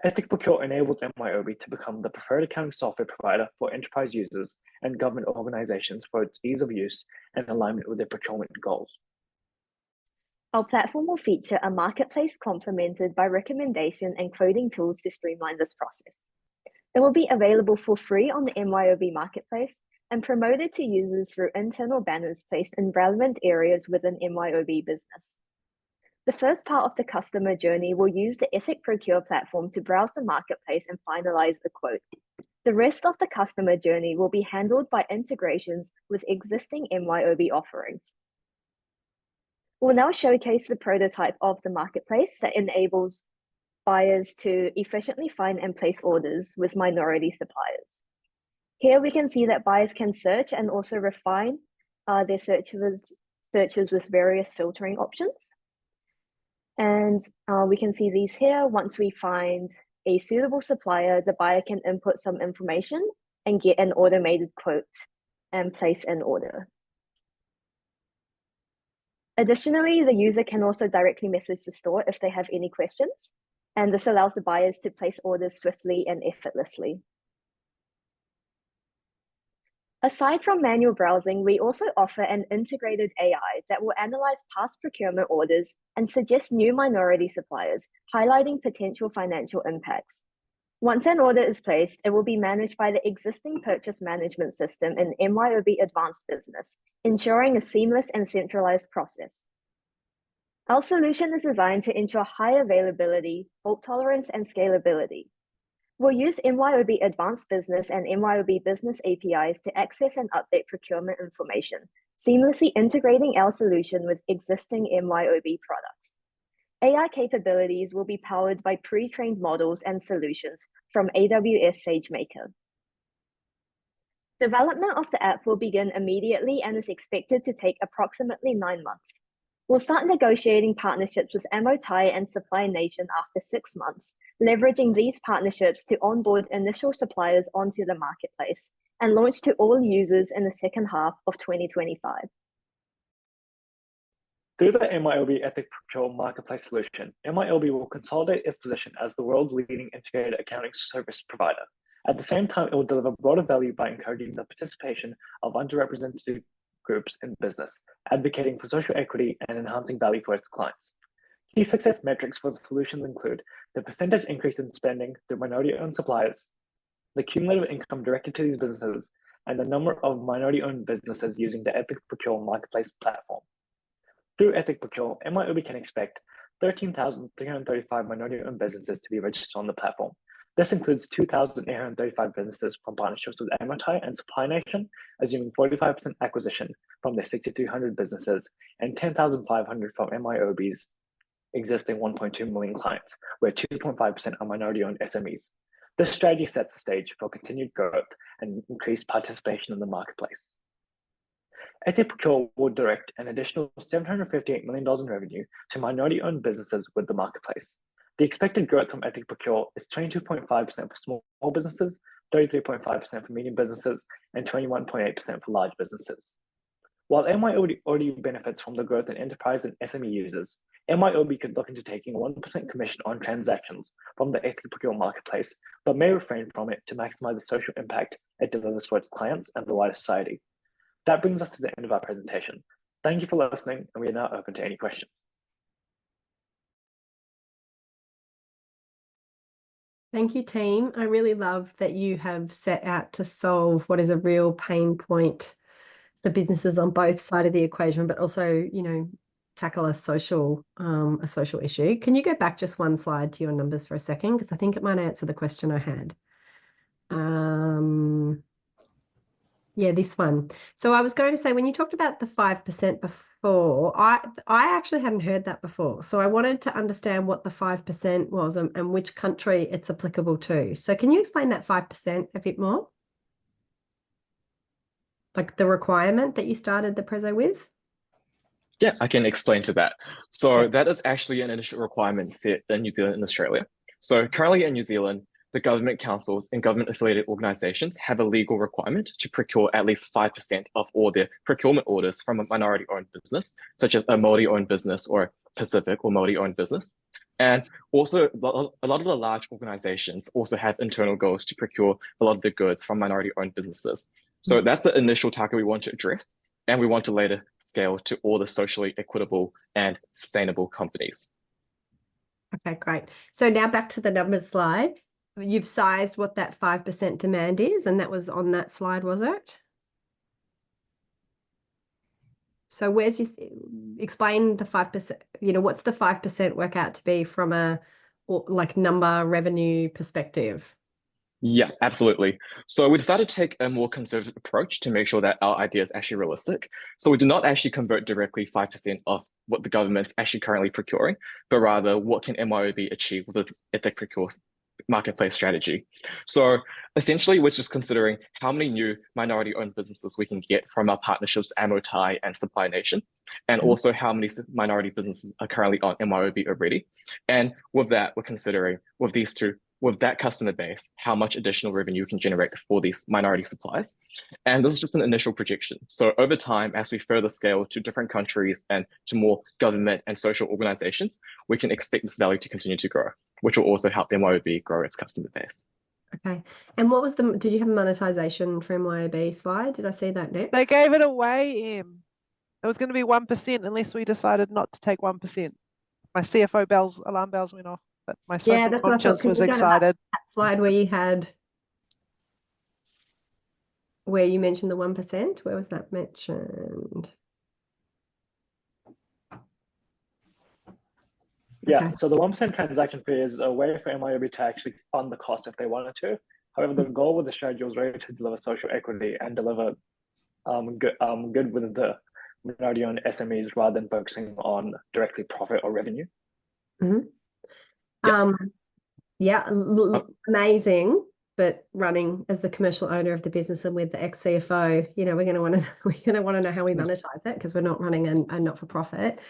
Ethic Procure enables MYOB to become the preferred accounting software provider for enterprise users and government organizations for its ease of use and alignment with their procurement goals. Our platform will feature a marketplace complemented by recommendation and quoting tools to streamline this process. It will be available for free on the MYOB marketplace and promoted to users through internal banners placed in relevant areas within MYOB business. The first part of the customer journey will use the Ethic Procure platform to browse the marketplace and finalize the quote. The rest of the customer journey will be handled by integrations with existing MYOB offerings. We'll now showcase the prototype of the marketplace that enables buyers to efficiently find and place orders with minority suppliers. Here we can see that buyers can search and also refine their searches with various filtering options. And we can see these here. Once we find a suitable supplier, the buyer can input some information and get an automated quote and place an order. Additionally, the user can also directly message the store if they have any questions, and this allows the buyers to place orders swiftly and effortlessly. Aside from manual browsing, we also offer an integrated AI that will analyze past procurement orders and suggest new minority suppliers, highlighting potential financial impacts. Once an order is placed, it will be managed by the existing purchase management system in MYOB Advanced Business, ensuring a seamless and centralized process. Our solution is designed to ensure high availability, fault tolerance, and scalability. We'll use MYOB Advanced Business and MYOB Business APIs to access and update procurement information, seamlessly integrating our solution with existing MYOB products. AI capabilities will be powered by pre-trained models and solutions from AWS SageMaker. Development of the app will begin immediately and is expected to take approximately 9 months. We'll start negotiating partnerships with Amotai and Supply Nation after 6 months, leveraging these partnerships to onboard initial suppliers onto the marketplace and launch to all users in the second half of 2025. Through the MYOB Ethic Procure marketplace solution, MYOB will consolidate its position as the world's leading integrated accounting service provider. At the same time, it will deliver broader value by encouraging the participation of underrepresented groups in business, advocating for social equity and enhancing value for its clients. Key success metrics for the solutions include the percentage increase in spending through minority-owned suppliers, the cumulative income directed to these businesses, and the number of minority-owned businesses using the Ethic Procure marketplace platform. Through Ethic Procure, MYOB can expect 13,335 minority-owned businesses to be registered on the platform. This includes 2,835 businesses from partnerships with Amotai and Supply Nation, assuming 45% acquisition from their 6,300 businesses, and 10,500 from MYOB's existing 1.2 million clients, where 2.5% are minority-owned SMEs. This strategy sets the stage for continued growth and increased participation in the marketplace. Ethic Procure will direct an additional $758 million in revenue to minority-owned businesses with the marketplace. The expected growth from Ethic Procure is 22.5% for small businesses, 33.5% for medium businesses, and 21.8% for large businesses. While MYOB already benefits from the growth in enterprise and SME users, MYOB could look into taking 1% commission on transactions from the Ethic Procure marketplace, but may refrain from it to maximize the social impact it delivers for its clients and the wider society. That brings us to the end of our presentation. Thank you for listening, and we are now open to any questions. Thank you, team. I really love that you have set out to solve what is a real pain point for businesses on both sides of the equation, but also, you know, tackle a social issue. Can you go back just one slide to your numbers for a second? Because I think it might answer the question I had. Yeah, this one. So I was going to say, when you talked about the 5% before, I actually hadn't heard that before. So I wanted to understand what the 5% was and which country it's applicable to. So can you explain that 5% a bit more? Like the requirement that you started the preso with? Yeah, I can explain to that. So that is actually an initial requirement set in New Zealand and Australia. So currently in New Zealand, the government councils and government affiliated organizations have a legal requirement to procure at least 5% of all their procurement orders from a minority owned business, such as a Māori owned business or Pacific or Māori owned business. And also a lot of the large organizations also have internal goals to procure a lot of the goods from minority owned businesses. So that's the initial target we want to address. And we want to later scale to all the socially equitable and sustainable companies. Okay, great. So now back to the numbers slide. You've sized what that 5% demand is, and that was on that slide, was it? So where's your, explain the 5%, what's the 5% work out to be from a like number revenue perspective? Yeah, absolutely. So we decided to take a more conservative approach to make sure that our idea is actually realistic. So we do not actually convert directly 5% of what the government's actually currently procuring, but rather what can MYOB achieve with an ethic procure marketplace strategy. So essentially, we're just considering how many new minority-owned businesses we can get from our partnerships with Amotai and Supply Nation, and also how many minority businesses are currently on MYOB already. And with that, we're considering with that customer base, how much additional revenue we can generate for these minority suppliers. And this is just an initial projection. So over time, as we further scale to different countries and to more government and social organizations, we can expect this value to continue to grow, which will also help MYOB grow its customer base. Okay. And what was did you have a monetization for MYOB slide? Did I see that next? They gave it away, Em. It was going to be 1% unless we decided not to take 1%. My CFO alarm bells went off. But my social conscience was excited. That slide where you mentioned the 1%, where was that mentioned? Yeah, Okay. so the 1% transaction fee is a way for MYOB to actually fund the cost if they wanted to. However, the goal with the strategy was really to deliver social equity and deliver good with the minority-owned SMEs rather than focusing on directly profit or revenue. Mm-hmm. Amazing. But running as the commercial owner of the business and with the ex-CFO, we're going to want to know how we monetize it because we're not running a not-for-profit.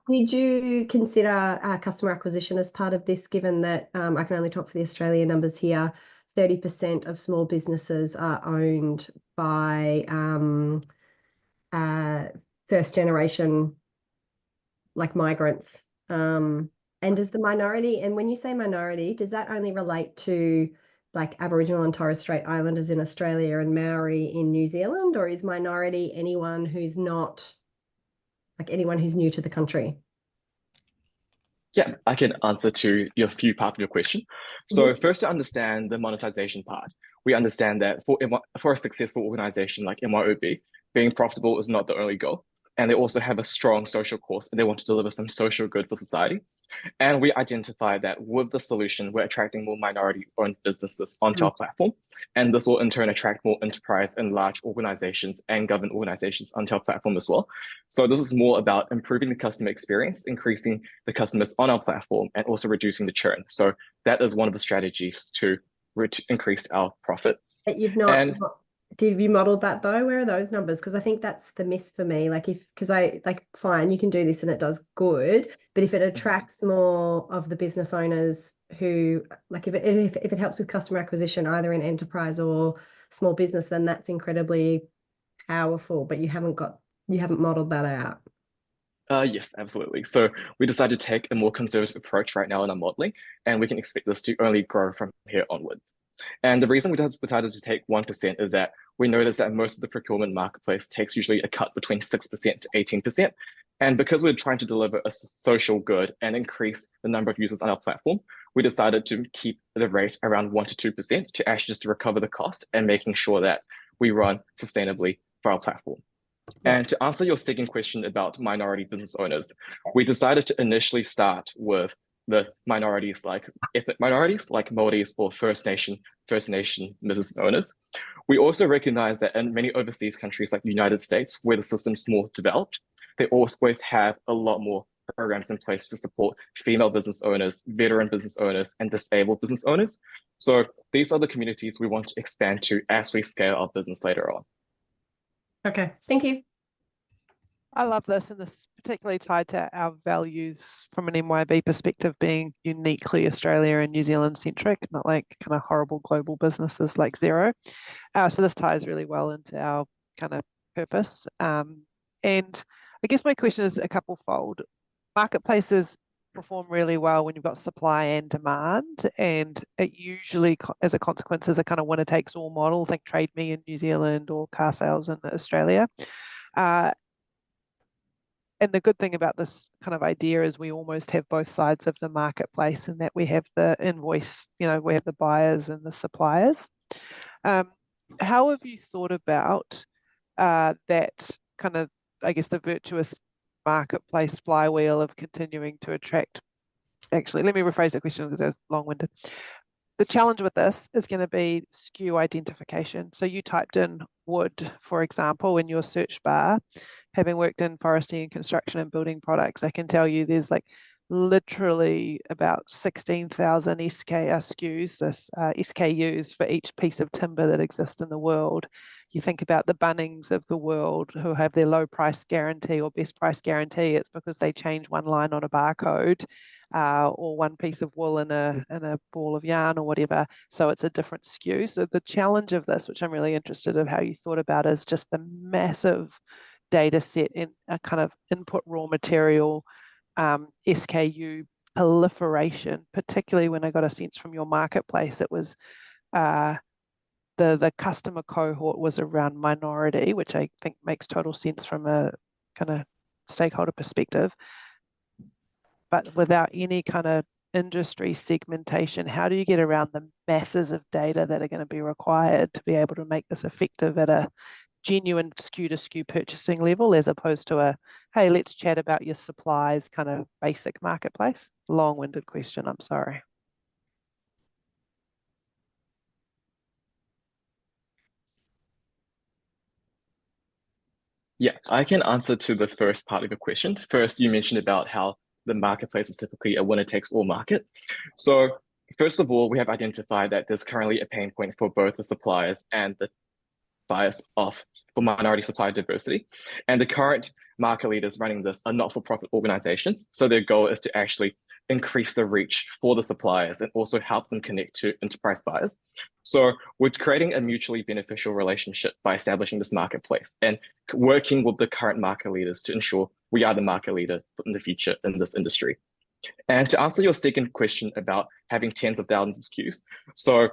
Did you consider customer acquisition as part of this, given that I can only talk for the Australian numbers here, 30% of small businesses are owned by first generation, like migrants. And does the minority, and when you say minority, does that only relate to like Aboriginal and Torres Strait Islanders in Australia and Maori in New Zealand, or is minority anyone who's not, like anyone who's new to the country? Yeah, I can answer to your few parts of your question. So first, to understand the monetization part, we understand that for a successful organization like MYOB, being profitable is not the only goal. And they also have a strong social cause and they want to deliver some social good for society. And we identified that with the solution, we're attracting more minority-owned businesses onto our platform. And this will in turn attract more enterprise and large organizations and government organizations onto our platform as well. So this is more about improving the customer experience, increasing the customers on our platform, and also reducing the churn. So that is one of the strategies to increase our profit. But you've not... Have you modeled that though? Where are those numbers? Because I think that's the miss for me. Fine, you can do this and it does good, but if it attracts more of the business owners who, like, if it helps with customer acquisition, either in enterprise or small business, then that's incredibly powerful. But you haven't modeled that out. Yes, absolutely. So we decided to take a more conservative approach right now in our modeling, and we can expect this to only grow from here onwards. And the reason we decided to take 1% is that we noticed that most of the procurement marketplace takes usually a cut between 6% to 18%. And because we're trying to deliver a social good and increase the number of users on our platform, we decided to keep the rate around 1% to 2% to actually just to recover the cost and making sure that we run sustainably for our platform. And to answer your second question about minority business owners, we decided to initially start with the minorities, like ethnic minorities, like Māoris or First Nation business owners. We also recognize that in many overseas countries like the United States, where the system's more developed, they always have a lot more programs in place to support female business owners, veteran business owners, and disabled business owners. So these are the communities we want to expand to as we scale our business later on. Okay, thank you. I love this, and this is particularly tied to our values from an MYOB perspective being uniquely Australia and New Zealand centric, not like kind of horrible global businesses like Xero. So this ties really well into our kind of purpose. And I guess my question is a couple-fold. Marketplaces perform really well when you've got supply and demand, and it usually, as a consequence, is a kind of winner-takes-all model. Think Trade Me in New Zealand or car sales in Australia. And the good thing about this kind of idea is we almost have both sides of the marketplace, and that we have the invoice, we have the buyers and the suppliers. How have you thought about that kind of, I guess, the virtuous marketplace flywheel of continuing to attract? Actually, let me rephrase the question because it's long-winded. The challenge with this is going to be SKU identification. So you typed in wood, for example, in your search bar. Having worked in forestry and construction and building products, I can tell you there's like literally about 16,000 SKUs for each piece of timber that exists in the world. You think about the Bunnings of the world who have their low price guarantee or best price guarantee, it's because they change one line on a barcode. Or one piece of wool in a ball of yarn or whatever. So it's a different SKU. So the challenge of this, which I'm really interested in how you thought about, is just the massive data set in a kind of input raw material SKU proliferation, particularly when I got a sense from your marketplace, it was the customer cohort was around minority, which I think makes total sense from a kind of stakeholder perspective. But without any kind of industry segmentation, how do you get around the masses of data that are going to be required to be able to make this effective at a genuine SKU to SKU purchasing level, as opposed to a, hey, let's chat about your supplies kind of basic marketplace? Long-winded question, I'm sorry. Yeah, I can answer to the first part of your question. First, you mentioned about how the marketplace is typically a winner-takes-all market. So first of all, we have identified that there's currently a pain point for both the suppliers and the buyers for minority supplier diversity. And the current market leaders running this are not-for-profit organizations. So their goal is to actually increase the reach for the suppliers and also help them connect to enterprise buyers. So we're creating a mutually beneficial relationship by establishing this marketplace and working with the current market leaders to ensure we are the market leader in the future in this industry. And to answer your second question about having tens of thousands of SKUs, so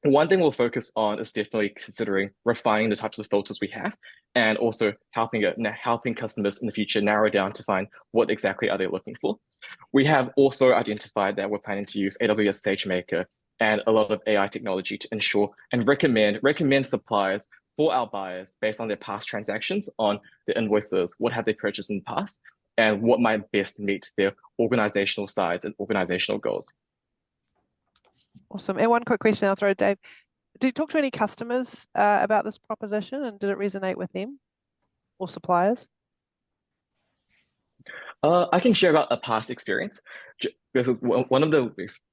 one thing we'll focus on is definitely considering refining the types of filters we have and also helping customers in the future narrow down to find what exactly are they looking for. We have also identified that we're planning to use AWS SageMaker and a lot of AI technology to ensure and recommend suppliers for our buyers based on their past transactions on the invoices, what have they purchased in the past, and what might best meet their organizational size and organizational goals. Awesome. And one quick question I'll throw to Dave. Did you talk to any customers about this proposition, and did it resonate with them or suppliers? I can share about a past experience. Because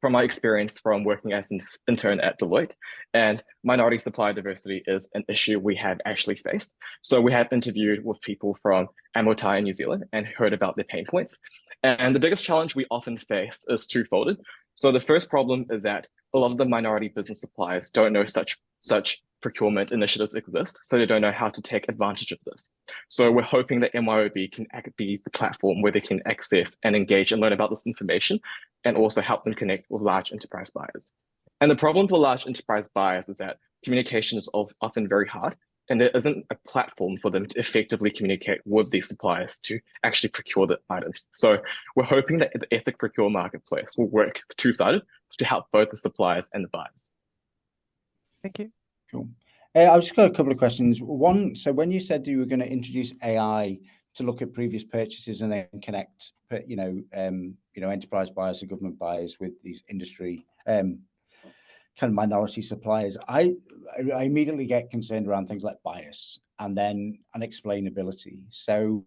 from my experience from working as an intern at Deloitte, and minority supplier diversity is an issue we have actually faced. So we have interviewed with people from Amotai in New Zealand and heard about their pain points. And the biggest challenge we often face is twofold. So the first problem is that a lot of the minority business suppliers don't know such procurement initiatives exist, so they don't know how to take advantage of this. So we're hoping that MYOB can be the platform where they can access and engage and learn about this information and also help them connect with large enterprise buyers. And the problem for large enterprise buyers is that communication is often very hard, and there isn't a platform for them to effectively communicate with these suppliers to actually procure the items. So we're hoping that the Ethic Procure Marketplace will work two-sided to help both the suppliers and the buyers. Thank you. Cool. I've just got a couple of questions. One, so when you said you were going to introduce AI to look at previous purchases and then connect, enterprise buyers or government buyers with these industry kind of minority suppliers, I immediately get concerned around things like bias and then unexplainability. So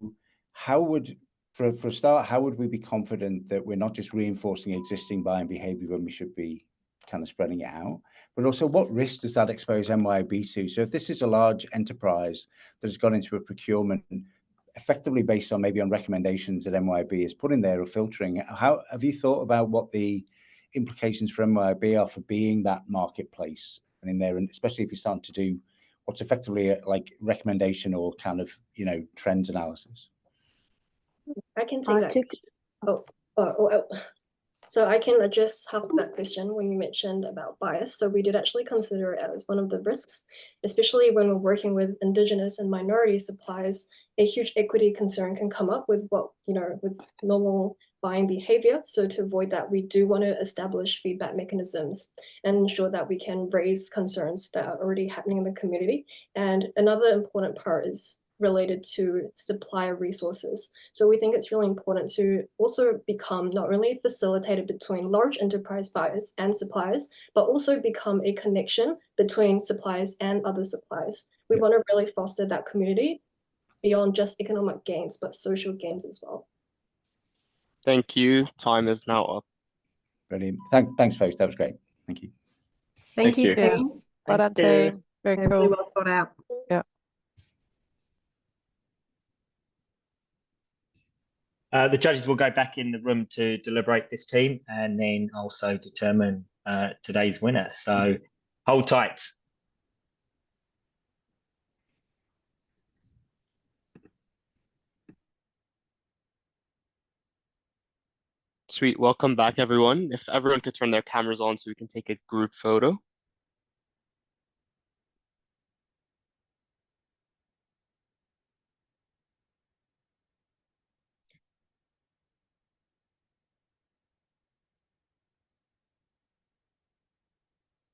how would, for a start, how would we be confident that we're not just reinforcing existing buying behavior when we should be kind of spreading it out, but also what risk does that expose MYOB to? So if this is a large enterprise that has gone into a procurement effectively based on maybe on recommendations that MYOB is putting there or filtering. How have you thought about what the implications for MYOB are for being that marketplace and in there, and especially if you're starting to do what's effectively like recommendation or kind of, you know, trends analysis? I can take that. So I can address half of that question when you mentioned about bias. So we did actually consider it as one of the risks, especially when we're working with Indigenous and minority suppliers. A huge equity concern can come up with with normal buying behavior. So to avoid that, we do want to establish feedback mechanisms and ensure that we can raise concerns that are already happening in the community. And another important part is related to supplier resources. So we think it's really important to also become not only a facilitator between large enterprise buyers and suppliers, but also become a connection between suppliers and other suppliers. We want to really foster that community beyond just economic gains, but social gains as well. Thank you. Time is now up. Brilliant. Thanks, folks. That was great. Thank you. Thank you, Yeah. team. Well done, team. Very Really cool. well thought out. Yeah. The judges will go back in the room to deliberate this team and then also determine today's winner. So hold tight. Sweet. Welcome back, everyone. If everyone could turn their cameras on so we can take a group photo.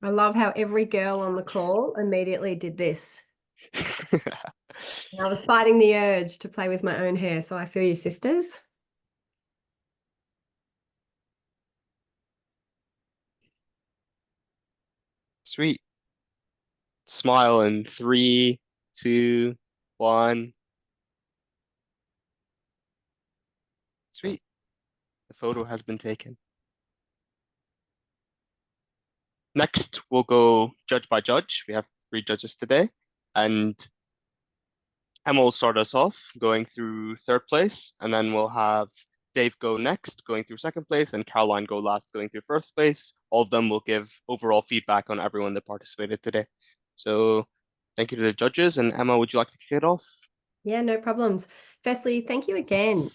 I love how every girl on the call immediately did this. I was fighting the urge to play with my own hair, so I feel you, sisters. Sweet. Smile in 3, 2, 1. Sweet. The photo has been taken. Next, we'll go judge by judge. We have 3 judges today, and Emma will start us off going through 3rd place, and then we'll have Dave go next, going through 2nd place, and Caroline go last, going through 1st place. All of them will give overall feedback on everyone that participated today. So thank you to the judges, and Emma, would you like to kick it off? Yeah, no problems. Firstly, thank you again.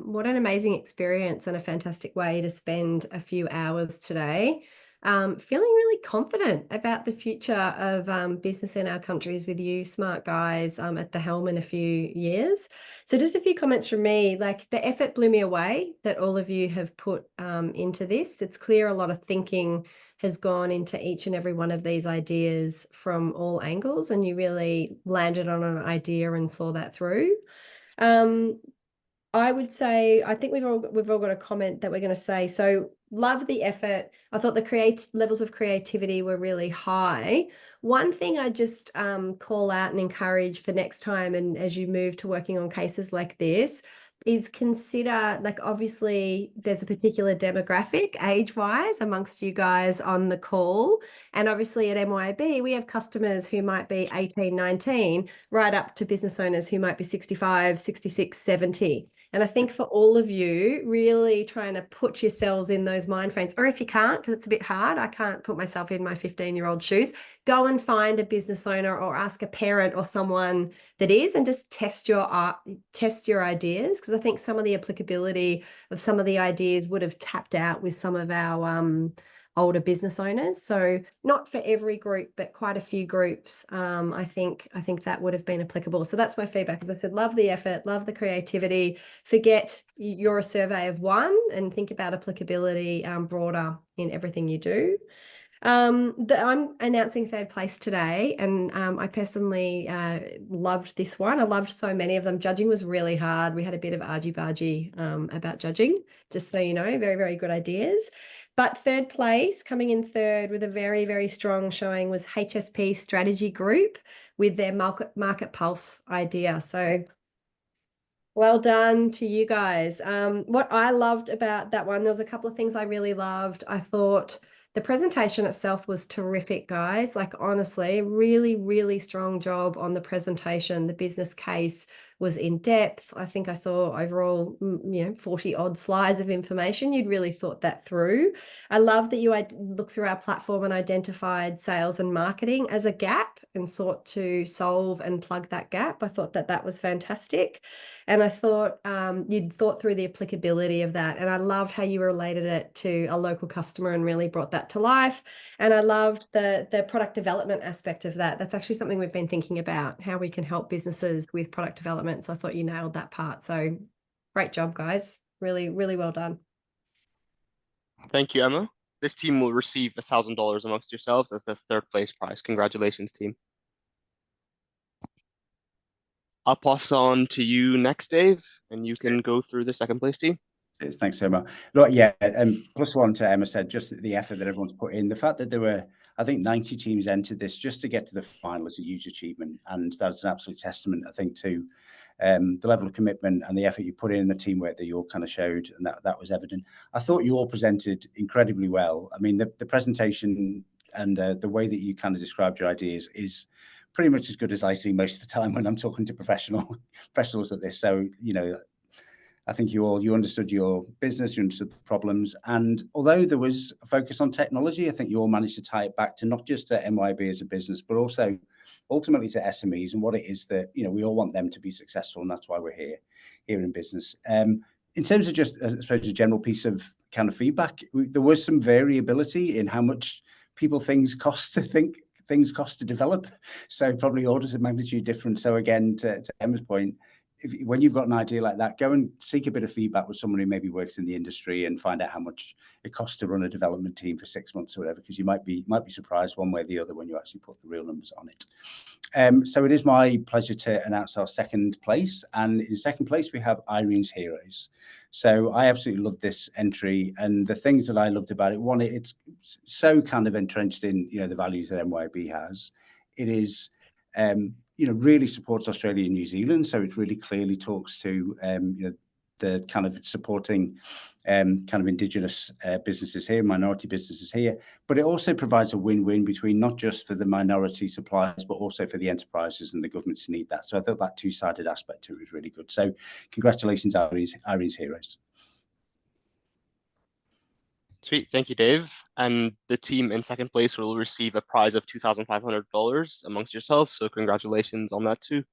What an amazing experience and a fantastic way to spend a few hours today. Feeling really confident about the future of business in our countries with you smart guys at the helm in a few years. So just a few comments from me, like the effort blew me away that all of you have put into this. It's clear a lot of thinking has gone into each and every one of these ideas from all angles, and you really landed on an idea and saw that through. I would say, I think we've all got a comment that we're going to say. So love the effort. I thought the levels of creativity were really high. One thing I just call out and encourage for next time, and as you move to working on cases like this, is consider, like, obviously there's a particular demographic age-wise amongst you guys on the call. And obviously at MYOB, we have customers who might be 18, 19, right up to business owners who might be 65, 66, 70. And I think for all of you, really trying to put yourselves in those mind frames, or if you can't, because it's a bit hard, I can't put myself in my 15-year-old shoes, go and find a business owner or ask a parent or someone that is, and just test your ideas, because I think some of the applicability of some of the ideas would have tapped out with some of our older business owners. So not for every group, but quite a few groups. I think that would have been applicable. So that's my feedback. As I said, love the effort, love the creativity. Forget you're a survey of one and think about applicability broader in everything you do. I'm announcing 3rd place today, and I personally loved this one. I loved so many of them. Judging was really hard. We had a bit of argy-bargy about judging, just so you know, very, very good ideas. But 3rd place, coming in 3rd with a very, very strong showing, was HSP Strategy Group with their market pulse idea. So well done to you guys. What I loved about that one, there was a couple of things I really loved. I thought the presentation itself was terrific, guys. Like, honestly, really, really strong job on the presentation. The business case was in depth. I think I saw overall, 40 odd slides of information. You'd really thought that through. I love that you looked through our platform and identified sales and marketing as a gap and sought to solve and plug that gap. I thought that was fantastic. And I thought you'd thought through the applicability of that. And I loved how you related it to a local customer and really brought that to life. And I loved the product development aspect of that. That's actually something we've been thinking about, how we can help businesses with product development. So I thought you nailed that part. So great job, guys. Really, really well done. Thank you, Emma. This team will receive $1,000 amongst yourselves as the third place prize. Congratulations, team. I'll pass on to you next, Dave, and you can go through the second place team. Thanks, Emma. Look, yeah, plus one to Emma said, just the effort that everyone's put in. The fact that there were, I think, 90 teams entered this just to get to the final is a huge achievement. And that's an absolute testament, I think, to the level of commitment and the effort you put in, the teamwork that you all kind of showed, and that was evident. I thought you all presented incredibly well. I mean, the presentation and the way that you kind of described your ideas is pretty much as good as I see most of the time when I'm talking to professionals at this. So, I think you understood your business, you understood the problems. And although there was a focus on technology, I think you all managed to tie it back to not just to MYOB as a business, but also ultimately to SMEs and what it is that, we all want them to be successful. And that's why we're here in business. In terms of just, I suppose, a general piece of kind of feedback, there was some variability in how much things cost to develop. So probably orders of magnitude different. So again, to Emma's point, when you've got an idea like that, go and seek a bit of feedback with someone who maybe works in the industry and find out how much it costs to run a development team for 6 months or whatever, because you might be surprised one way or the other when you actually put the real numbers on it. So it is my pleasure to announce our second place. And in second place, we have Irene's Heroes. So I absolutely loved this entry. And the things that I loved about it, one, it's so kind of entrenched in, the values that MYOB has. It is, really supports Australia and New Zealand. So it really clearly talks to, the kind of supporting kind of Indigenous businesses here, minority businesses here. But it also provides a win-win between not just for the minority suppliers, but also for the enterprises and the governments who need that. So I thought that two-sided aspect to it was really good. So congratulations, Irene's Heroes. Sweet, thank you, Dave. And the team in second place will receive a prize of $2,500 amongst yourselves. So congratulations on that too.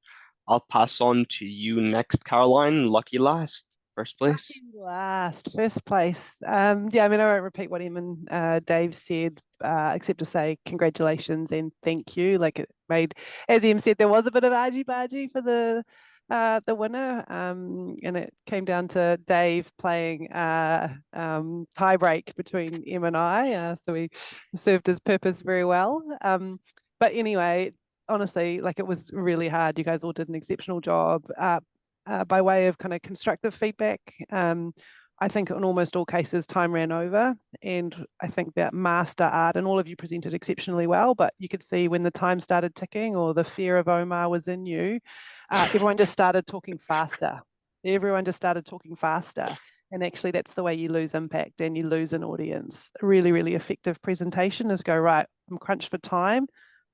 I'll pass on to you next, Caroline. Lucky last, first place. Lucky last, first place. I won't repeat what Em and Dave said, except to say congratulations and thank you. Like it made, as Em said, there was a bit of argy-bargy for the winner, and it came down to Dave playing tie break between Em and I, so we served his purpose very well. But anyway, honestly, like it was really hard. You guys all did an exceptional job. By way of kind of constructive feedback, I think in almost all cases time ran over, and I think that master art, and all of you presented exceptionally well, but you could see when the time started ticking or the fear of Omar was in you, everyone just started talking faster. And actually that's the way you lose impact and you lose an audience. A really, really effective presentation is go, right, I'm crunched for time.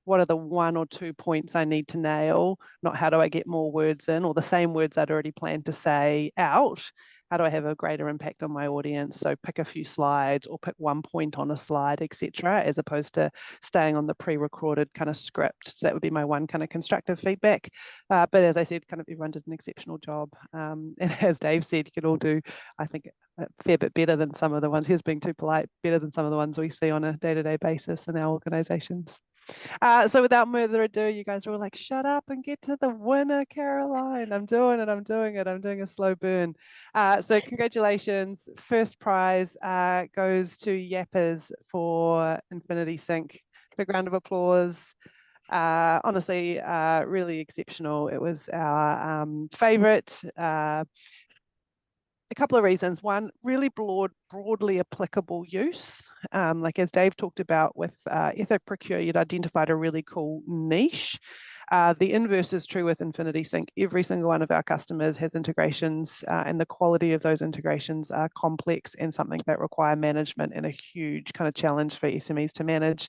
What are the 1 or 2 points I need to nail? Not how do I get more words in or the same words I'd already planned to say out. How do I have a greater impact on my audience? So pick a few slides or pick 1 point on a slide, etc., as opposed to staying on the pre-recorded kind of script. So that would be my one kind of constructive feedback. But as I said, kind of everyone did an exceptional job. And as Dave said, you could all do, I think, a fair bit better than some of the ones, he was being too polite, better than some of the ones we see on a day-to-day basis in our organizations. So without further ado, you guys were all like, shut up and get to the winner, Caroline. I'm doing it. I'm doing a slow burn. So congratulations. First prize goes to Yappers for Infinity Sync. Big round of applause. Honestly, really exceptional. It was our favorite. A couple of reasons. One, really broadly applicable use. Like as Dave talked about with EthoProcure, you'd identified a really cool niche. The inverse is true with Infinity Sync. Every single one of our customers has integrations, and the quality of those integrations are complex and something that require management and a huge kind of challenge for SMEs to manage.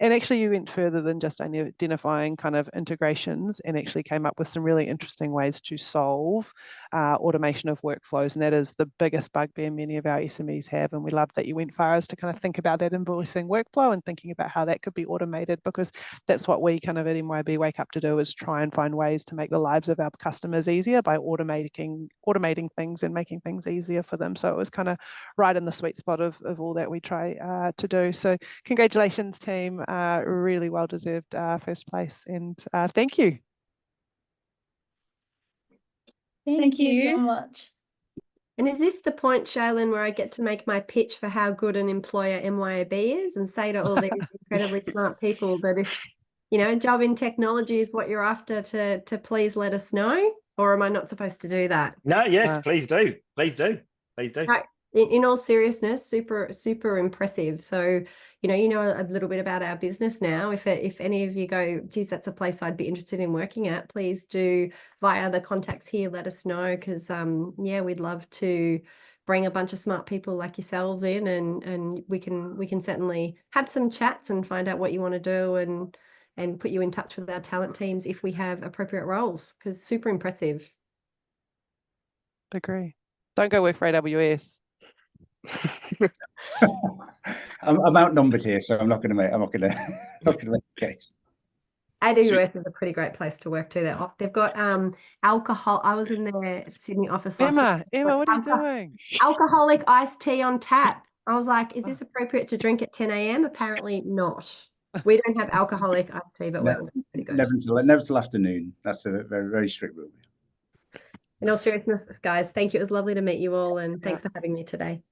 And actually you went further than just identifying kind of integrations and actually came up with some really interesting ways to solve automation of workflows. And that is the biggest bugbear many of our SMEs have. And we love that you went far as to kind of think about that invoicing workflow and thinking about how that could be automated, because that's what we kind of at MYOB wake up to do, is try and find ways to make the lives of our customers easier by automating things and making things easier for them. So it was kind of right in the sweet spot of all that we try to do. So congratulations, team. Really well deserved first place, and thank you. Thank you so much. And is this the point, Shaylin, where I get to make my pitch for how good an employer MYOB is and say to all these incredibly smart people that if, you know, job in technology is what you're after, to please let us know? Or am I not supposed to do that? No, yes, please do. Please do. Please do. Right. In all seriousness, super impressive. So, you know a little bit about our business now. If any of you go, geez, that's a place I'd be interested in working at, please do, via the contacts here, let us know, because yeah, we'd love to bring a bunch of smart people like yourselves in, and we can certainly have some chats and find out what you want to do, and put you in touch with our talent teams if we have appropriate roles, because super impressive. Agree. Don't go work for AWS. I'm outnumbered here, so I'm not going to make the case. AWS is a pretty great place to work too. They've got alcohol. I was in their Sydney office last week. Emma, what are you doing? Alcoholic iced tea on tap. I was like, is this appropriate to drink at 10 a.m? Apparently not. We don't have alcoholic iced tea, but we're pretty good. Never until afternoon. That's a very, very strict rule. In all seriousness, guys, thank you. It was lovely to meet you all, and thanks for having me today.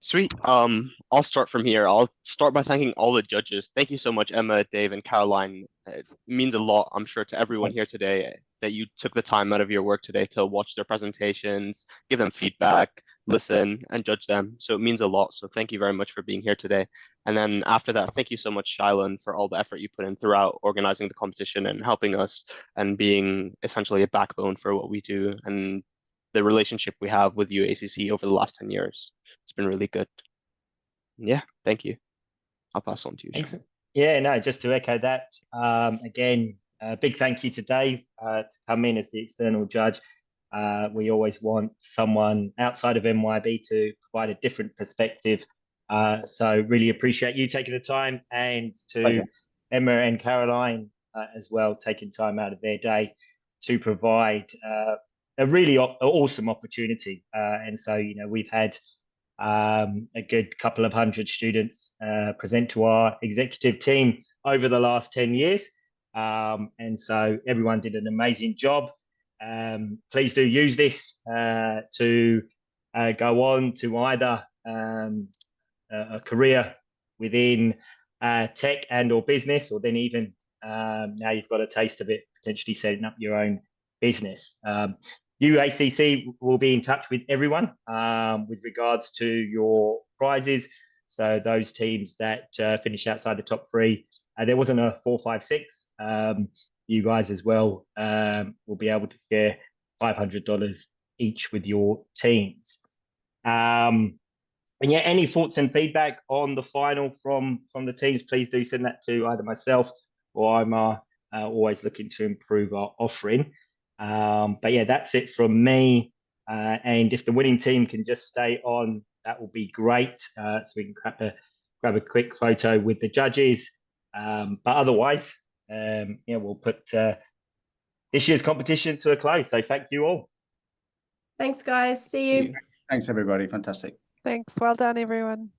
Sweet. I'll start from here. I'll start by thanking all the judges. Thank you so much, Emma, Dave, and Caroline. It means a lot, I'm sure, to everyone here today that you took the time out of your work today to watch their presentations, give them feedback, listen, and judge them. So it means a lot. So thank you very much for being here today. And then after that, thank you so much, Shaylin, for all the effort you put in throughout organizing the competition and helping us and being essentially a backbone for what we do and the relationship we have with you, ACC, over the last 10 years. It's been really good. Yeah, thank you. I'll pass on to you. Thanks. Yeah, no, just to echo that, again, a big thank you to Dave to come in as the external judge. We always want someone outside of MYOB to provide a different perspective. So really appreciate you taking the time, and to Emma and Caroline as well, taking time out of their day to provide a really awesome opportunity. And so, we've had a good couple of hundred students present to our executive team over the last 10 years. And so everyone did an amazing job. Please do use this to go on to either a career within tech and or business, or then even now you've got a taste of it, potentially setting up your own business. UACC will be in touch with everyone with regards to your prizes. So those teams that finish outside the top three, there wasn't a 4, 5, 6. You guys as well will be able to share $500 each with your teams. And yeah, any thoughts and feedback on the final from the teams, please do send that to either myself or I'm always looking to improve our offering. But yeah, that's it from me. And if the winning team can just stay on, that will be great. So we can grab a quick photo with the judges. But otherwise, we'll put this year's competition to a close. So thank you all. Thanks, guys. See you. Thanks, everybody. Fantastic. Thanks. Well done, everyone.